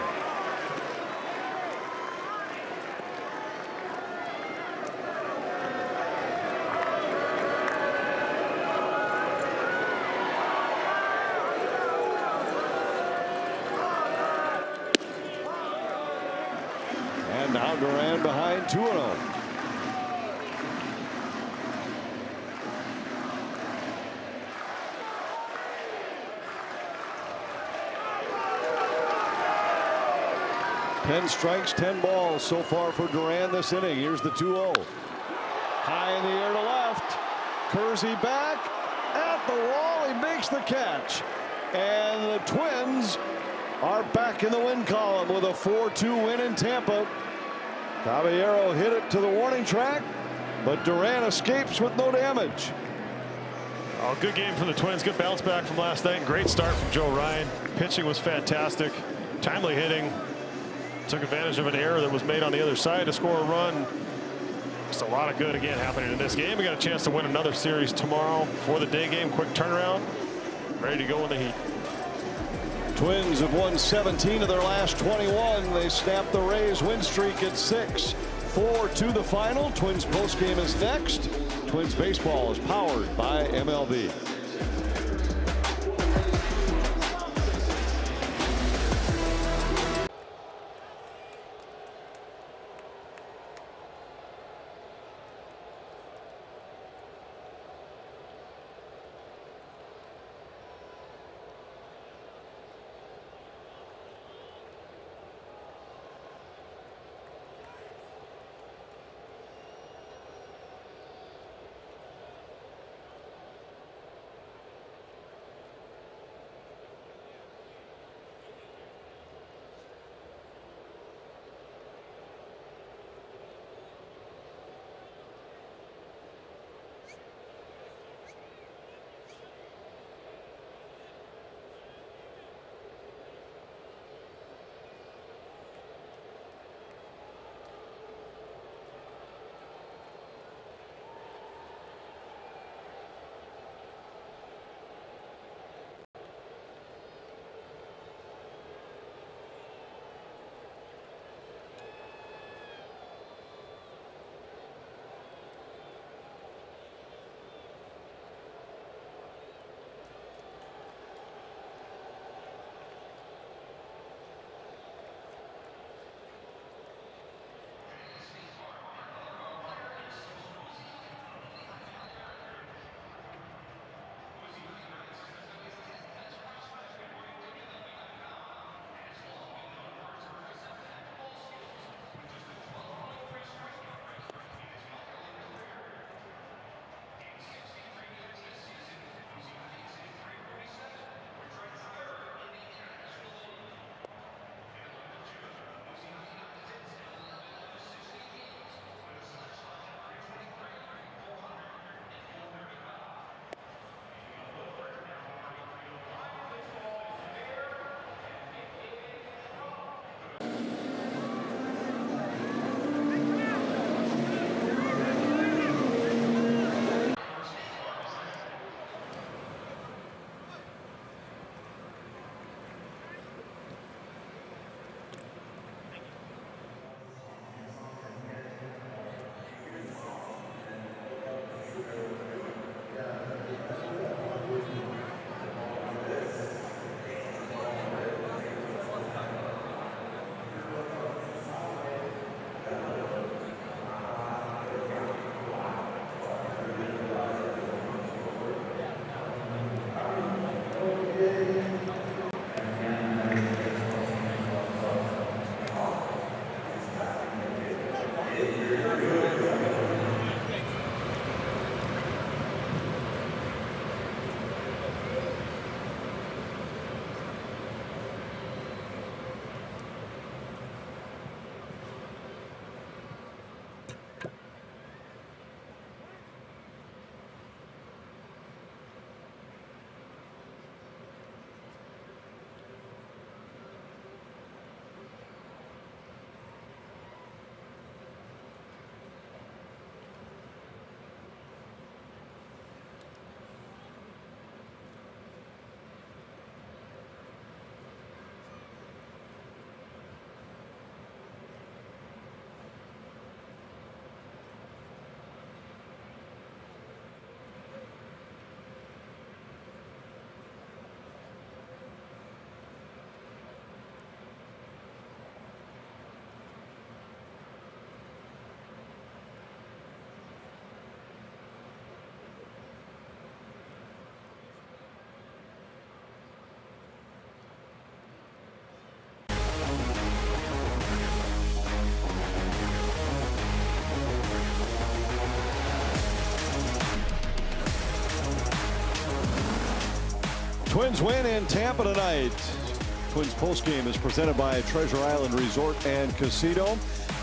And now Duran behind 2-0. Ten strikes, 10 balls so far for Duran this inning. Here's the 2-0. High in the air to left. Kersey back at the wall. He makes the catch. And the Twins are back in the win column with a 4-2 win in Tampa. Caballero hit it to the warning track, but Duran escapes with no damage. Oh, good game from the Twins. Good bounce back from last night. Great start from Joe Ryan. Pitching was fantastic. Timely hitting. Took advantage of an error that was made on the other side to score a run. Just a lot of good again happening in this game. We got a chance to win another series tomorrow for the day game. Quick turnaround. Ready to go in the heat. Twins have won 17 of their last 21. They snapped the Rays win streak at 6. 4 to the final. Twins postgame is next. Twins baseball is powered by MLB. Twins win in Tampa tonight. Twins postgame is presented by Treasure Island Resort and Casino.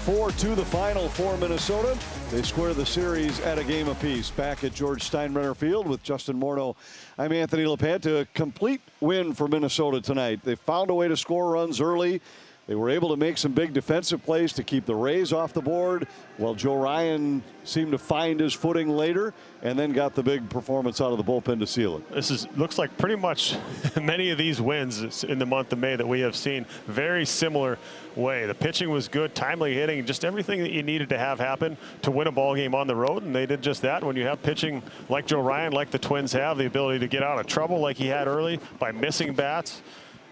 4-2 the final for Minnesota. They square the series at a game apiece. Back at George Steinbrenner Field with Justin Morneau, I'm Anthony LaPanta. A complete win for Minnesota tonight. They found a way to score runs early. They were able to make some big defensive plays to keep the Rays off the board, while Joe Ryan seemed to find his footing later and then got the big performance out of the bullpen to seal it. This looks like pretty much many of these wins in the month of May that we have seen very similar way. The pitching was good, timely hitting, just everything that you needed to have happen to win a ball game on the road, and they did just that. When you have pitching like Joe Ryan, like the Twins have, the ability to get out of trouble like he had early by missing bats,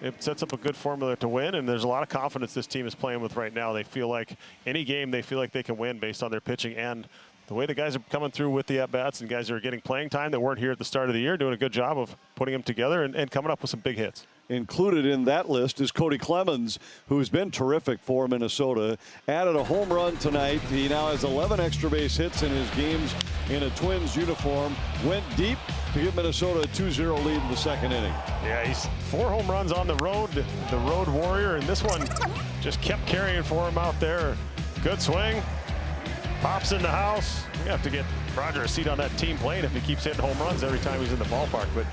it sets up a good formula to win, and there's a lot of confidence this team is playing with right now. They feel like any game they feel like they can win based on their pitching and the way the guys are coming through with the at-bats, and guys are getting playing time that weren't here at the start of the year, doing a good job of putting them together and coming up with some big hits. Included in that list is Cody Clemens, who's been terrific for Minnesota. Added a home run tonight. He now has 11 extra base hits in his games in a Twins uniform. Went deep to give Minnesota a 2-0 lead in the second inning. Yeah, he's 4 home runs on the road warrior, and this one just kept carrying for him out there. Good swing. Pops in the house. We have to get Roger a seat on that team plane if he keeps hitting home runs every time he's in the ballpark. But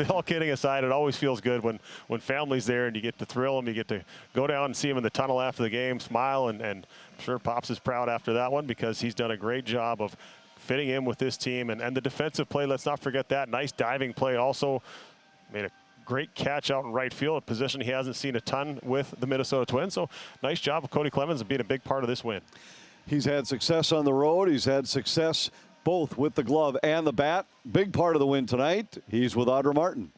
all kidding aside, it always feels good when family's there and you get to thrill them. You get to go down and see him in the tunnel after the game, smile, and I'm sure Pops is proud after that one because he's done a great job of fitting in with this team. And the defensive play, let's not forget that. Nice diving play also. Made a great catch out in right field, a position he hasn't seen a ton with the Minnesota Twins. So nice job of Cody Clemens being a big part of this win. He's had success on the road. He's had success both with the glove and the bat. Big part of the win tonight. He's with Audra Martin.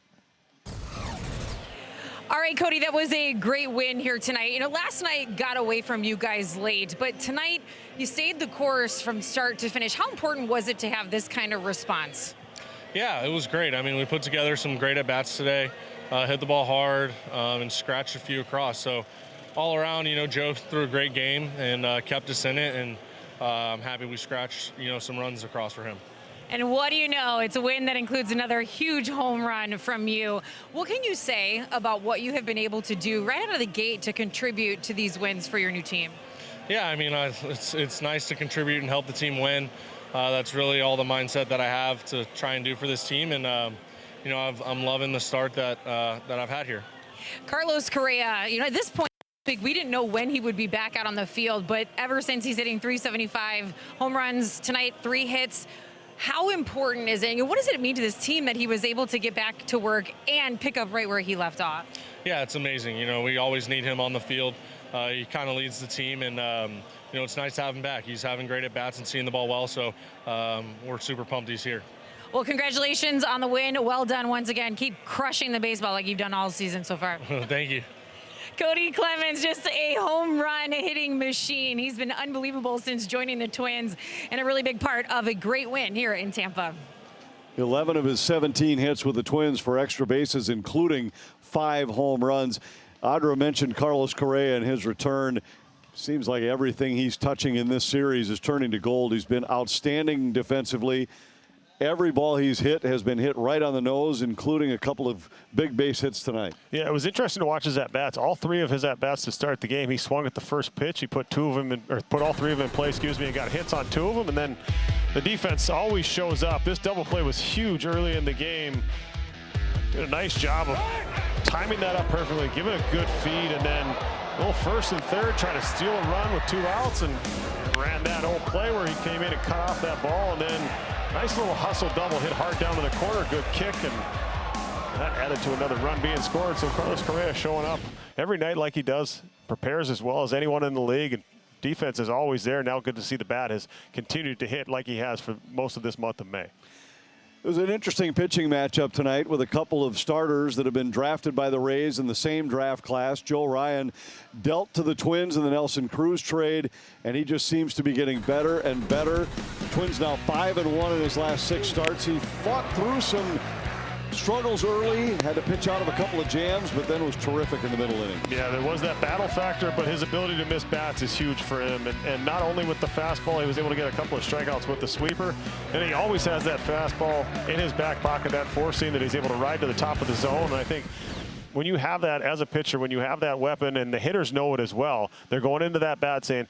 All right, Cody, that was a great win here tonight. You know, last night got away from you guys late, but tonight you stayed the course from start to finish. How important was it to have this kind of response? Yeah, it was great. I mean, we put together some great at-bats today, hit the ball hard, and scratched a few across. So all around, you know, Joe threw a great game and kept us in it, and I'm happy we scratched, you know, some runs across for him. And what do you know? It's a win that includes another huge home run from you. What can you say about what you have been able to do right out of the gate to contribute to these wins for your new team? Yeah, I mean, it's nice to contribute and help the team win. That's really all the mindset that I have to try and do for this team, and you know, I'm loving the start that I've had here. Carlos Correa, you know, at this point, we didn't know when he would be back out on the field, but ever since he's hitting .375 home runs tonight, 3 hits, how important is it? And what does it mean to this team that he was able to get back to work and pick up right where he left off? Yeah, it's amazing. You know, we always need him on the field. He kind of leads the team, and you know, it's nice to have him back. He's having great at-bats and seeing the ball well, so we're super pumped he's here. Well, congratulations on the win. Well done once again. Keep crushing the baseball like you've done all season so far. Thank you. Cody Clemens, just a home run hitting machine. He's been unbelievable since joining the Twins and a really big part of a great win here in Tampa. 11 of his 17 hits with the Twins for extra bases, including 5 home runs. Audra mentioned Carlos Correa and his return. Seems like everything he's touching in this series is turning to gold. He's been outstanding defensively. Every ball he's hit has been hit right on the nose, including a couple of big base hits tonight. Yeah, it was interesting to watch his at-bats. All 3 of his at-bats to start the game, he swung at the first pitch. He put 2 of them in, or put all 3 of them in play, and got hits on 2 of them. And then the defense always shows up. This double play was huge early in the game. Did a nice job of timing that up perfectly, giving a good feed, and then a little first and third, trying to steal a run with 2 outs, and ran that old play where he came in and cut off that ball, and then nice little hustle double, hit hard down to the corner, good kick, and that added to another run being scored. So Carlos Correa showing up every night like he does, prepares as well as anyone in the league, and defense is always there. Now good to see the bat has continued to hit like he has for most of this month of May. It was an interesting pitching matchup tonight with a couple of starters that have been drafted by the Rays in the same draft class. Joe Ryan dealt to the Twins in the Nelson Cruz trade, and he just seems to be getting better and better. Twins now 5-1 in his last 6 starts. He fought through some struggles early, had to pitch out of a couple of jams, but then was terrific in the middle inning. Yeah, there was that battle factor, but his ability to miss bats is huge for him. And not only with the fastball, he was able to get a couple of strikeouts with the sweeper. And he always has that fastball in his back pocket, that four seam that he's able to ride to the top of the zone. And I think when you have that as a pitcher, when you have that weapon, and the hitters know it as well, they're going into that bat saying,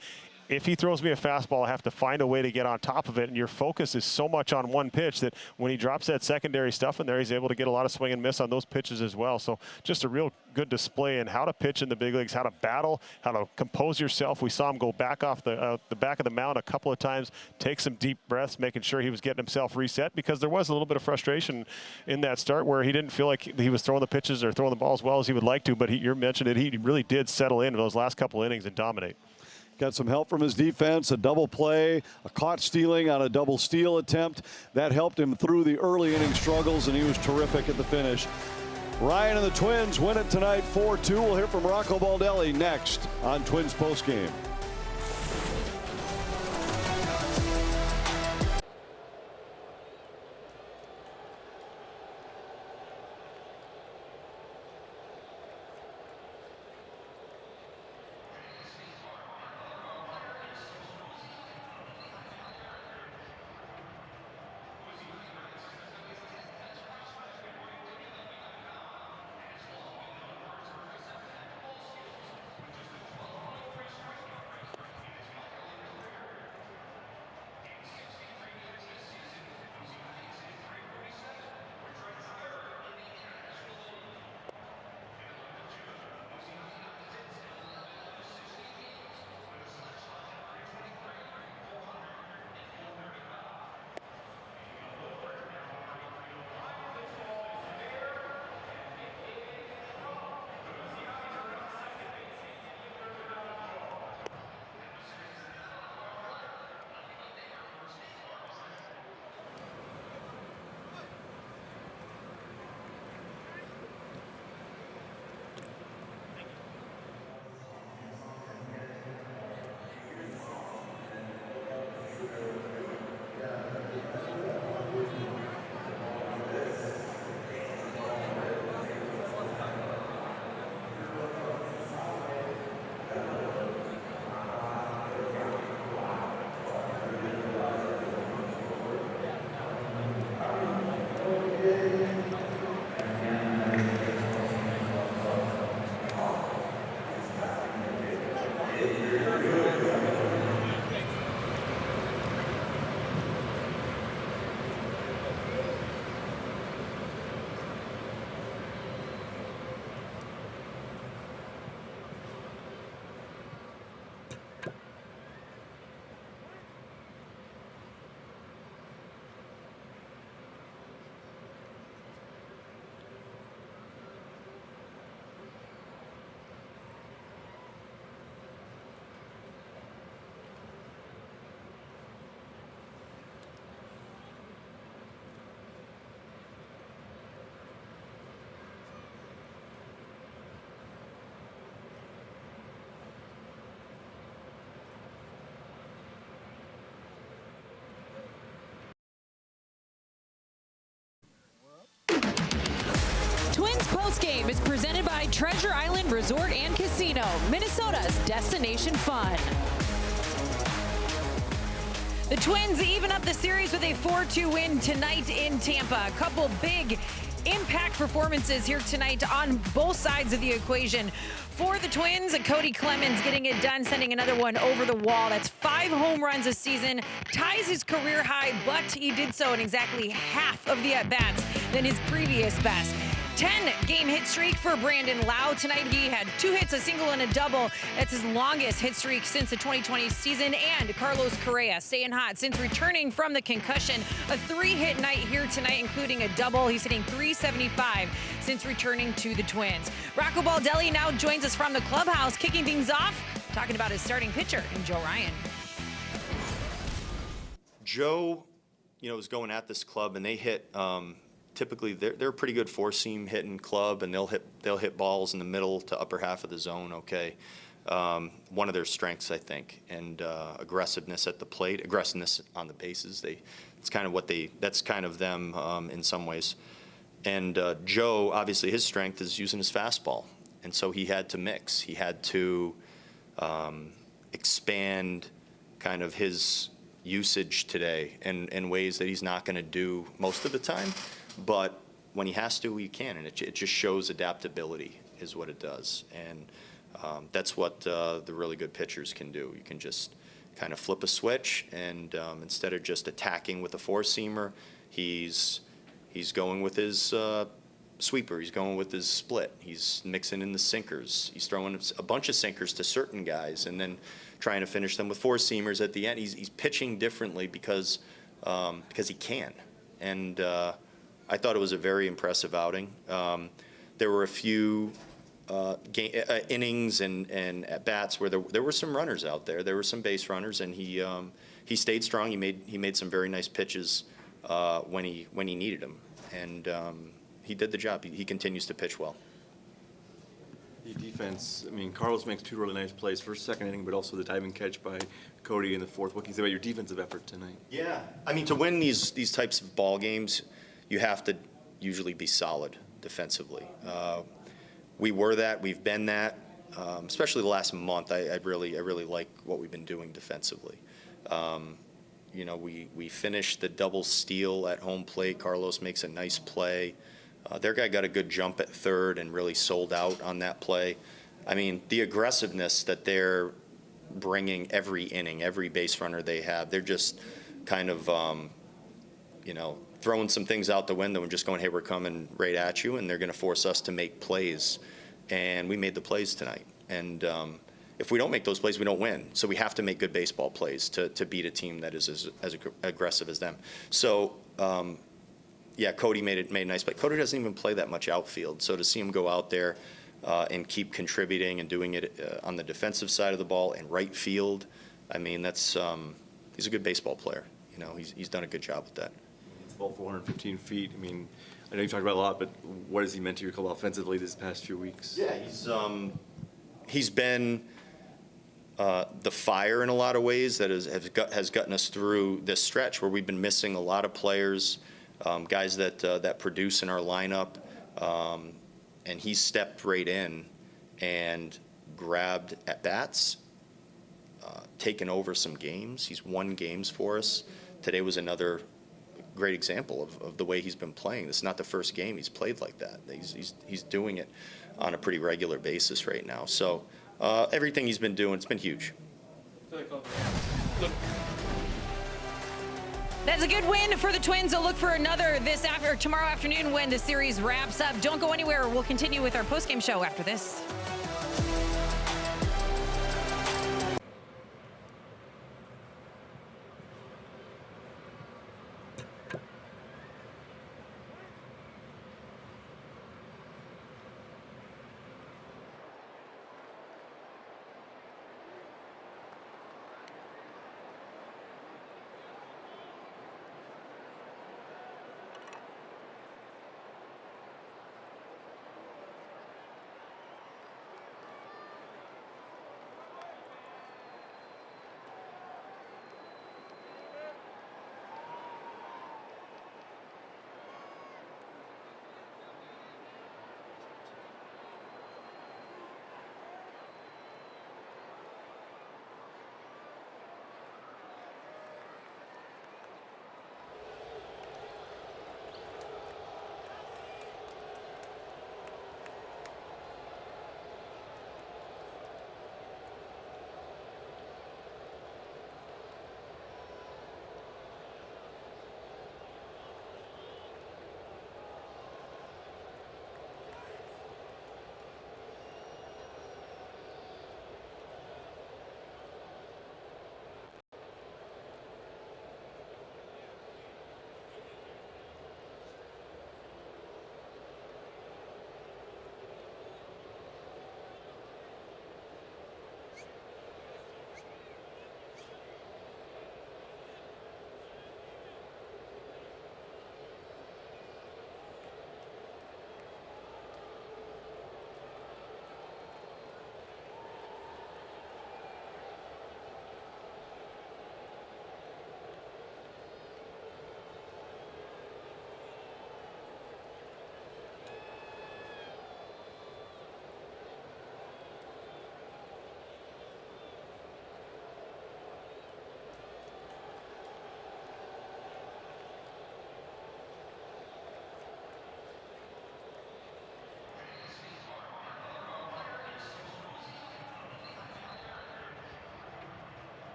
if he throws me a fastball, I have to find a way to get on top of it. And your focus is so much on one pitch that when he drops that secondary stuff in there, he's able to get a lot of swing and miss on those pitches as well. So just a real good display in how to pitch in the big leagues, how to battle, how to compose yourself. We saw him go back off the back of the mound a couple of times, take some deep breaths, making sure he was getting himself reset, because there was a little bit of frustration in that start where he didn't feel like he was throwing the pitches or throwing the ball as well as he would like to. But you mentioned it, he really did settle in those last couple innings and dominate. Got some help from his defense, a double play, a caught stealing on a double steal attempt. That helped him through the early inning struggles, and he was terrific at the finish. Ryan and the Twins win it tonight 4-2. We'll hear from Rocco Baldelli next on Twins Postgame. Twins Postgame is presented by Treasure Island Resort and Casino, Minnesota's destination fun. The Twins even up the series with a 4-2 win tonight in Tampa. A couple big impact performances here tonight on both sides of the equation. For the Twins, Cody Clemens getting it done, sending another one over the wall. That's 5 home runs this season, ties his career high, but he did so in exactly half of the at-bats than his previous best. 10-game hit streak for Brandon Lowe. Tonight he had 2 hits, a single, and a double. That's his longest hit streak since the 2020 season. And Carlos Correa staying hot since returning from the concussion. A 3-hit night here tonight, including a double. He's hitting .375 since returning to the Twins. Rocco Baldelli now joins us from the clubhouse, kicking things off, talking about his starting pitcher in Joe Ryan. Joe, is going at this club, and they hit. Typically, they're a pretty good four-seam hitting club, and they'll hit balls in the middle to upper half of the zone. Okay, one of their strengths, I think, and aggressiveness at the plate, aggressiveness on the bases. That's kind of them in some ways. And Joe, obviously, his strength is using his fastball. And so he had to mix. He had to expand kind of his usage today in ways that he's not going to do most of the time. But when he has to, he can. And it just shows adaptability is what it does. And that's what the really good pitchers can do. You can just kind of flip a switch, and instead of just attacking with a four-seamer, he's going with his sweeper. He's going with his split. He's mixing in the sinkers. He's throwing a bunch of sinkers to certain guys and then trying to finish them with four-seamers at the end. He's pitching differently because he can. And I thought it was a very impressive outing. There were a few innings and at-bats where there were some runners out there. There were some base runners, and he stayed strong. He made some very nice pitches when he needed them. And he did the job. He continues to pitch well. The defense, I mean, Carlos makes two really nice plays, first, second inning, but also the diving catch by Cody in the fourth. What can you say about your defensive effort tonight? Yeah. I mean, to win these types of ball games, you have to usually be solid defensively. We were that. We've been that. Especially the last month, I really like what we've been doing defensively. You know, we finished the double steal at home plate. Carlos makes a nice play. Their guy got a good jump at third and really sold out on that play. I mean, the aggressiveness that they're bringing every inning, every base runner they have, they're just kind of, you know, throwing some things out the window and just going, hey, we're coming right at you, and they're going to force us to make plays. And we made the plays tonight. And if we don't make those plays, we don't win. So we have to make good baseball plays to beat a team that is as aggressive as them. So, yeah, Cody made a nice play. Cody doesn't even play that much outfield. So to see him go out there and keep contributing and doing it on the defensive side of the ball and right field, I mean, that's he's a good baseball player. You know, he's done a good job with that. It's about 415 feet. I mean, I know you talked about it a lot, but what has he meant to your club offensively this past few weeks? Yeah, he's been the fire in a lot of ways that has gotten us through this stretch where we've been missing a lot of players, guys that produce in our lineup, and he stepped right in and grabbed at bats, taken over some games. He's won games for us. Today was another great example of the way he's been playing. This is not the first game he's played like that. He's doing it on a pretty regular basis right now. So everything he's been doing, it's been huge. That's a good win for the Twins. They'll look for another tomorrow afternoon when the series wraps up. Don't go anywhere. We'll continue with our postgame show after this.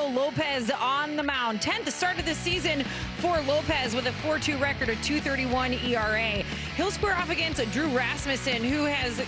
Mario Lopez on the mound. 10th start of the season for Lopez with a 4.2 record, a 2.31 ERA. He'll square off against Drew Rasmussen, who has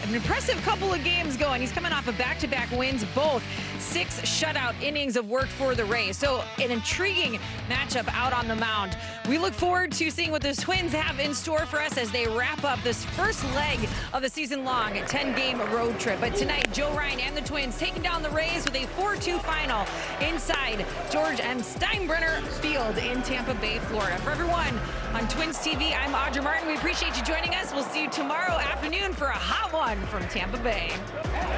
an impressive couple of games going. He's coming off of back-to-back wins, both 6 shutout innings of work for the Rays. So an intriguing matchup out on the mound. We look forward to seeing what the Twins have in store for us as they wrap up this first leg of the season-long 10-game road trip. But tonight, Joe Ryan and the Twins taking down the Rays with a 4-2 final inside George M. Steinbrenner Field in Tampa Bay, Florida. For everyone on Twins TV, I'm Audra Martin. We appreciate you joining us. We'll see you tomorrow afternoon for a hot one from Tampa Bay.